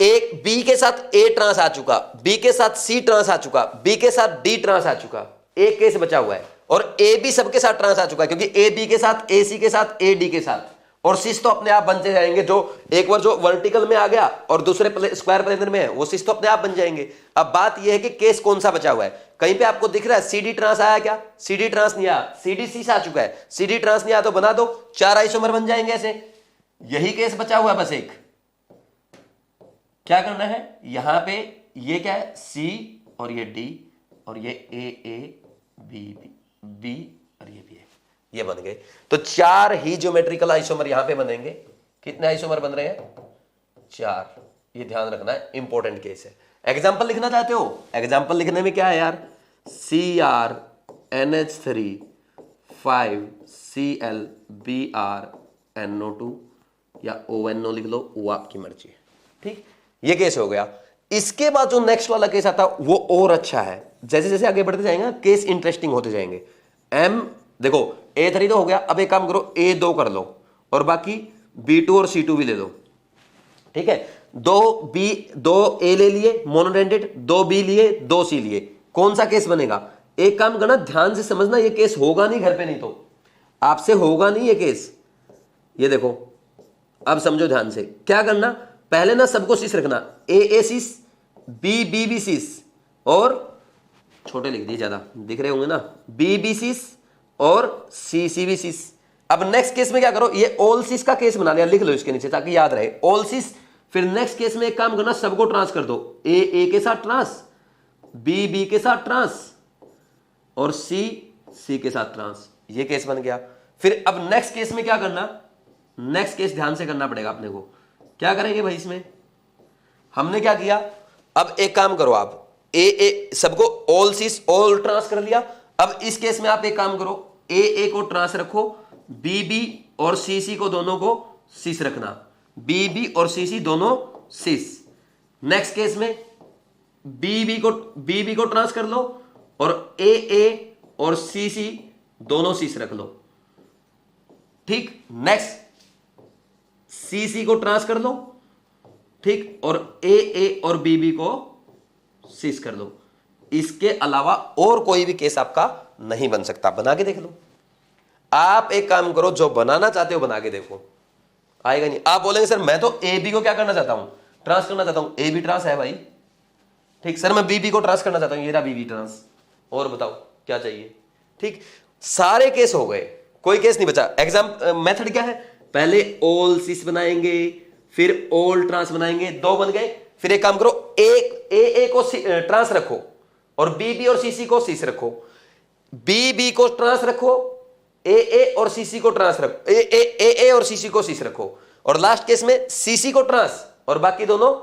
एक बी के साथ ए ट्रांस आ चुका, बी के साथ सी ट्रांस आ चुका, बी के साथ डी ट्रांस आ चुका, एक केस बचा हुआ है, और ए बी सबके साथ ट्रांस आ चुका है, क्योंकि ए बी के साथ, ए सी के साथ, ए डी के साथ, और सिस तो अपने आप बनते जाएंगे। जो एक बार जो वर्टिकल में आ गया और दूसरे स्क्वायर प्लेनर में है, वो सिस तो अपने आप बन जाएंगे। अब बात यह है कि केस कौन सा बचा हुआ है। कहीं पे आपको दिख रहा है सीडी ट्रांस आया क्या, सीडी ट्रांस नहीं आया, सीडी सिस आ चुका है, सीडी ट्रांस नहीं आया तो बना दो, 4 आइसोमर बन जाएंगे ऐसे। यही केस बचा हुआ है बस एक, क्या करना है, यहां पे ये क्या है, सी और ये डी और ये ए बी बी और ये बी है, ये बन गए। तो 4 ही ज्योमेट्रिकल आइसोमर यहां पे बनेंगे। कितने आइसोमर बन रहे हैं, 4। ये ध्यान रखना है, इंपॉर्टेंट केस है। एग्जांपल लिखना चाहते हो, एग्जांपल लिखने में क्या है यार, CrNH3 5ClBrNO2 या ONO लिख लो, वो आपकी मर्जी है। ठीक, ये केस हो गया। इसके बाद जो नेक्स्ट वाला केस आता वो और अच्छा है। जैसे जैसे आगे बढ़ते जाएंगे केस इंटरेस्टिंग होते जाएंगे। देखो A3 तो हो गया, अब एक काम करो A2 कर लो और बाकी B2 और C2 भी ले लो। ठीक है, 2A ले लिए मोनोडेंटेड, 2B लिए, 2C लिए। कौन सा केस बनेगा, एक काम करना, ध्यान से समझना, ये केस होगा नहीं घर पे, नहीं तो आपसे होगा नहीं ये केस। ये देखो, अब समझो ध्यान से, क्या करना, पहले ना सबको सिस रखना, A सिस, B सिस, और छोटे लिख दिए, ज्यादा दिख रहे होंगे ना, B सिस और C सिस। अब नेक्स्ट केस में क्या करो, ये ऑल सिस का केस बना लिया, लिख लो इसके नीचे ताकि याद रहे, ऑल सिस। फिर नेक्स्ट केस में एक काम करना, सबको ट्रांस कर दो, ए के साथ ट्रांस, बी के साथ ट्रांस और सी के साथ ट्रांस। ये केस बन गया। फिर अब नेक्स्ट केस में क्या करना, नेक्स्ट केस ध्यान से करना पड़ेगा अपने को। क्या करेंगे भाई, इसमें हमने क्या किया, अब एक काम करो आप, ए सबको ऑल सिस ऑल ट्रांस कर लिया। अब इस केस में आप एक काम करो, ए को ट्रांस रखो, बी और सी को दोनों को सिस रखना, बी और सी दोनों सिस। नेक्स्ट केस में बी को ट्रांस कर लो और ए और सी दोनों सिस रख लो। ठीक, नेक्स्ट सी को ट्रांस कर लो, ठीक, और ए और बी को सिस कर लो। इसके अलावा और कोई भी केस आपका नहीं बन सकता। बना के देख लो। आप एक काम करो, जो बनाना चाहते हो बना के देखो, आएगा नहीं। आप बोलेंगे सर मैं तो ए बी को क्या करना चाहता हूं, ट्रांस करना चाहता हूं, ए बी ट्रांस है भाई। ठीक, सर मैं बी को ट्रांस करना चाहता हूं, ये रहा बी ट्रांस, और बताओ क्या चाहिए। ठीक, सारे केस हो गए, कोई केस नहीं बचा। मेथड क्या है, पहले ऑल सिस बनाएंगे, फिर ऑल ट्रांस बनाएंगे, 2 बन गए। फिर एक काम करो, ए को ट्रांस रखो और बी और सी को सिस रखो, बी को ट्रांस रखो ए और सीसी को ट्रांस रखो, ए और सीसी को सीस रखो, और लास्ट केस में सीसी को ट्रांस और बाकी दोनों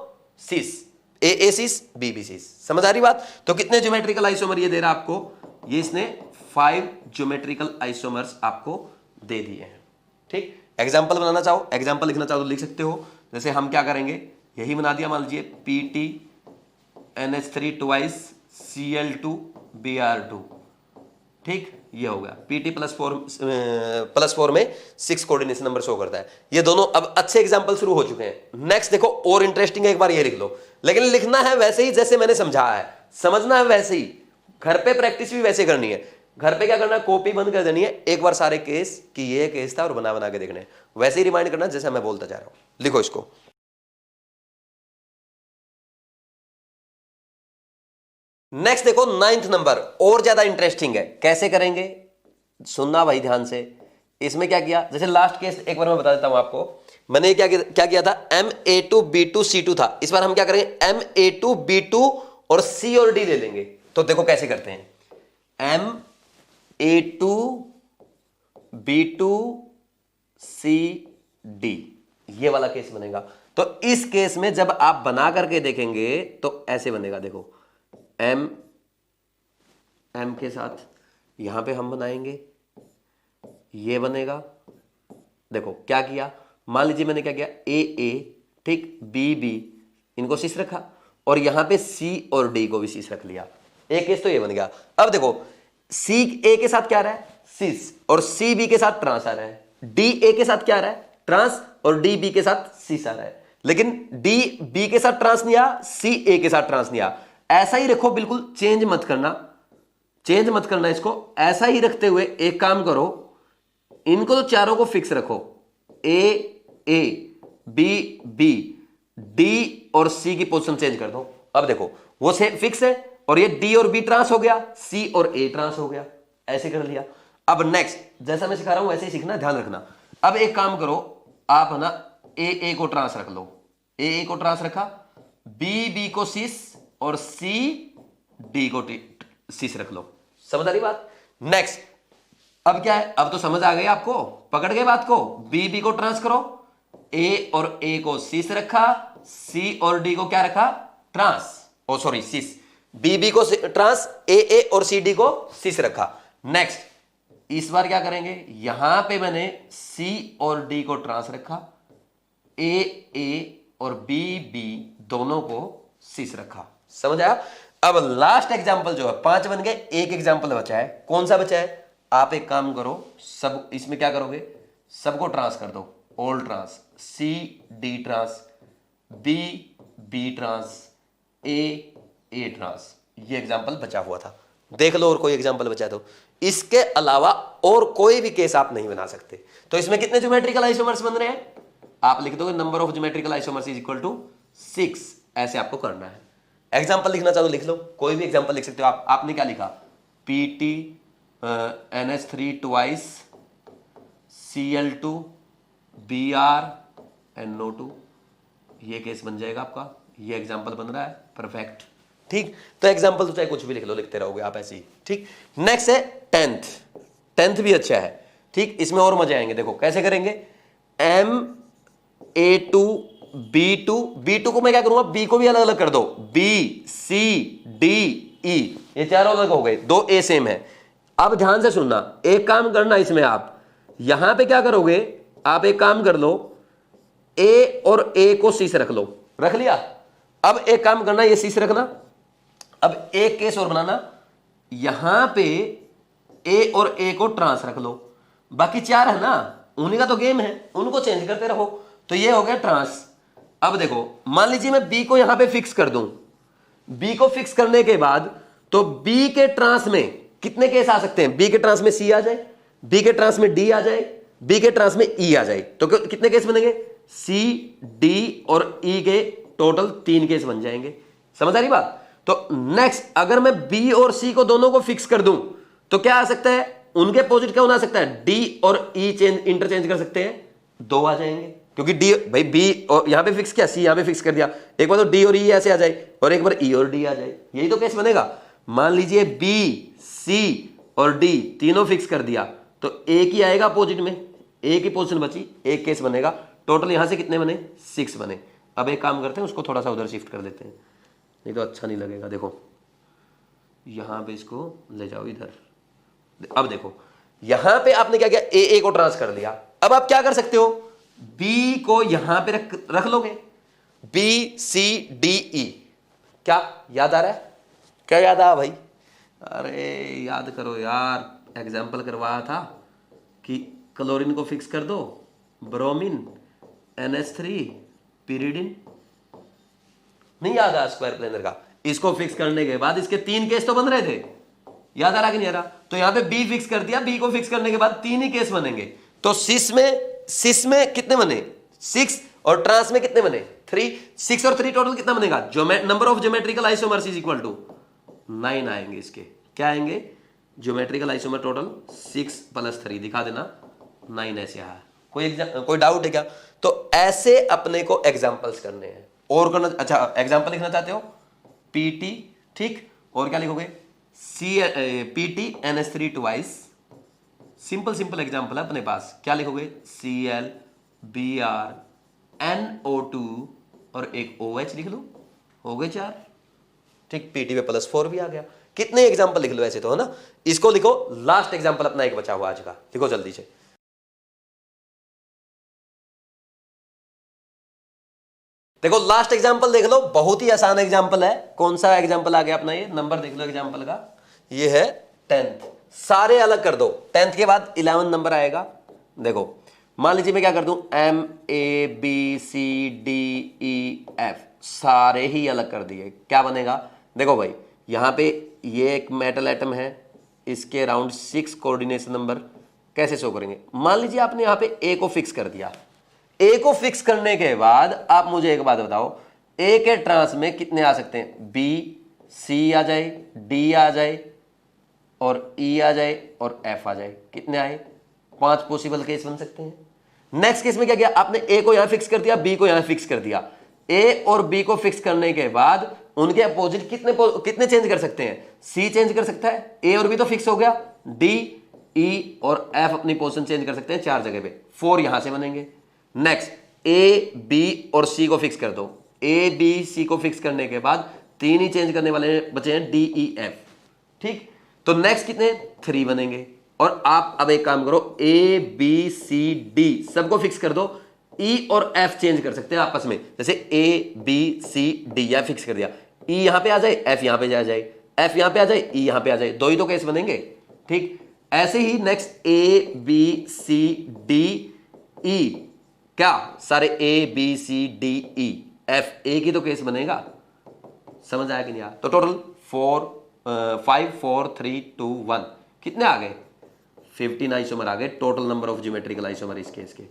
सीस, ए सीस बी सीस। समझ आ रही बात? तो कितने ज्योमेट्रिकल आइसोमर ये दे रहा आपको, ये इसने 5 ज्योमेट्रिकल आइसोमर्स आपको दे दिए हैं। ठीक, एग्जाम्पल बनाना चाहो, एग्जाम्पल लिखना चाहो तो लिख सकते हो। जैसे हम क्या करेंगे, यही बना दिया, मान लीजिए PT NH3 twice Cl2 Br2। ठीक, ये हो गया PT +4 में 6 कोऑर्डिनेशन नंबर शो करता है। ये दोनों अब अच्छे एग्जांपल शुरू हो चुके हैं। नेक्स्ट देखो और इंटरेस्टिंग है, एक बार ये लिख लो, लेकिन लिखना है वैसे ही जैसे मैंने समझाया है, समझना है वैसे ही, घर पे प्रैक्टिस भी वैसे करनी है। घर पे क्या करना है, कॉपी बंद कर देनी है, एक बार सारे केस कि ये केस था और बना बना के देखने, वैसे ही रिमाइंड करना जैसे मैं बोलता जा रहा हूं। लिखो इसको। नेक्स्ट देखो 9th नंबर, और ज्यादा इंटरेस्टिंग है। कैसे करेंगे, सुनना भाई ध्यान से। इसमें क्या किया, जैसे लास्ट केस एक बार मैं बता देता हूं आपको, मैंने क्या किया था, Ma2B2C2 था। इस बार हम क्या करेंगे, Ma2B2 और C और D ले लेंगे। तो देखो कैसे करते हैं, Ma2B2CD, ये वाला केस बनेगा। तो इस केस में जब आप बना करके देखेंगे तो ऐसे बनेगा। देखो M के साथ यहां पे हम बनाएंगे, ये बनेगा। देखो क्या किया, मान लीजिए मैंने क्या किया, A, ठीक, B, इनको शीश रखा, और यहां पे C और D को भी शीश रख लिया। एक केस तो ये बन गया। अब देखो C A के साथ क्या आ रहा है, शीश, और C B के साथ ट्रांस आ रहा है। D A के साथ क्या आ रहा है, ट्रांस, और D B के साथ शीश आ रहा है। लेकिन D B के साथ ट्रांस नहीं आया, C A के साथ ट्रांस नहीं आया। ऐसा ही रखो, बिल्कुल चेंज मत करना इसको। ऐसा ही रखते हुए एक काम करो, इनको तो चारों को फिक्स रखो, A B D और C की पोजीशन चेंज कर दो। अब देखो वो से फिक्स है, और ये D और B ट्रांस हो गया, C और A ट्रांस हो गया, ऐसे कर लिया। अब नेक्स्ट जैसा मैं सिखा रहा हूं वैसे ही सीखना, ध्यान रखना। अब एक काम करो, आप है ना A को ट्रांस रख लो, A को ट्रांस रखा, B को सीस और C D को सीस रख लो। समझ आ रही बात? नेक्स्ट अब क्या है, अब तो समझ आ गई आपको, पकड़ गए बात को। B को ट्रांस करो, A और A को सीस रखा, C और D को क्या रखा, ट्रांस, ओ सॉरी सीस। B को ट्रांस, A और C D को सीस रखा। नेक्स्ट इस बार क्या करेंगे, यहां पे मैंने C और D को ट्रांस रखा, A और B दोनों को सीस रखा। समझ आया? अब लास्ट एग्जांपल जो है, 5 बन गए, एक एग्जांपल बचा है। कौन सा बचा है, आप एक काम करो, सब इसमें क्या करोगे, सबको ट्रांस कर दो, all trans, C D trans, B trans, A trans. ये एग्जांपल बचा हुआ था, देख लो और कोई एग्जांपल बचा दो। इसके अलावा और कोई भी केस आप नहीं बना सकते। तो इसमें कितने ज्योमेट्रिकल आइसोमर्स बन रहे हैं, आप लिख दोगे number of geometrical isomers is equal to 6। ऐसे आपको करना है। एग्जांपल लिखना चाहो तो लिख लो, कोई भी एग्जांपल लिख सकते हो आप। आपने क्या लिखा, PT NH3 twice Cl2 BrNO2, ये केस बन जाएगा आपका। ये एग्जांपल बन रहा है, परफेक्ट। ठीक, तो एग्जांपल तो चाहे कुछ भी लिख लो, लिखते रहोगे आप ऐसे ही। ठीक, नेक्स्ट है 10th भी अच्छा है। ठीक, इसमें और मजे आएंगे। देखो कैसे करेंगे, B2 को मैं क्या करूंगा, B को भी अलग अलग कर दो, B C D E, ये चारों अलग हो गए, 2 A सेम है। अब ध्यान से सुनना, एक काम करना, इसमें आप यहां पे क्या करोगे, आप एक काम कर लो, A और A को C से रख लो, रख लिया। अब एक काम करना, ये C से रखना। अब एक केस और बनाना, यहां पे A और A को ट्रांस रख लो, बाकी 4 है ना, उन्हीं का तो गेम है, उनको चेंज करते रहो। तो ये हो गया ट्रांस। अब देखो मान लीजिए मैं B को यहां पे फिक्स कर दूं, B को फिक्स करने के बाद तो B के ट्रांस में कितने केस आ सकते हैं, B के ट्रांस में C आ जाए, B के ट्रांस में D आ जाए, B के ट्रांस में E आ जाए। तो कितने केस बनेंगे, C D और E के टोटल 3 केस बन जाएंगे। समझ आ रही बात? तो नेक्स्ट अगर मैं B और C को दोनों को फिक्स कर दूं तो क्या आ सकता है, उनके अपोजिट क्या आ सकता है, D और E इंटरचेंज कर सकते हैं, 2 आ जाएंगे। क्योंकि D भाई B और यहां पे फिक्स किया, C यहां पे फिक्स कर दिया, एक बार तो D और E ऐसे आ जाए और एक बार E और D आ जाए, यही तो केस बनेगा। मान लीजिए B C और D तीनों फिक्स कर दिया, तो एक ही आएगा अपोजिट में, एक ही पोजीशन बची, एक केस बनेगा। टोटल यहां से कितने बने? 6 बने। अब एक काम करते हैं, उसको थोड़ा सा उधर शिफ्ट कर देते हैं, नहीं तो अच्छा नहीं लगेगा। देखो यहां पे इसको ले जाओ इधर। अब देखो यहां पे आपने क्या किया, ए को ट्रांस कर लिया। अब आप क्या कर सकते हो, बी को यहां पे रख लोगे, बी सी डी ई। क्या याद आ रहा है? क्या याद आया भाई? अरे याद करो यार, एग्जाम्पल करवाया था कि क्लोरीन को फिक्स कर दो, ब्रोमीन, NH3, पिरिडिन। नहीं याद आया स्क्वायर प्लेनर का? इसको फिक्स करने के बाद इसके 3 केस तो बन रहे थे, याद आ रहा कि नहीं आ रहा? तो यहां पे बी फिक्स कर दिया, बी को फिक्स करने के बाद 3 ही केस बनेंगे। तो सिस में कितने बने? 6, और ट्रांस में कितने बने? 3। 6 और 3 टोटल कितना बनेगा? Number of geometrical isomers is equal to 9 आएंगे। इसके क्या आएंगे? ज्योमेट्रिकल आइसोमर टोटल 6 + 3 दिखा देना, 9 ऐसे आया। कोई डाउट है क्या? तो ऐसे अपने को एग्जांपल्स करने हैं और करना। अच्छा एग्जांपल लिखना चाहते हो, पीटी, ठीक, और क्या लिखोगे? PT NH3 twice. Simple example है अपने पास, क्या लिखोगे? Cl Br NO2 और एक OH लिख लो, हो गए 4। ठीक, पीटी पे +4 भी आ गया। कितने एग्जांपल लिख लो ऐसे तो, है ना? इसको लिखो, लास्ट एग्जांपल अपना एक बचा हुआ आज का, लिखो जल्दी से। देखो लास्ट एग्जांपल देख लो, बहुत ही आसान एग्जांपल है। कौन सा एग्जांपल आ गया अपना? ये नंबर देख लो एग्जांपल का, ये है 10th। सारे अलग कर दो, 10th के बाद 11 नंबर आएगा। देखो मान लीजिए मैं क्या कर दूं, MABCDEF सारे ही अलग कर दिए, क्या बनेगा? देखो भाई यहां पे ये एक मेटल एटम है, इसके अराउंड 6 कोऑर्डिनेशन नंबर। कैसे शो करेंगे? मान लीजिए आपने यहां पे ए को फिक्स कर दिया। ए को फिक्स करने के बाद आप मुझे एक बात बताओ, ए के ट्रांस में कितने आ सकते हैं? बी, सी आ जाए, डी आ जाए, और ई आ जाए, और एफ आ जाए। कितने आए? 5 पॉसिबल केस बन सकते हैं। नेक्स्ट केस में क्या किया आपने? ए को यहां फिक्स कर दिया, बी को यहां फिक्स कर दिया। ए और बी को फिक्स करने के बाद उनके अपोजिट कितने चेंज कर सकते हैं? सी चेंज कर सकता है, ए और बी तो फिक्स हो गया, डी, ई और एफ अपनी पोजीशन चेंज कर सकते हैं 4 जगह पे, 4 यहां से बनेंगे। नेक्स्ट ए, बी और सी को फिक्स कर दो। ए, बी, सी को फिक्स करने के बाद 3 ही चेंज करने वाले बचे हैं, डी, ई, एफ। ठीक, तो नेक्स्ट कितने? 3 बनेंगे। और आप अब एक काम करो, ए, बी, सी, डी सबको फिक्स कर दो, ई और एफ चेंज कर सकते हैं आपस में। जैसे ए, बी, सी, डी या फिक्स कर दिया, ई यहां पे आ जाए, एफ यहां पे आ जाए, एफ यहां पे आ जाए, ई यहां पे आ जाए, 2 ही तो केस बनेंगे। ठीक, ऐसे ही नेक्स्ट ए, बी, सी, डी, ई, क्या सारे ए, बी, सी, डी, ई, एफ एक ही तो केस बनेगा। समझ आया कि नहीं आया? तो टोटल 5 4 3 2 1 कितने आ गए? 15 आइसोमर आ गए, total number of geometrical isomer इस केस के।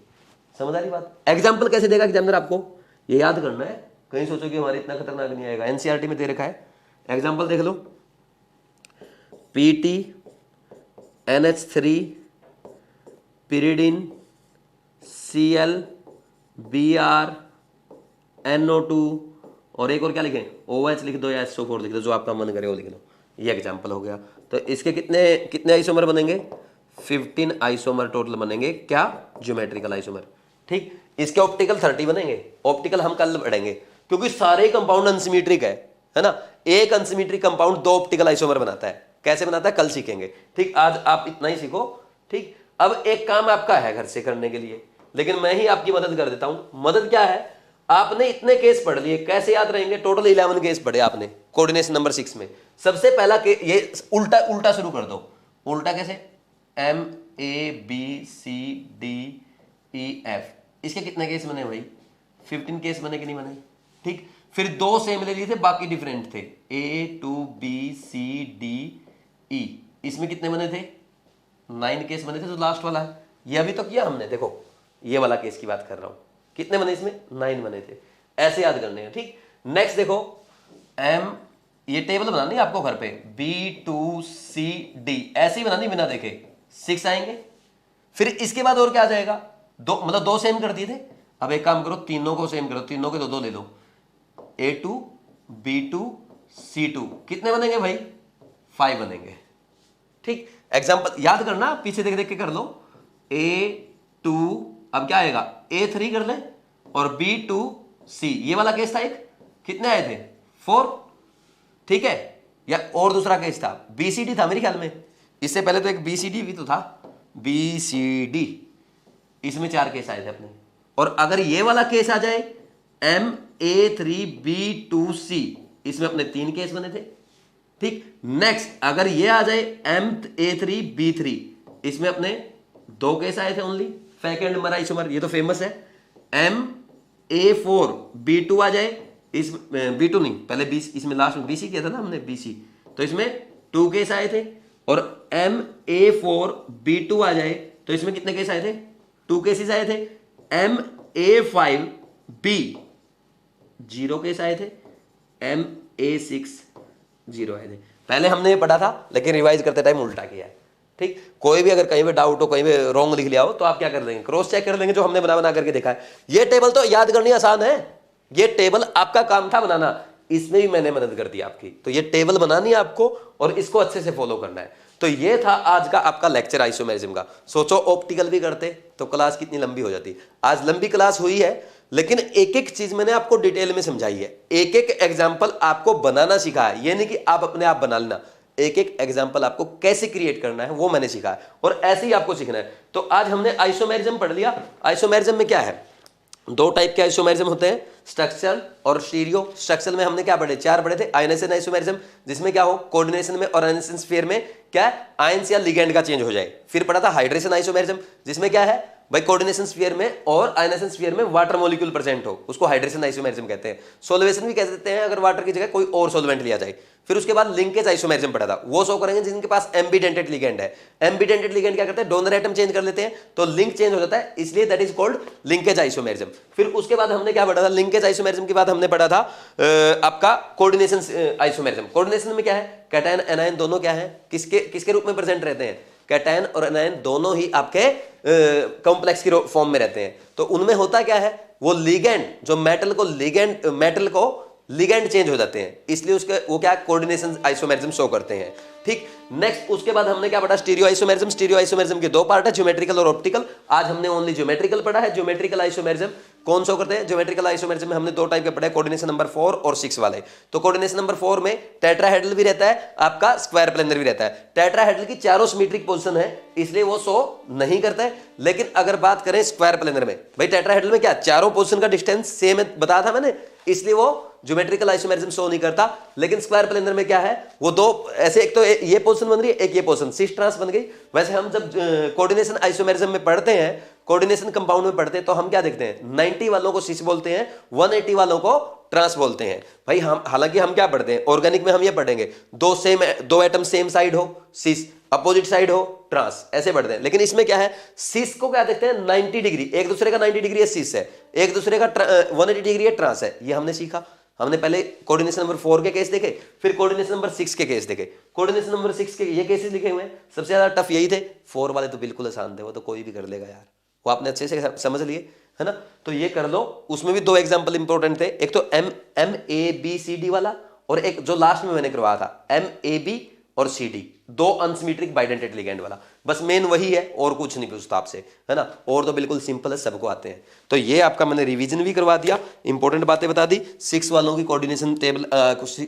समझ आ रही बात? एग्जांपल कैसे देगा एग्जामिनर आपको, ये याद करना है। कहीं सोचो कि हमारे इतना खतरनाक नहीं आएगा, एनसीईआरटी में दे रखा है। एग्जांपल देख लो, PT, NH3, pyridine, Cl, Br, NO2 और एक और क्या लिखें? OH लिख दो या SO4 लिख दो, जो आपका मन करे वो लिख लो। ये एग्जांपल हो गया। तो इसके कितने आइसोमर बनेंगे? 15 आइसोमर टोटल बनेंगे। क्या? Geometrical isomer. ठीक, इसके ऑप्टिकल 30 बनेंगे। ऑप्टिकल हम कल पढ़ेंगे, क्योंकि सारे कंपाउंड अनसिमेट्रिक है ना? एक अनसिमेट्रिक कंपाउंड 2 ऑप्टिकल आइसोमर बनाता है। कैसे बनाता है कल सीखेंगे। ठीक, आज आप इतना ही सीखो। ठीक, अब एक काम आपका है घर से करने के लिए, लेकिन मैं ही आपकी मदद कर देता हूं। मदद क्या है? आपने इतने केस पढ़ लिए, कैसे याद रहेंगे? टोटल 11 केस पढ़े आपने कोऑर्डिनेशन नंबर 6 में। सबसे पहला ये उल्टा शुरू कर दो। उल्टा कैसे? MABCDEF, इसके कितने केस बने भाई? 15 केस बने कि नहीं बने? ठीक, फिर 2 सेम ले लिए थे, बाकी डिफरेंट थे, A2BCDE, इसमें कितने बने थे? 9 केस बने थे, जो लास्ट वाला है। ये अभी तो किया हमने, देखो ये वाला केस की बात कर रहा हूं। कितने बने इसमें? 9 बने थे। ऐसे याद करने हैं। ठीक, नेक्स्ट देखो, ये टेबल बनानी है आपको घर पे, B2CD ऐसे ही बनानी बिना देखे, 6 आएंगे। फिर इसके बाद और क्या आ जाएगा? 2, मतलब 2 सेम कर दिए थे। अब एक काम करो, तीनों को सेम करो, तीनों के 2 ले लो। A2, B2, C2 कितने बनेंगे भाई? 5 बनेंगे। ठीक, एग्जाम्पल याद करना, पीछे देख देख के कर लो। A2 अब क्या आएगा, A3 कर ले, और B2C ये वाला केस था एक, कितने आए थे 4, ठीक है। या और दूसरा केस था BCD था मेरे ख्याल में, इससे पहले तो एक BCD भी तो था, BCD, इसमें 4 केस आए थे अपने। और अगर ये वाला केस आ जाए MA3B2C, इसमें अपने 3 केस बने थे, ठीक। नेक्स्ट अगर ये आ जाए MA3B3, इसमें अपने 2 केस आए थे ओनली, सेकेंड नंबर आइसोमर, ये तो फेमस है। MA4B2 आ जाए, इस B2 नहीं, पहले इसमें लास्ट में BC किया था ना हमने, BC, तो इसमें 2 केस आए थे। और MA4B2 आ जाए तो इसमें कितने केस आए थे, 2 केसेस आए थे। MA5B 0 केस आए थे, MA6 0 आए थे। पहले हमने ये पढ़ा था, लेकिन रिवाइज करते टाइम उल्टा किया है, ठीक। कोई भी अगर कहीं पे डाउट हो, कहीं पे रॉन्ग लिख लिया हो, तो आप क्या कर देंगे, क्रॉस चेक कर लेंगे जो हमने बना बना करके देखा है। ये टेबल तो याद करनी आसान है, ये टेबल आपका काम था बनाना, इसमें भी मैंने मदद कर दी आपकी। तो ये टेबल बनानी है आपको और इसको अच्छे से फॉलो करना है। तो ये था आज का आपका लेक्चर आइसोमेरिज्म का। सोचो ऑप्टिकल भी करते तो क्लास कितनी लंबी हो जाती। आज लंबी क्लास हुई है, लेकिन एक एक चीज मैंने आपको डिटेल में समझाई है, एक एक एग्जाम्पल आपको बनाना सिखाया है। ये नहीं कि आप अपने आप बना लेना, एक एक एग्जाम्पल आपको कैसे क्रिएट करना है वो मैंने सिखाया, और ऐसे ही आपको सीखना है। तो आज हमने आइसोमेरिज्म पढ़ लिया। आइसोमेरिज्म में क्या है, 2 टाइप के आइसोमेरिज्म होते हैं, स्ट्रक्चरल और स्टीरियो। स्ट्रक्चरल में हमने क्या पढ़े, 4 पढ़े थे। आयनेशन आइसोमेरिज्म, जिसमें क्या हो, कोऑर्डिनेशन में और आयनेशन स्फीयर में क्या आयंस या लिगेंड का चेंज हो जाए। फिर पढ़ा था हाइड्रेशन आइसोमेरिज्म, जिसमें क्या है भाई, कोऑर्डिनेशन स्फीयर में और आयनेशन स्फीयर में वाटर मॉलिक्यूल प्रेजेंट हो, उसको हाइड्रेशन आइसोमेरिज्म कहते हैं। सोल्वेशन भी कह देते हैं अगर वाटर की जगह कोई और सॉल्वेंट लिया जाए। फिर उसके बाद लिंकेज आइसोमेरिज्म पढ़ा था, वो शो करेंगे जिनके पास एम्बिडेंटेड लिगेंड है। एम्बिडेंटेड लिगेंड क्या करते हैं, डोनर एटम चेंज कर लेते हैं तो लिंक चेंज हो जाता है, इसलिए that is called linkage isomerism. फिर उसके बाद हमने क्या पढ़ा था, लिंकेज आइसोमेरिज्म के बाद हमने पढ़ा था आपका कोऑर्डिनेशन आइसोमेरिज्म। कोऑर्डिनेशन में क्या है, कैटायन एनायन दोनों क्या है, किसके रूप में प्रेजेंट रहते हैं, कैटायन और एनायन दोनों ही आपके कॉम्प्लेक्स की फॉर्म में रहते हैं। तो उनमें होता क्या है, वो लिगेंड जो मेटल को लिगेंड चेंज हो जाते हैं, इसलिए उसके वो क्या कोऑर्डिनेशन आइसोमेरिज्म शो करते हैं, ठीक। नेक्स्ट उसके बाद हमने क्या पढ़ा, स्टीरियो आइसोमेरिज्म। स्टीरियो आइसोमेरिज्म के 2 पार्ट है, ज्योमेट्रिकल और ऑप्टिकल। आज हमने ओनली ज्योमेट्रिकल पढ़ा है। ज्योमेट्रिकल आइसोमेरिज्म कौन शो करते हैं, ज्योमेट्रिकल आइसोमेरिज्म में हमने 2 टाइप के पढ़े, कोऑर्डिनेशन नंबर 4 और 6 वाले। तो कोऑर्डिनेशन नंबर 4 में टेट्राहेड्रल भी रहता है, आपका स्क्वायर प्लेनर भी रहता है। टेट्राहेड्रल की चारों सिमेट्रिक पोजीशन है, इसलिए वो शो नहीं करता है। लेकिन अगर बात करें स्क्वायर प्लेनर में, भाई टेट्राहेड्रल में क्या चारों पोजीशन का डिस्टेंस सेम है, बताया था मैंने, इसलिए वो ज्योमेट्रिकल आइसोमेरिज्म शो नहीं करता। लेकिन स्क्वायर प्लेनर में क्या है, वो 2 ऐसे, एक तो ये पोजीशन बन रही है, एक ये पोजीशन, सिस ट्रांस बन गई। वैसे हम जब कोऑर्डिनेशन आइसोमेरिज्म में पढ़ते हैं, कोऑर्डिनेशन कंपाउंड में पढ़ते हैं, तो हम क्या देखते हैं, 90 वालों को सिस बोलते हैं, 180 वालों को ट्रांस बोलते हैं। भाई हम हालांकि हम क्या पढ़ते हैं, ऑर्गेनिक में हम ये पढ़ेंगे 2 एटम सेम साइड हो सिस, अपोजिट साइड हो ट्रांस, ऐसे पढ़ते हैं। लेकिन इसमें क्या है, सिस को क्या देखते हैं 90 डिग्री, एक दूसरे का 90 डिग्री है सिस है, एक दूसरे का 180 डिग्री है ट्रांस है। ये हमने सीखा। हमने पहले कोऑर्डिनेशन नंबर 4 के केस देखे, फिर कोऑर्डिनेशन नंबर 6 के केस देखे। कोऑर्डिनेशन नंबर 6 के ये केसेस लिखे हुए हैं, सबसे ज्यादा टफ यही थे। 4 वाले तो बिल्कुल आसान थे, वो तो कोई भी कर लेगा यार, वो आपने अच्छे से समझ लिए है ना। तो ये कर लो। उसमें भी 2 एग्जांपल इंपॉर्टेंट थे, एक तो MABCD वाला, और एक जो लास्ट में मैंने करवाया था MAB और CD, 2 अनसिमेट्रिक बाइडेंटेड लिगेंड वाला। बस मेन वही है, और कुछ नहीं पूछता आपसे, है ना। और तो बिल्कुल सिंपल है, सबको आते हैं। तो ये आपका मैंने रिवीजन भी करवा दिया, इंपॉर्टेंट बातें बता दी। 6 वालों की कोऑर्डिनेशन टेबल,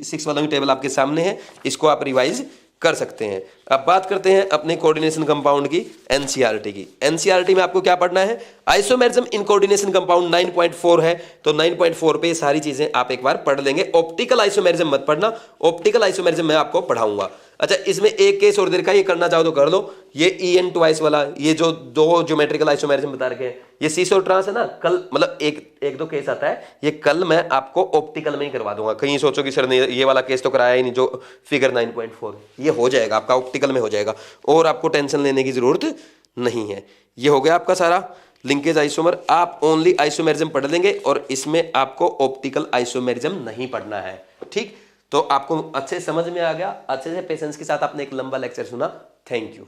6 वालों की टेबल आपके सामने है, इसको आप रिवाइज कर सकते हैं। अब बात करते हैं अपने कोऑर्डिनेशन कंपाउंड की, एनसीईआरटी की। एनसीईआरटी में आपको क्या पढ़ना है, आइसोमेरिज्म इन कोऑर्डिनेशन कंपाउंड 9.4 है, तो 9.4 पे सारी चीजें आप एक बार पढ़ लेंगे। ऑप्टिकल आइसोमेरिज्म मत पढ़ना, ऑप्टिकल आइसोमेरिज्म मैं आपको पढ़ाऊंगा। अच्छा, इसमें एक केस और देर का, ये करना चाहो तो कर लो, ये EN ट्वाइस वाला, ये जो 2 ज्योमेट्रिकल आइसोमेरिज्म बता रखे हैं, ये सिस और ट्रांस है ना। कल मतलब एक दो केस आता है, ये कल मैं आपको ऑप्टिकल में ही करवा दूंगा। कहीं सोचो कि सर ने ये वाला केस तो कराया ही नहीं, जो फिगर 9.4, ये हो जाएगा आपका ऑप्टिकल में हो जाएगा, और आपको टेंशन लेने की जरूरत नहीं है। ये हो गया आपका सारा लिंकेज आइसोमर। आप ओनली आइसोमेरिज्म पढ़ लेंगे, और इसमें आपको ऑप्टिकल आइसोमेरिज्म नहीं पढ़ना है, ठीक। तो आपको अच्छे समझ में आ गया, अच्छे से पेशेंस के साथ आपने एक लंबा लेक्चर सुना। Thank you.